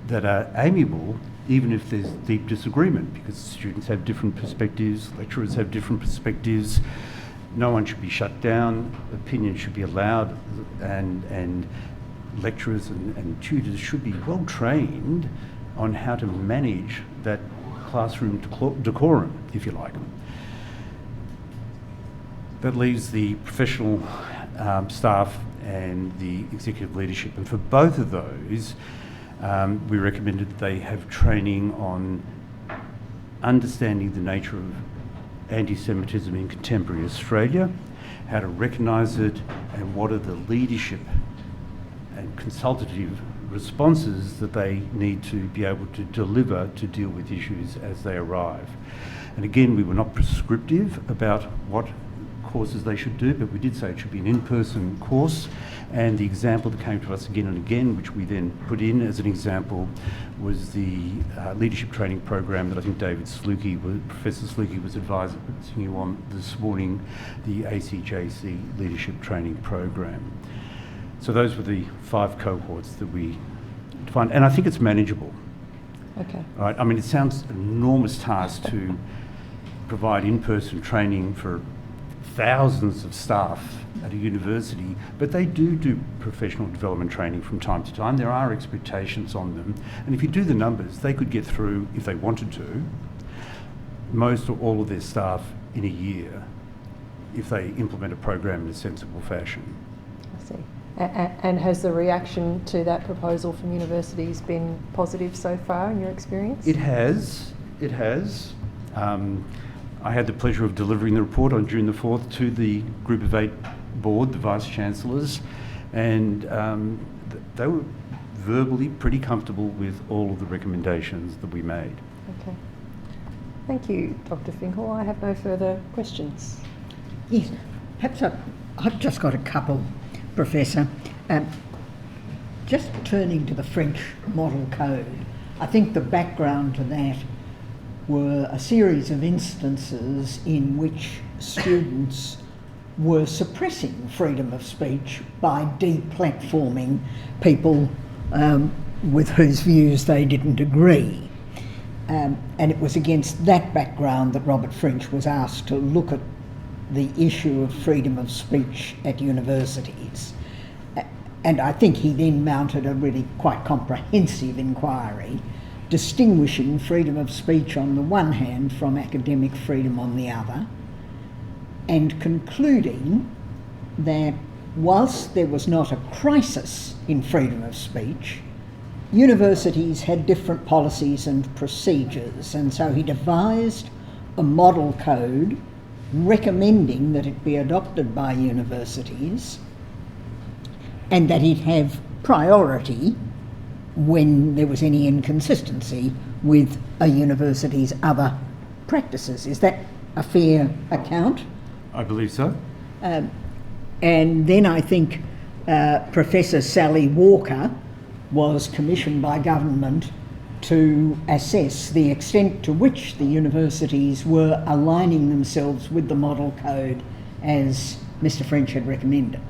Speaker 10: that are amiable, even if there's deep disagreement, because students have different perspectives, lecturers have different perspectives. No one should be shut down, opinions should be allowed, and lecturers and tutors should be well trained on how to manage that classroom decorum, if you like. That leaves the professional staff and the executive leadership, and for both of those, we recommended that they have training on understanding the nature of anti-Semitism in contemporary Australia, how to recognise it, and what are the leadership and consultative responses that they need to be able to deliver to deal with issues as they arrive. And again, we were not prescriptive about what courses they should do, but we did say it should be an in-person course, and the example that came to us again and again, which we then put in as an example, was the leadership training program that I think Professor Slucki was advising you on this morning, the ACJC leadership training program. So those were the 5 cohorts that we defined, and I think it's manageable.
Speaker 1: Okay.
Speaker 10: Right? I mean, it sounds an enormous task to provide in-person training for thousands of staff at a university, but they do professional development training from time to time. There are expectations on them, and if you do the numbers, they could get through, if they wanted to, most or all of their staff in a year if they implement a program in a sensible fashion.
Speaker 1: I see. And has the reaction to that proposal from universities been positive so far in your experience?
Speaker 10: It has. I had the pleasure of delivering the report on June the 4th to the Group of 8 board, the Vice-Chancellors, and they were verbally pretty comfortable with all of the recommendations that we made.
Speaker 1: Okay. Thank you, Dr. Finkel. I have no further questions.
Speaker 2: Yes, perhaps I've just got a couple, Professor. Just turning to the French Model Code, I think the background to that were a series of instances in which students were suppressing freedom of speech by deplatforming people with whose views they didn't agree. And it was against that background that Robert French was asked to look at the issue of freedom of speech at universities. And I think he then mounted a really quite comprehensive inquiry, distinguishing freedom of speech on the one hand from academic freedom on the other, and concluding that whilst there was not a crisis in freedom of speech, universities had different policies and procedures, and so he devised a model code recommending that it be adopted by universities and that it have priority when there was any inconsistency with a university's other practices. Is that a fair account?
Speaker 10: I believe so.
Speaker 2: And then I think Professor Sally Walker was commissioned by government to assess the extent to which the universities were aligning themselves with the model code as Mr. French had recommended.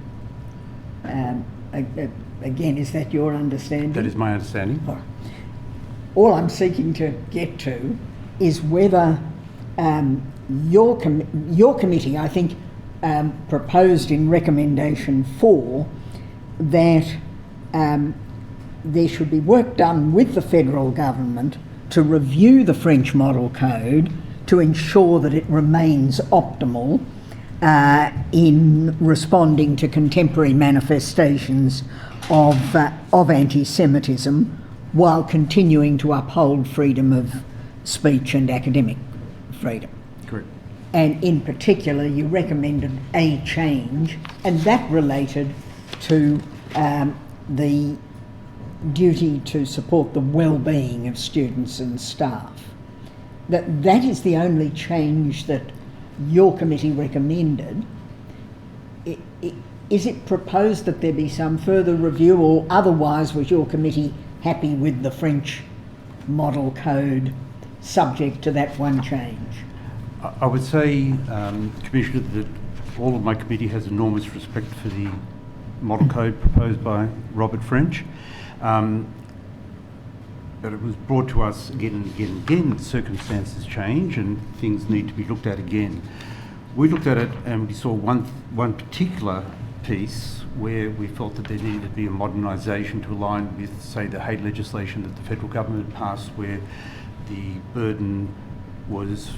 Speaker 2: Again, is that your understanding?
Speaker 10: That is my understanding.
Speaker 2: All I'm seeking to get to is whether your committee, I think, proposed in recommendation 4 that there should be work done with the federal government to review the French model code to ensure that it remains optimal in responding to contemporary manifestations of anti-Semitism while continuing to uphold freedom of speech and academic freedom.
Speaker 10: Correct.
Speaker 2: And in particular, you recommended a change, and that related to the duty to support the well-being of students and staff. That is the only change that your committee recommended. Is it proposed that there be some further review, or otherwise was your committee happy with the French model code subject to that one change?
Speaker 10: I would say, Commissioner, that all of my committee has enormous respect for the model code proposed by Robert French. But it was brought to us again and again and again, circumstances change and things need to be looked at again. We looked at it and we saw one particular piece where we felt that there needed to be a modernisation to align with, say, the hate legislation that the federal government had passed, where the burden was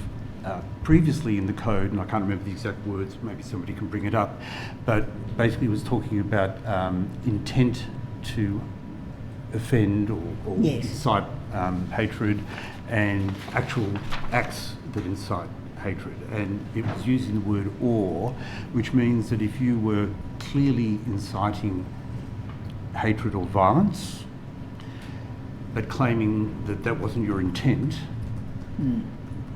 Speaker 10: previously in the code, and I can't remember the exact words, maybe somebody can bring it up, but basically was talking about intent to offend or
Speaker 2: yes,
Speaker 10: incite hatred, and actual acts that incite hatred. And it was using the word or, which means that if you were clearly inciting hatred or violence, but claiming that that wasn't your intent,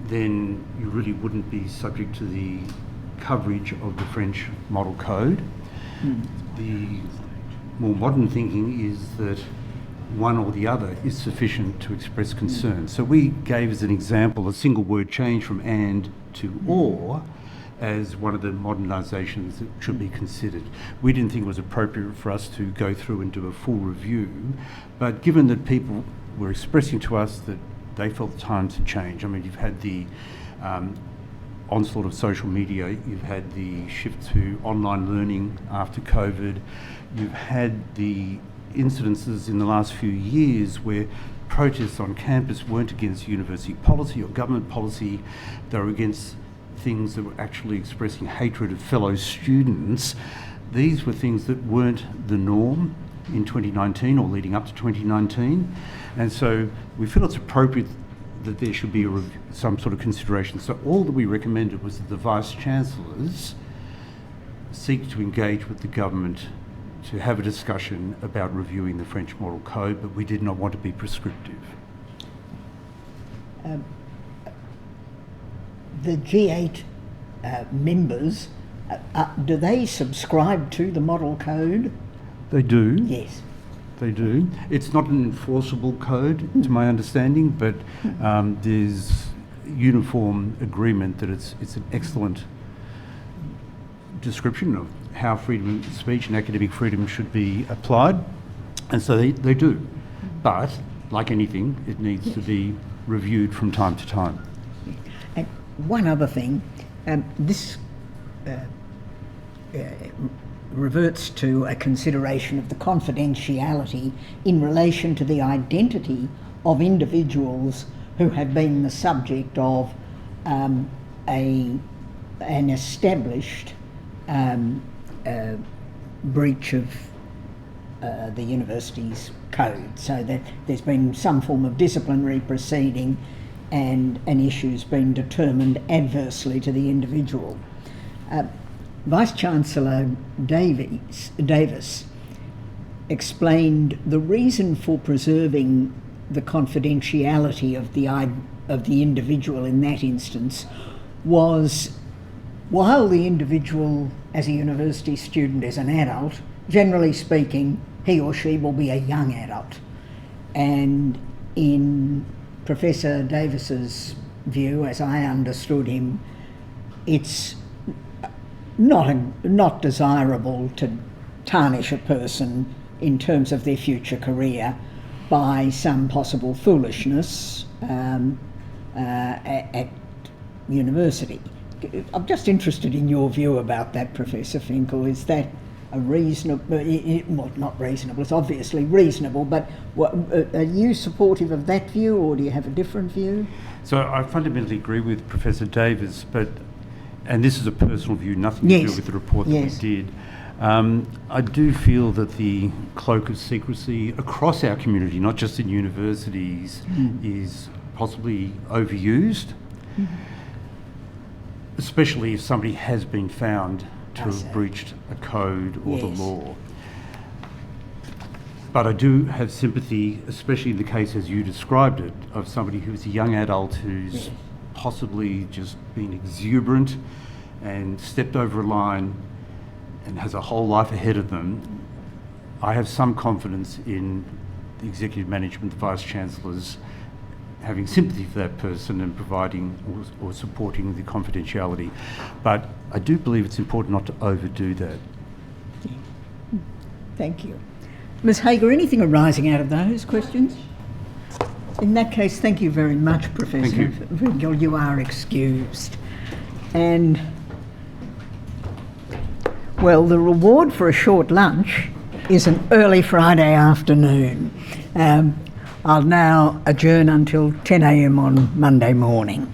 Speaker 10: then you really wouldn't be subject to the coverage of the French model code. The more modern thinking is that one or the other is sufficient to express concern. So we gave as an example a single word change from and to or as one of the modernisations that should be considered. We didn't think it was appropriate for us to go through and do a full review, but given that people were expressing to us that they felt the times had changed. I mean, you've had the onslaught of social media, you've had the shift to online learning after COVID, you've had the incidences in the last few years where protests on campus weren't against university policy or government policy, they were against things that were actually expressing hatred of fellow students. These were things that weren't the norm in 2019 or leading up to 2019, and so we feel it's appropriate that there should be some sort of consideration. So all that we recommended was that the Vice-Chancellors seek to engage with the government to have a discussion about reviewing the French Model Code, but we did not want to be prescriptive.
Speaker 2: The G8 members, do they subscribe to the Model Code?
Speaker 10: They do.
Speaker 2: Yes.
Speaker 10: They do. It's not an enforceable code, to my understanding, but there's uniform agreement that it's an excellent description of how freedom of speech and academic freedom should be applied, and so they do. But, like anything, it needs to be reviewed from time to time.
Speaker 2: And one other thing, this reverts to a consideration of the confidentiality in relation to the identity of individuals who have been the subject of an established breach of the university's code, so that there's been some form of disciplinary proceeding and an issue's been determined adversely to the individual. Vice-Chancellor Davis explained the reason for preserving the confidentiality of the individual in that instance was, while the individual as a university student is an adult, generally speaking, he or she will be a young adult. And in Professor Davis's view, as I understood him, it's not desirable to tarnish a person in terms of their future career by some possible foolishness at university. I'm just interested in your view about that, Professor Finkel. Is that a reasonable, well, not reasonable, it's obviously reasonable, but are you supportive of that view, or do you have a different view?
Speaker 10: So I fundamentally agree with Professor Davis, and this is a personal view, nothing to do with the report that we did. I do feel that the cloak of secrecy across our community, not just in universities, is possibly overused, especially if somebody has been found to have breached a code or the law. But I do have sympathy, especially in the case as you described it, of somebody who's a young adult who's possibly just been exuberant and stepped over a line and has a whole life ahead of them. I have some confidence in the executive management, the vice-chancellors, having sympathy for that person and providing or supporting the confidentiality. But I do believe it's important not to overdo that.
Speaker 2: Thank you. Ms Hager, anything arising out of those questions? In that case, thank you very much, Professor Finkel. You are excused. And, well, the reward for a short lunch is an early Friday afternoon. I'll now adjourn until 10 a.m. on Monday morning.